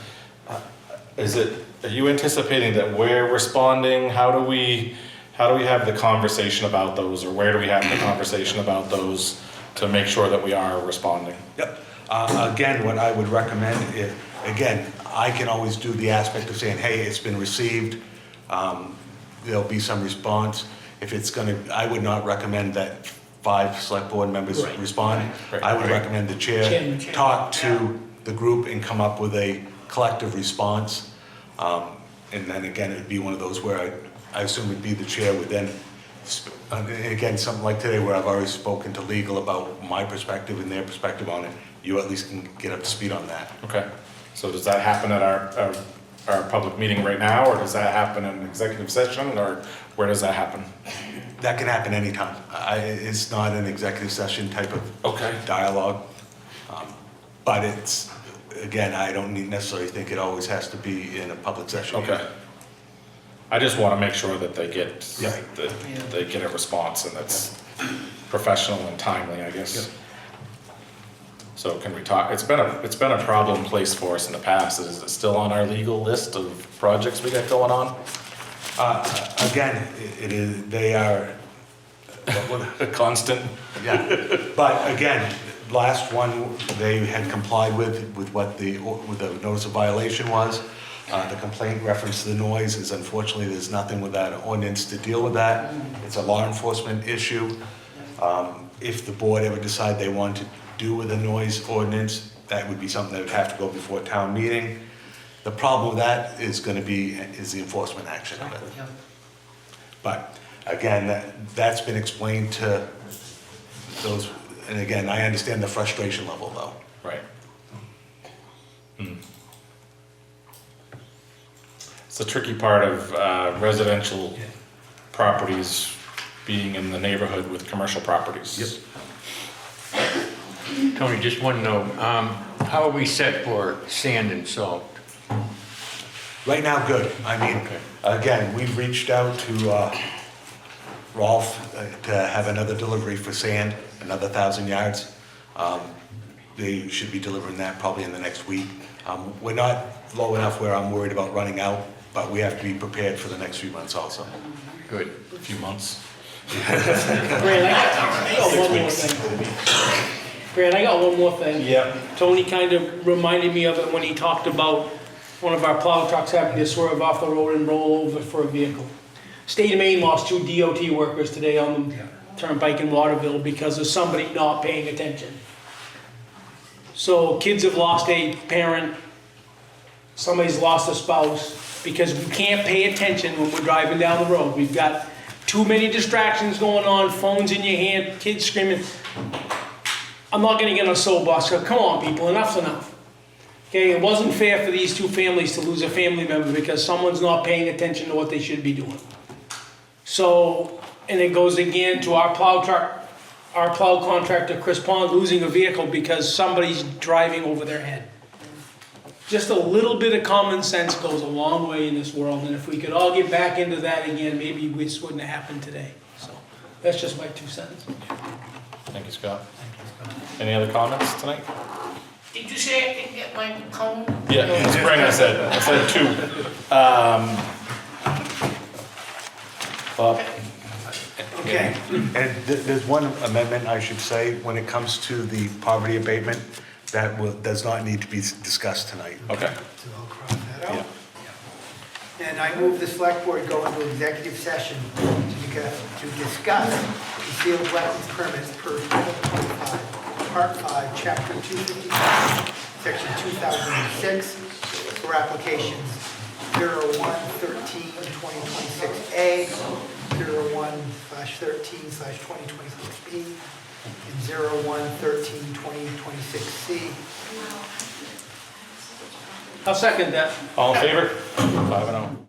Are you anticipating that we're responding? How do we have the conversation about those, or where do we have the conversation about those to make sure that we are responding? Yep. Again, what I would recommend, again, I can always do the aspect of saying, hey, it's been received, there'll be some response. If it's gonna, I would not recommend that 5 select board members Right. respond. I would recommend the Chairman. talk to the group and come up with a collective response. And then again, it'd be one of those where I assume it'd be the chair would then, and again, something like today where I've already spoken to legal about my perspective and their perspective on it, you at least can get up to speed on that. Okay, so does that happen at our public meeting right now, or does that happen in executive session, or where does that happen? That can happen anytime. It's not an executive session type of dialogue. But it's, again, I don't necessarily think it always has to be in a public session. Okay. I just want to make sure that they get, Yeah. that they get a response and that's professional and timely, I guess. So can we talk, it's been a problem place for us in the past. Is it still on our legal list of projects we got going on? Again, it is, they are a constant. Yeah, but again, last one, they had complied with what the notice of violation was. The complaint referenced the noise is unfortunately, there's nothing with that ordinance to deal with that. It's a law enforcement issue. If the board ever decide they want to do with a noise ordinance, that would be something that would have to go before town meeting. The problem with that is going to be, is the enforcement action of it. But again, that's been explained to those, and again, I understand the frustration level though. Right. It's the tricky part of residential properties being in the neighborhood with commercial properties. Yes. Tony, just one note. How are we set for sand and salt? Right now, good. I mean, again, we've reached out to Rolf to have another delivery for sand, another 1,000 yards. They should be delivering that probably in the next week. We're not low enough where I'm worried about running out, but we have to be prepared for the next few months also. Good. A few months. Grant, I got one more thing. Grant, I got one more thing. Yeah. Tony kind of reminded me of it when he talked about one of our plow trucks having to swerve off the road and roll over for a vehicle. State of Maine lost 2 DOT workers today on the turnpike in Waterville because of somebody not paying attention. So kids have lost a parent, somebody's lost a spouse, because we can't pay attention when we're driving down the road. We've got too many distractions going on, phones in your hand, kids screaming. I'm not gonna get on a soapbox, so come on people, enough's enough. Okay, it wasn't fair for these 2 families to lose a family member because someone's not paying attention to what they should be doing. So, and it goes again to our plow contractor, Chris Pond, losing a vehicle because somebody's driving over their head. Just a little bit of common sense goes a long way in this world, and if we could all get back into that again, maybe this wouldn't have happened today. So, that's just my 2 cents. Thank you, Scott. Any other comments tonight? Did you say I can get my cone? Yeah, in the spring I said 2. Bob? Okay. And there's one amendment I should say, when it comes to the poverty abatement, that does not need to be discussed tonight. Okay. So I'll cross that out. And I move the select board go into executive session to discuss concealed weapons permits per Title 25, Part 5, Chapter 255, Section 2006, for applications 01/13/2026A, 01/13/2026B, and 01/13/2026C. I'll second that. All in favor? 5-0.